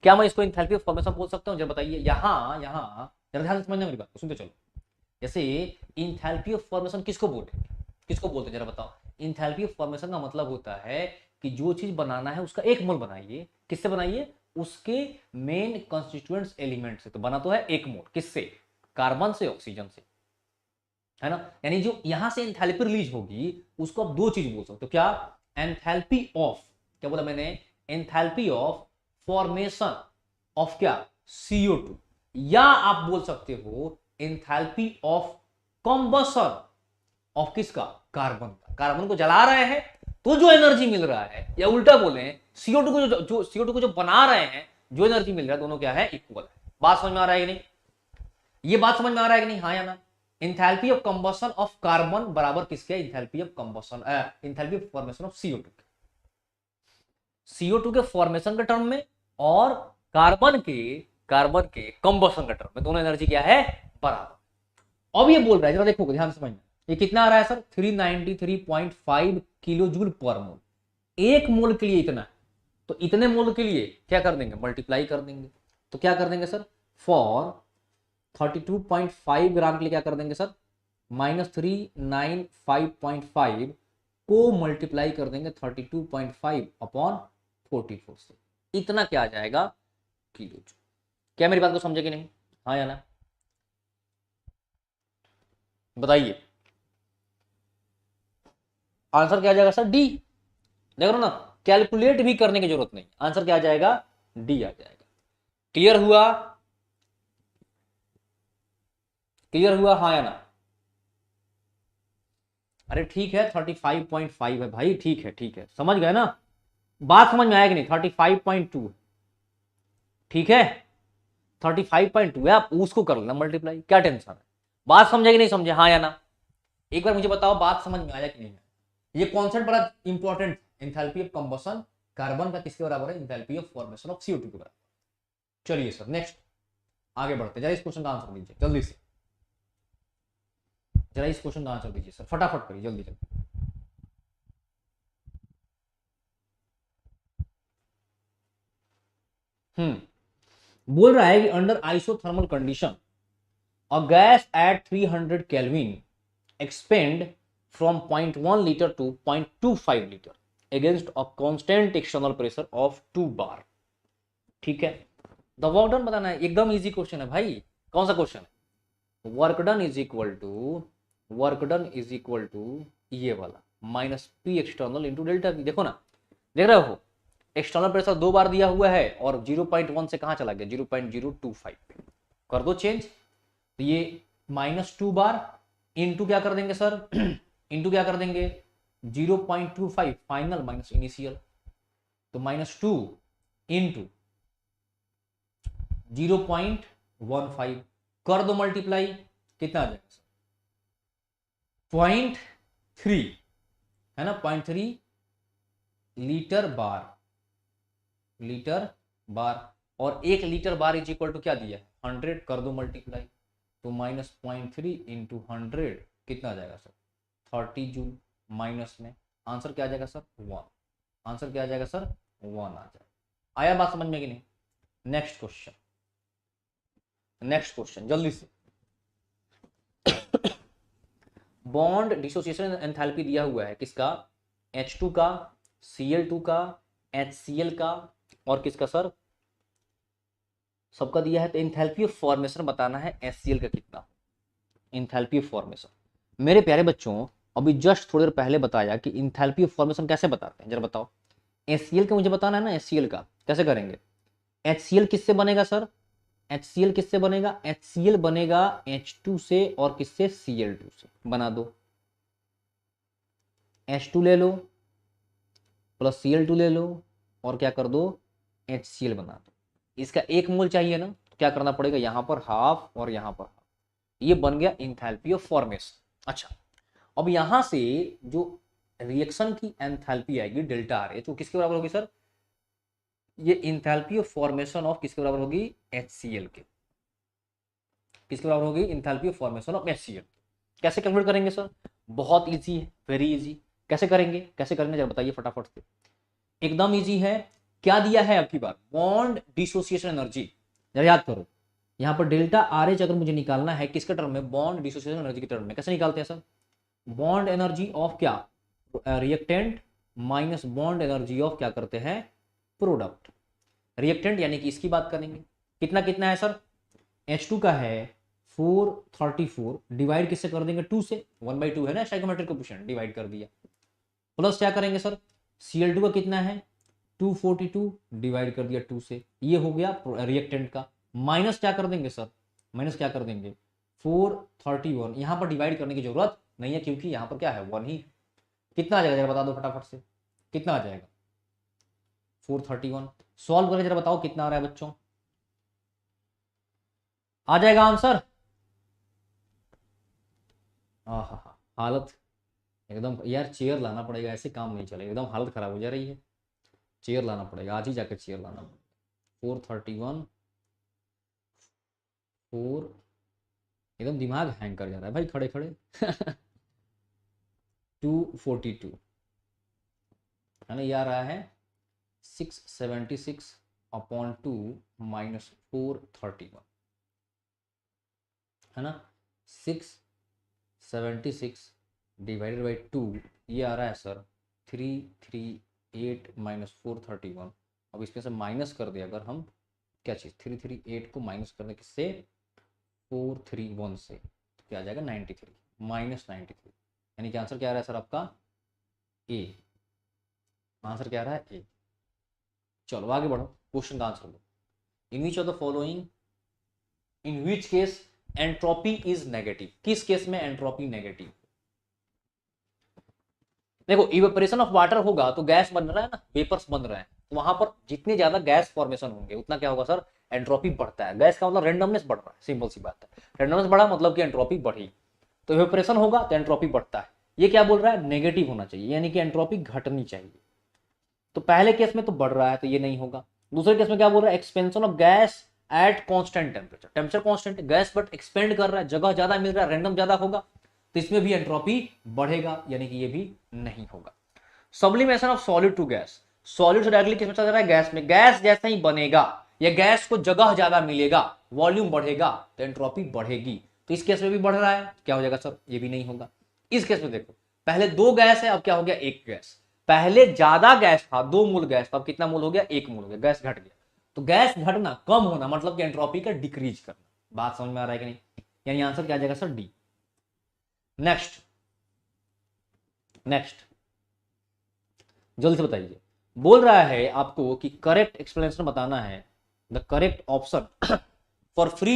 क्या मैं इसको एंथैल्पी ऑफ फॉर्मेशन बोल सकता हूं? जरा बताइए। यहां यहां जरा ध्यान से समझना मेरी बात को, सुनते चलो। जैसे इंथैल्पी ऑफ फॉर्मेशन किसको बोलते हैं? किसको बोलते हैं जरा बताओ? इंथैल्पी ऑफ फॉर्मेशन का मतलब होता है कि जो चीज बनाना है उसका एक मोल बनाइए। किससे बनाइए? उसके मेन कॉन्स्टिट्यूएंट्स एलिमेंट से। तो बना तो है एक मोल, किससे? कार्बन से, ऑक्सीजन से, है ना? यानी जो यहां से एंथैल्पी रिलीज होगी उसको आप दो चीज बोल सकते हो। क्या? एंथैल्पी ऑफ, क्या बोला मैंने? एंथैल्पी ऑफ फॉर्मेशन ऑफ क्या? CO2। या आप बोल सकते हो एंथैल्पी ऑफ कॉम्बसन ऑफ किसका? कार्बन का। कार्बन को जला रहे हैं तो जो एनर्जी मिल रहा है, या उल्टा बोले CO2 को जो CO2 को जो बना रहे हैं, जो एनर्जी मिल रहा है, दोनों क्या है? इक्वल है। बात समझ में आ रहा है कि नहीं? ये बात समझ में आ रहा है कि नहीं? हाँ या ना? Enthalpy of combustion of carbon बराबर किसके? Enthalpy of combustion, enthalpy of formation of CO2 के, CO2 के फॉर्मेशन के टर्म में, और कार्बन के कंबशन के टर्म में, दोनों एनर्जी क्या है? बराबर। अब ये बोल रहा है, जरा देखो ध्यान से समझना, ये कितना आ रहा है सर? 393.5 किलो जूल पर मोल। एक मोल के लिए इतना है, तो इतने मोल के लिए क्या कर देंगे? मल्टीप्लाई कर देंगे। तो क्या कर देंगे सर? फॉर 32.5 ग्राम के लिए क्या कर देंगे सर? -395.5 को मल्टीप्लाई कर देंगे 32.5 अपॉन 44 से, इतना क्या आ जाएगा? Kilo joule. क्या मेरी बात को समझे कि नहीं? हाँ या ना? बताइए आंसर क्या आ जाएगा सर? डी। देख रहे हो ना, कैलकुलेट भी करने की जरूरत नहीं, आंसर क्या आ जाएगा? डी आ जाएगा। क्लियर हुआ? क्लियर हुआ? हाँ या ना? अरे ठीक है, 35.5 है भाई, ठीक है, ठीक है, समझ गए ना? बात समझ में आया कि नहीं? 35.2, ठीक है, 35.2 है, आप उसको कर लेना मल्टीप्लाई, क्या टेंशन है? बात समझे कि नहीं समझे? हाँ या ना? एक बार मुझे बताओ, बात समझ में आया कि नहीं? ये कॉन्सेप्ट बड़ा important. Enthalpy of combustion carbon का किसके बराबर है? Enthalpy of formation of CO2 के बराबर। चलिए सर नेक्स्ट आगे बढ़ते, जरा इस क्वेश्चन का आंसर दीजिए जल्दी से, जरा इस क्वेश्चन का आंसर दीजिए सर, फटाफट करिए जल्दी जल्दी। बोल रहा है कि under isothermal condition a gas at 300 kelvin expand from 0.1 litre to 0.25 litre against a constant external pressure of 2 bar. ठीक है, द वर्क डन बताना है, एकदम इजी क्वेश्चन है भाई। कौन सा क्वेश्चन है? Work done is equal to ये वाला minus P external into delta P. देखो ना, देख रहे हो, एक्सटर्नल प्रेशर 2 बार दिया हुआ है और 0.1 से कहां चला गया 0.025 पे, कर दो चेंज। तो ये -2 बार इंटू क्या कर देंगे सर इंटू क्या कर देंगे 0.25 फाइनल माइनस इनिशियल, तो -2 इंटू 0.15 कर दो मल्टीप्लाई, कितना आ जाएगा सर 0.3 है ना, 0.3 लीटर बार और 1 litre bar is equal to क्या दिया है 100, कर दो मल्टीप्लाई, तो -0.3 इंटू 100 कितना आ जाएगा सर 30 जूल, माइनस में आंसर क्या आ जाएगा सर 1, आंसर क्या आ जाएगा सर 1 आ जाएगा। आया बात समझ में कि नहीं? नेक्स्ट क्वेश्चन जल्दी से। बॉन्ड डिसोसिएशन एंथैल्पी दिया हुआ है किसका, H2 का, Cl2 का, HCl का और किसका सर, सबका दिया है। तो एंथैल्पी ऑफ फॉर्मेशन बताना है HCl का कितना, एंथैल्पी ऑफ फॉर्मेशन। मेरे प्यारे बच्चों, अभी जस्ट थोड़ी देर पहले बताया कि एंथैल्पी ऑफ फॉर्मेशन कैसे बताते हैं, जरा बताओ। HCl का मुझे बताना है ना, HCl का कैसे करेंगे। HCl किससे बनेगा सर, HCl किससे बनेगा, HCl बनेगा H2 से और किससे Cl2 से, बना दो। H2 ले लो प्लस Cl2 ले लो और क्या कर दो HCl बना दो। इसका 1 मोल चाहिए ना, तो क्या करना पड़ेगा, यहां पर हाफ और यहां पर हाफ, ये बन गया एंथैल्पी ऑफ फॉर्मेशन। अच्छा, अब यहां से जो रिएक्शन की एंथैल्पी आएगी डेल्टा आर एच, वो किसके बराबर होगी सर, ये एंथैल्पी ऑफ फॉर्मेशन ऑफ किसके बराबर होगी HCl के, किसके बराबर होगी enthalpy of formation of HCl। कैसे कैलकुलेट करेंगे सर, बहुत इजी है, वेरी इजी। कैसे करेंगे जरा बताइए फटाफट से, एकदम इजी है। क्या दिया है अब की बार, बॉन्ड डिसोसिएशन एनर्जी, जरा याद करो। यहां पर डेल्टा आर एच अगर मुझे निकालना है किसके टर्म में, बॉन्ड डिसोसिएशन एनर्जी के टर्म में। कैसे निकालते हैं सर, बॉन्ड एनर्जी ऑफ क्या reactant minus bond energy of क्या करते हैं प्रोडक्ट। रिएक्टेंट यानी कि इसकी बात करेंगे, कितना कितना है सर, H2 का है 434, डिवाइड किससे कर देंगे 2 से, 1/2 है ना स्टोइकियोमेट्रिक कोएफिशिएंट, डिवाइड कर दिया। प्लस क्या करेंगे सर, Cl2 का कितना है 242, डिवाइड कर दिया 2 से, ये हो गया रिएक्टेंट का। माइनस क्या कर देंगे सर, माइनस क्या कर देंगे 431, यहां पर डिवाइड करने की जरूरत नहीं है क्योंकि यहां पर क्या है 1 ही। कितना आ जाएगा जरा बता दो फटाफट से, कितना आ जाएगा 431। सॉल्व करके जरा बताओ कितना आ रहा है बच्चों, आ जाएगा आंसर। हाँ, हालत एकदम यार, चेयर लाना पड़ेगा, ऐसे काम नहीं चलेगा, एकदम हालत खराब हो जा रही है। चेयर लाना पड़ेगा, आज ही जाकर चेयर लाना पड़ेगा। 431 4, एकदम दिमाग हैंग कर जा रहा है भाई खड़े खड़े 242 है ना, ये आ रहा है 676/2 माइनस 431 है ना, 676 डिवाइडेड बाई 2, ये आ रहा है सर 338 माइनस 431। अब इसमें से माइनस कर दिया अगर हम क्या चीज़, 338 को माइनस करने किससे 431 से, तो क्या आ जाएगा 93 माइनस 93, यानी कि आंसर क्या आ रहा है सर आपका ए, आंसर क्या आ रहा है ए। चलो आगे बढ़ो, क्वेश्चन का आंसर दो। In which of the following, in which case entropy is negative, किस केस में एंट्रोपी नेगेटिव। देखो इवेपोरेशन ऑफ वाटर होगा तो गैस बन रहा है ना, वेपर्स बन रहे हैं, तो वहां पर जितने ज्यादा गैस फॉर्मेशन होंगे उतना क्या होगा सर एंट्रोपी बढ़ता है। गैस का मतलब रेंडमनेस बढ़ रहा है, सिंपल सी बात है, रेंडमनेस बढ़ा मतलब कि एंट्रोपी बढ़ी, तो इवेपोरेशन होगा तो एंट्रोपी बढ़ता है। ये क्या बोल रहा है, नेगेटिव होना चाहिए, यानी कि एंट्रोपी घटनी चाहिए। तो पहले केस में तो बढ़ रहा है तो ये नहीं होगा। दूसरे केस में क्या बोल रहा है, expansion of gas at constant temperature, temperature constant है, गैस बट एक्सपेंड कर रहा है, जगह ज्यादा मिल रहा है, रैंडम ज्यादा होगा, तो इसमें भी एंट्रोपी बढ़ेगा, यानी कि ये भी नहीं होगा। Sublimation of solid to gas, solid से डायरेक्टली किसमें चला जा रहा है गैस में, गैस जैसा ही बनेगा या गैस को जगह ज्यादा मिलेगा, वॉल्यूम बढ़ेगा तो एंट्रोपी बढ़ेगी, तो इस केस में भी बढ़ रहा है, क्या हो जाएगा सर ये भी नहीं होगा। इस केस में देखो पहले 2 गैस है, अब क्या हो गया 1 गैस। पहले ज्यादा गैस था, 2 मोल गैस था, अब कितना मोल हो गया 1 मोल हो गया, गैस घट गया। तो गैस घटना, कम होना, मतलब कि एंट्रोपी का डिक्रीज करना। बात समझ में आ रहा है कि नहीं? यानी आंसर क्या आ जाएगा सर? डी। नेक्स्ट नेक्स्ट जल्दी से बताइए। बोल रहा है आपको कि करेक्ट एक्सप्लेनेशन बताना है, the correct option for free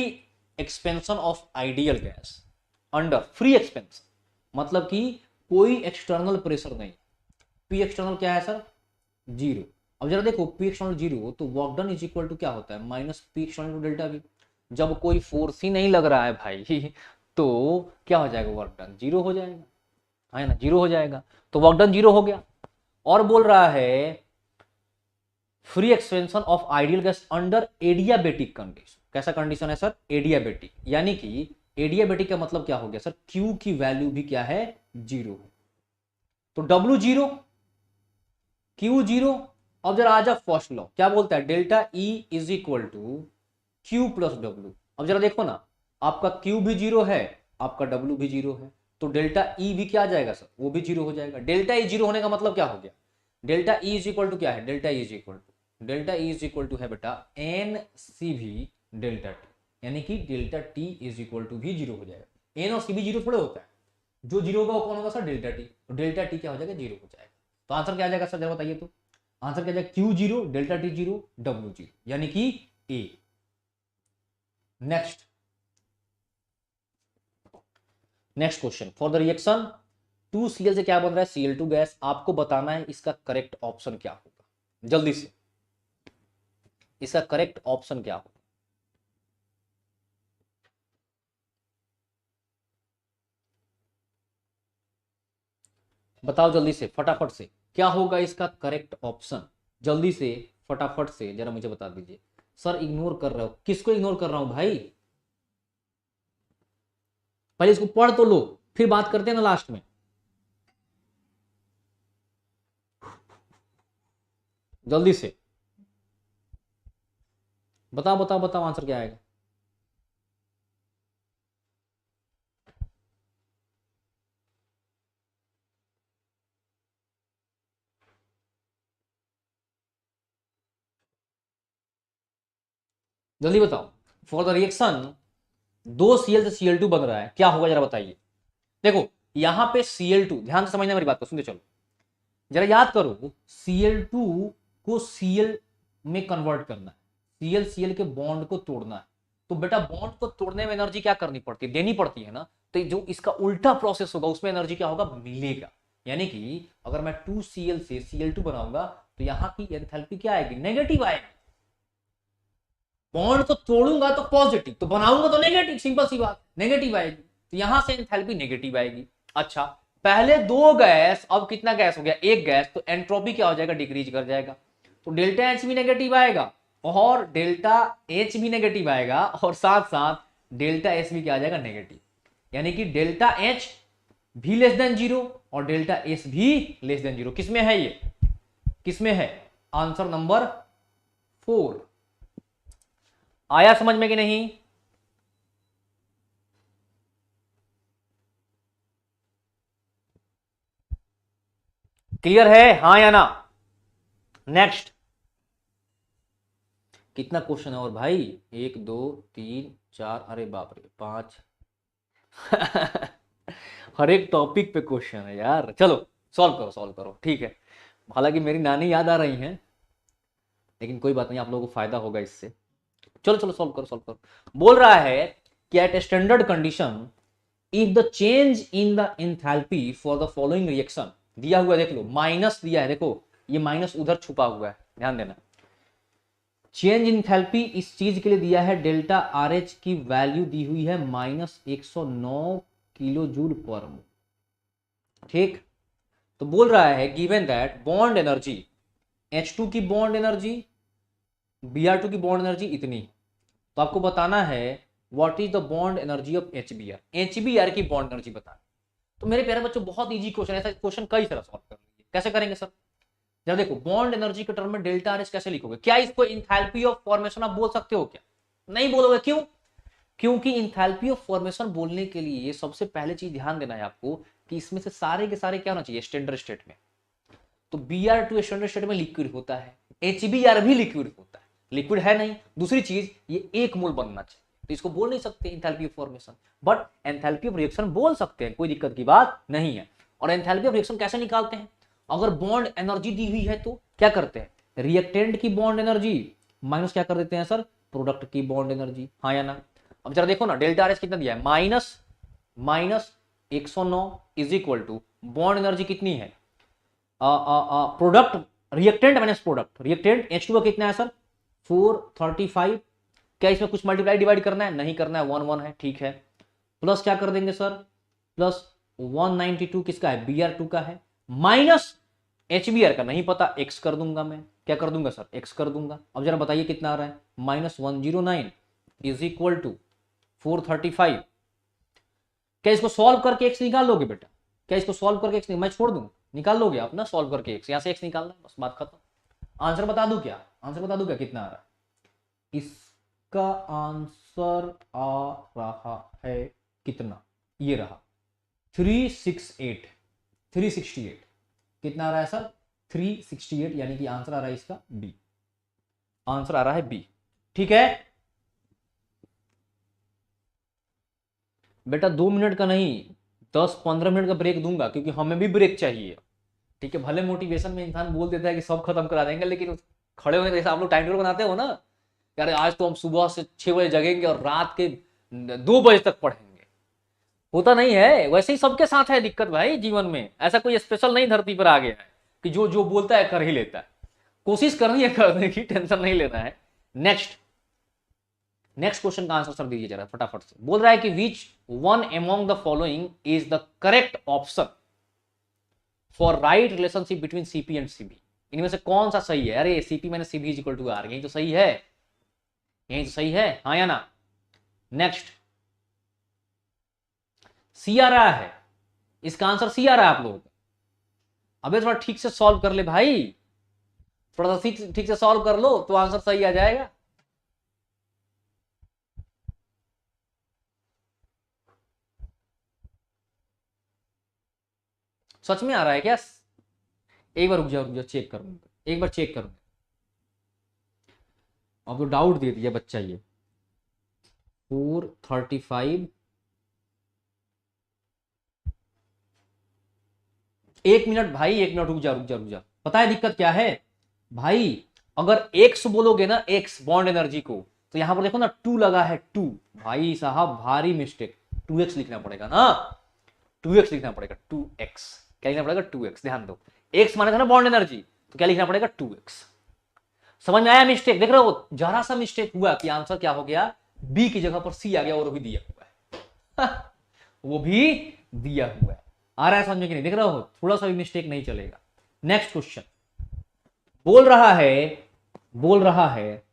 expansion of ideal gas under free expansion, मतलब कि कोई एक्सटर्नल प्रेशर नहीं। पी एक्सटर्नल क्या है सर? 0। अब जरा देखो, पी एक्सटर्नल 0 हो तो work done is equal to क्या होता है? Minus P external to delta V. जब कोई फोर्स ही नहीं लग रहा है भाई तो क्या हो जाएगा? वर्क डन 0 हो जाएगा, है ना? 0 हो जाएगा, तो वर्क डन 0 हो गया। और बोल रहा है free expansion of ideal gas under adiabatic condition. कैसा कंडीशन है सर? एडियाबेटिक। यानी कि एडियाबेटिक का मतलब क्या हो गया सर? क्यू की वैल्यू भी क्या है? 0 है। तो डब्ल्यू 0, क्यू 0। अब जरा आजा फर्स्ट लॉ, क्या बोलता है? Delta E is equal to Q plus W. अब जरा देखो ना, आपका क्यू भी 0 है, आपका डब्ल्यू भी 0 है, तो डेल्टा ई भी क्या आ जाएगा सर? वो भी 0 हो जाएगा। डेल्टा ई 0 होने का मतलब क्या हो गया? Delta E is equal to क्या है? Delta E is equal to, delta E is equal to है बेटा एन सी भी डेल्टा टी, यानी कि delta T is equal to भी 0 हो जाएगा। एन और सी भी 0 थोड़े होता है, जो 0 होगा वो कौन होगा सर? Delta T. तो डेल्टा टी क्या हो जाएगा? 0 हो जाएगा। तो आंसर क्या आ जाएगा सर? जरा बताइए तो। आंसर क्या आ जाएगा? क्यू 0, डेल्टा टी 0, डब्ल्यू 0, यानी कि A. Next next question, for the reaction 2Cl से क्या बन रहा है? Cl2 gas. आपको बताना है इसका करेक्ट ऑप्शन क्या होगा, जल्दी से। इसका करेक्ट ऑप्शन क्या होगा? बताओ जल्दी से, फटाफट से, क्या होगा इसका करेक्ट ऑप्शन? जल्दी से, फटाफट से जरा मुझे बता दीजिए। सर इग्नोर कर रहे हो? किसको इग्नोर कर रहा हूं भाई? पहले इसको पढ़ तो लो, फिर बात करते हैं ना लास्ट में। जल्दी से बताओ बताओ बताओ, आंसर क्या आएगा? जल्दी बताओ। फॉर द रिएक्शन 2Cl से Cl2 बन रहा है, क्या होगा जरा बताइए। देखो यहां पे Cl2, ध्यान से समझना मेरी बात को, सुनते चलो। जरा याद करो, Cl2 को Cl में कन्वर्ट करना है, Cl Cl के बॉन्ड को तोड़ना है। तो बेटा बॉन्ड को तोड़ने में एनर्जी क्या करनी पड़ती है? देनी पड़ती है ना। तो जो इसका उल्टा प्रोसेस होगा उसमें एनर्जी क्या होगा? मिलेगा। यानी कि अगर मैं 2Cl से Cl2 बनाऊंगा तो यहां की एंथैल्पी क्या आएगी? नेगेटिव आएगी। बॉन्ड को तोड़ूंगा तो पॉजिटिव, तो बनाऊंगा तो नेगेटिव, सिंपल सी बात, नेगेटिव आएगी। तो यहां से एंथैल्पी नेगेटिव आएगी। अच्छा, पहले 2 गैस, अब कितना गैस हो गया? 1 गैस, तो एंट्रोपी क्या हो जाएगा? डिक्रीज कर जाएगा। तो डेल्टा एच भी नेगेटिव आएगा और डेल्टा एच भी नेगेटिव आएगा, और साथ साथ डेल्टा एस भी क्या आ जाएगा? नेगेटिव। यानी कि डेल्टा एच भी लेस देन 0 और डेल्टा एस भी लेस देन 0। किसमें है ये? किसमें है? Answer number 4। आया समझ में कि नहीं? क्लियर है, हाँ या ना? नेक्स्ट, कितना क्वेश्चन है और भाई? 1 2 3 4, अरे बाप रे 5 हर एक टॉपिक पे क्वेश्चन है यार। चलो सॉल्व करो, सॉल्व करो, ठीक है। हालांकि मेरी नानी याद आ रही हैं, लेकिन कोई बात नहीं, आप लोगों को फायदा होगा इससे। चलो चलो सॉल्व करो, सॉल्व करो। बोल रहा है कि at standard condition if the change in the enthalpy for the following reaction, दिया हुआ देख लो, माइनस दिया है, देखो ये माइनस उधर छुपा हुआ है, ध्यान देना। चेंज इन एंथैल्पी इस चीज के लिए दिया है, डेल्टा आर एच की वैल्यू दी हुई है -109 किलो जूल पर मोल। ठीक, तो बोल रहा है given that bond energy H2 की बॉन्ड एनर्जी, Br2 की बॉन्ड एनर्जी इतनी, तो आपको बताना है what is the bond energy of HBr। HBr की बॉन्ड एनर्जी बता। तो मेरे प्यारे बच्चों बहुत इजी क्वेश्चन है, ऐसा क्वेश्चन कई तरह सॉल्व कर लीजिए। कैसे करेंगे सर? जब देखो बॉन्ड एनर्जी के टर्म में डेल्टा आर एच कैसे लिखोगे? क्या इसको इंथैल्पी ऑफ फॉर्मेशन आप बोल सकते हो क्या? नहीं बोलोगे, क्यों? क्योंकि इंथैल्पी ऑफ फॉर्मेशन बोलने के लिए सबसे पहले चीज ध्यान देना है आपको कि इसमें से सारे के सारे क्या होना चाहिए, स्टैंडर्ड स्टेट में। तो Br2 स्टैंडर्ड स्टेट में लिक्विड होता है, HBr भी लिक्विड होता है, लिक्विड है नहीं। दूसरी चीज ये 1 मोल बनना चाहिए, तो इसको बोल नहीं सकते enthalpy of formation, but enthalpy of reaction बोल सकते हैं, कोई दिक्कत की बात नहीं है। और एंथैल्पी ऑफ रिएक्शन कैसे निकालते हैं, अगर बॉन्ड एनर्जी दी हुई है तो क्या करते हैं, रिएक्टेंट की बॉन्ड एनर्जी माइनस क्या कर देते हैं सर, प्रोडक्ट की बॉन्ड एनर्जी, हाँ या ना। अब जरा देखो ना, डेल्टा आरएच कितना दिया है, minus 109 is equal to bond energy कितनी है, product reactant minus product, reactant H2 कितना है सर 435। क्या इसमें कुछ मल्टीप्लाई डिवाइड करना है, नहीं करना है, 1 1 है, ठीक है। प्लस क्या कर देंगे सर, प्लस 192 किसका है, Br2 का है, माइनस HBr का नहीं पता, x कर दूंगा मैं, क्या कर दूंगा सर, x कर दूंगा। अब जरा बताइए कितना आ रहा है, -109 इज इक्वल टू 435। क्या इसको सॉल्व करके x निकाल लोगे बेटा, क्या इसको सॉल्व करके x मैं छोड़ दूं, निकाल लोगे आप ना सॉल्व करके x, यहां से x निकालना है, बस बात खत्म। आंसर बता दूं क्या, आंसर बता दूं क्या कितना आ रहा है, इसका आंसर आ रहा है कितना, ये रहा 368 कितना आ रहा है सर 368, यानी कि आंसर आ रहा है इसका बी, आंसर आ रहा है बी, ठीक है बेटा। 2 मिनट का नहीं, 10-15 मिनट का ब्रेक दूंगा, क्योंकि हमें भी ब्रेक चाहिए, ठीक है। भले मोटिवेशन में इंसान बोल देता है कि सब खत्म करा देंगे, लेकिन खड़े होने के जैसे आप लोग टाइम टेबल बनाते हो ना, यार आज तो हम सुबह से 6 बजे जगेंगे और रात के 2 बजे तक पढ़ेंगे, होता नहीं है। वैसे ही सबके साथ है दिक्कत भाई जीवन में, ऐसा कोई स्पेशल नहीं धरती पर आ गया है कि जो जो बोलता है कर ही लेता है। कोशिश करनी है करने की, टेंशन नहीं लेना है। नेक्स्ट क्वेश्चन का आंसर सर दीजिए जरा फटाफट से। बोल रहा है कि which one among the following is the correct option for right relationship between CP and CV. इनमें से कौन सा सही है, अरे CP minus CV is equal to R, यही तो सही है, यही तो सही है, हाँ या ना। नेक्स्ट सी आ रहा है, इसका आंसर सी आ रहा है आप लोगों का। अबे थोड़ा ठीक से सॉल्व कर ले भाई, थोड़ा सा ठीक से सॉल्व कर लो तो आंसर सही आ जाएगा। सच में आ रहा है क्या, एक बार रुक जाओ चेक करूंगा, एक बार चेक करूंगा। अब तो डाउट दे दिया बच्चा ये 435। 1 मिनट भाई, 1 मिनट रुक जा। पता है दिक्कत क्या है भाई, अगर एक्स बोलोगे ना, एक्स बॉन्ड एनर्जी को, तो यहां पर देखो ना 2 लगा है 2, भाई साहब भारी मिस्टेक, 2x लिखना पड़ेगा ना, 2x लिखना पड़ेगा, 2x क्या लिखना पड़ेगा 2x, ध्यान दो x माने था ना बॉन्ड एनर्जी, तो क्या लिखना पड़ेगा 2x। समझ में आया मिस्टेक, देख रहे हो जरा सा मिस्टेक हुआ कि आंसर क्या हो गया, बी की जगह पर सी आ गया, और भी दिया हुआ है वो भी दिया हुआ है, आ रहा है समझ में कि नहीं, देख रहे हो थोड़ा सा भी मिस्टेक नहीं चलेगा। नेक्स्ट क्वेश्चन बोल रहा है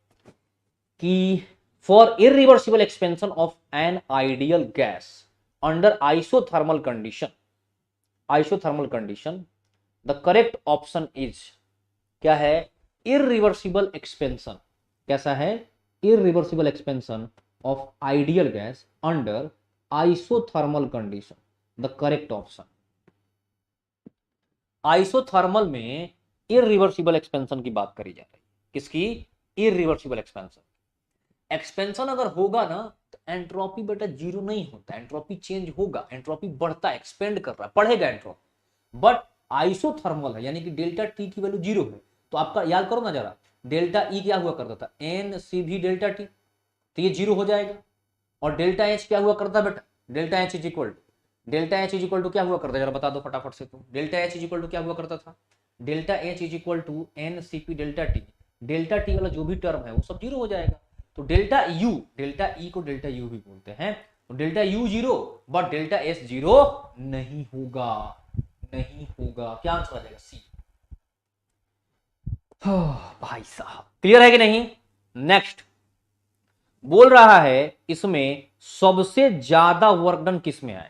कि for irreversible expansion of an ideal gas under isothermal condition the correct option is, क्या है, इरिवर्सिबल एक्सपेंशन। कैसा है, irreversible expansion of ideal gas under isothermal condition, the correct option. Isothermal में इरिवर्सिबल एक्सपेंशन की बात करी जा रही है, किसकी, इरिवर्सिबल एक्सपेंशन अगर होगा ना तो एंट्रोपी बेटा जीरो नहीं होता, एंट्रोपी चेंज होगा, एंट्रोपी बढ़ता है, एक्सपेंड कर रहा है, बढ़ेगा एंट्रोपी। बट आइसोथर्मल है, यानी कि डेल्टा टी की वैल्यू जीरो है, तो आपका याद करो ना जरा, डेल्टा ई क्या हुआ करता था, एन सी भी डेल्टा टी, तो ये जीरो हो जाएगा। और डेल्टा एच क्या हुआ करता बेटा, delta H is equal to क्या हुआ करता है, जरा बता दो फटाफट से, तो delta H is equal to क्या हुआ करता था, delta H is equal to N C P delta T वाला जो भी टर्म है वो सब जीरो हो जाएगा। तो डेल्टा ई को डेल्टा यू भी बोलते हैं, तो delta U zero but delta S zero नहीं होगा, क्या आंसर आ जाएगा, सी। भाई साहब क्लियर है कि नहीं। नेक्स्ट बोल रहा है इसमें सबसे ज्यादा वर्क डन किस में आएगा।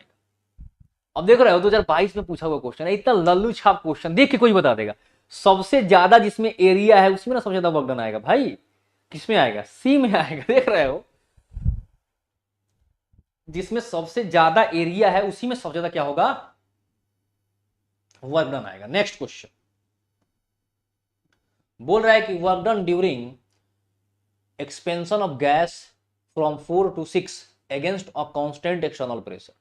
अब देख रहे हो 2022 में पूछा हुआ क्वेश्चन है, इतना लल्लू छाप क्वेश्चन, देख के कोई बता देगा। सबसे ज्यादा जिसमें एरिया है उसमें ना सबसे ज्यादा वर्क डन आएगा भाई, किसमें आएगा, सी में आएगा, देख रहे हो। जिसमें सबसे ज्यादा एरिया है उसी में सबसे ज्यादा क्या होगा, वर्क डन आएगा। नेक्स्ट क्वेश्चन बोल रहा है कि work done during expansion of gas from 4 to 6 against a constant external pressure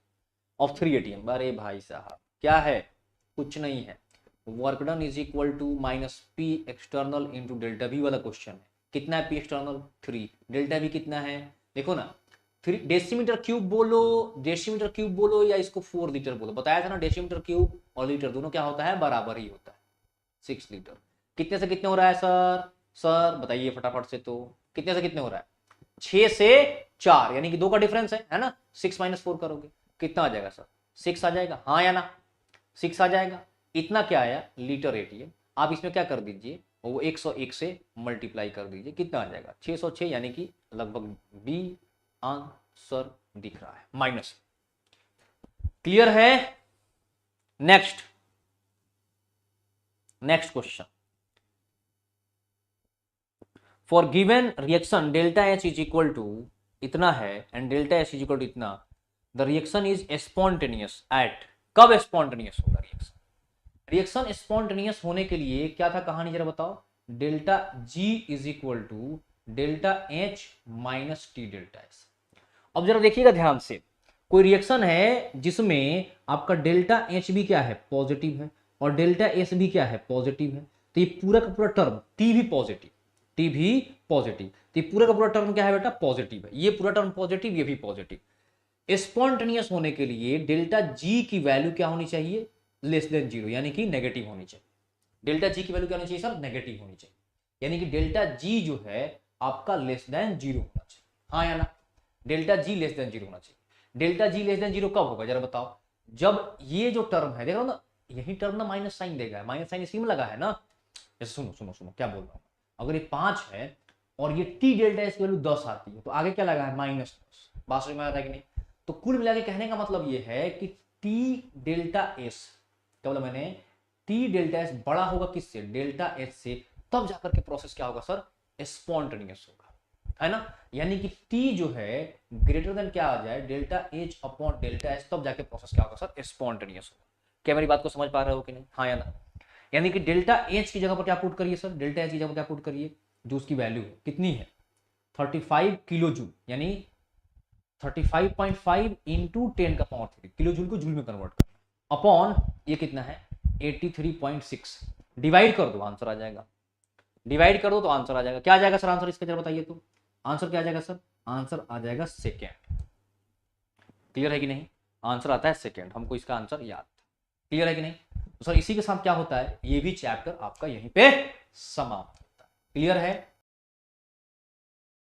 of 3 atm। अरे भाई साहब क्या है, कुछ नहीं है, work done is equal to minus P external into delta V वाला क्वेश्चन है। कितना है पी एक्सटर्नल 3, डेल्टा वी कितना है देखो ना 3 डेसीमीटर क्यूब बोलो, डेसीमीटर क्यूब बोलो या इसको 4 लीटर बोलो, बताया था ना डेसीमीटर क्यूब और लीटर दोनों क्या होता है, बराबर ही होता है 6 लीटर। कितने से कितने हो रहा है सर, सर बताइए फटाफट से, तो कितने से कितने हो रहा है, 6 से 4 यानी कि 2 का डिफरेंस है ना, 6 - 4 करोगे कितना आ जाएगा सर, 6 आ जाएगा, हाँ या ना 6 आ जाएगा। इतना क्या आया लीटर एटीएम, आप इसमें क्या कर दीजिए वो 101 से मल्टीप्लाई कर दीजिए, कितना आ जाएगा 606 यानी कि लगभग बी आंसर दिख रहा है माइनस। क्लियर है। Next question, for given reaction delta H is equal to इतना है and delta H is equal to इतना, the reaction is spontaneous at, कब स्पॉन्टेनियस होगा रिएक्शन, रिएक्शन स्पॉन्टेनियस होने के लिए क्या था कहानी जरा बताओ, delta G is equal to delta H minus T delta S. अब जरा देखिएगा ध्यान से, कोई रिएक्शन है जिसमें आपका डेल्टा एच भी क्या है पॉजिटिव है और डेल्टा एस भी क्या है पॉजिटिव है, तो ये पूरा का पूरा टर्म टी भी पॉजिटिव, टी भी पॉजिटिव, तो ये पूरा का पूरा टर्म क्या है बेटा पॉजिटिव है, ये पूरा टर्म पॉजिटिव ये भी पॉजिटिव। स्पॉन्टेनियस होने के लिए डेल्टा जी की वैल्यू क्या होनी चाहिए, लेस देन 0 यानी कि नेगेटिव होनी चाहिए। डेल्टा जी की वैल्यू क्या होनी चाहिए सर, नेगेटिव होनी चाहिए, यानी कि डेल्टा जी जो है आपका लेस देन 0 होना चाहिए, हाँ या ना, डेल्टा जी लेस देन 0 होना चाहिए। डेल्टा जी लेस देन 0 कब होगा जरा बताओ, जब ये जो टर्म है देखो ना, यही टर्म ना माइनस साइन देगा, माइनस साइन इसी में लगा है ना, जैसे सुनो सुनो सुनो क्या बोल रहा हूं, अगर ये 5 है और ये टी डेल्टा एस की वैल्यू 10 आती है तो आगे क्या लगा है -10, बात समझ में आ रहा है कि नहीं। तो कुल मिला के कहने का मतलब ये है कि टी डेल्टा एस, क्या बोला मैंने, टी डेल्टा एस बड़ा होगा किससे, डेल्टा एच से, तब जाकर के प्रोसेस क्या होगा सर, स्पॉन्टेनियस होगा, है ना, यानी कि टी जो है ग्रेटर देन क्या आ जाए delta H upon delta H, तब जाके प्रोसेस क्या होगा सर, स्पॉन्टेनियस होगा। क्या मेरी बात को समझ पा रहे हो कि नहीं, हाँ या ना, यानी कि डेल्टा एच की जगह पर क्या पुट करिए सर, डेल्टा एच की जगह पर क्या पुट करिए, जो उसकी वैल्यू है कितनी है 35 किलो जूल, यानी 35.5 इंटू 10 का पावर 3 किलो जूल को जूल में कन्वर्ट करना अपॉन ये कितना है 83.6, डिवाइड कर दो आंसर आ जाएगा, डिवाइड कर दो तो आंसर आ जाएगा, क्या आ जाएगा सर आंसर इसका जरा बताइए, तो आंसर क्या आ जाएगा सर, आंसर आ जाएगा सेकेंड। क्लियर है कि नहीं, आंसर आता है सेकेंड, हमको इसका आंसर याद था। क्लियर है कि नहीं, तो सर इसी के साथ क्या होता है, ये भी चैप्टर आपका यहीं पे समाप्त होता है। क्लियर है।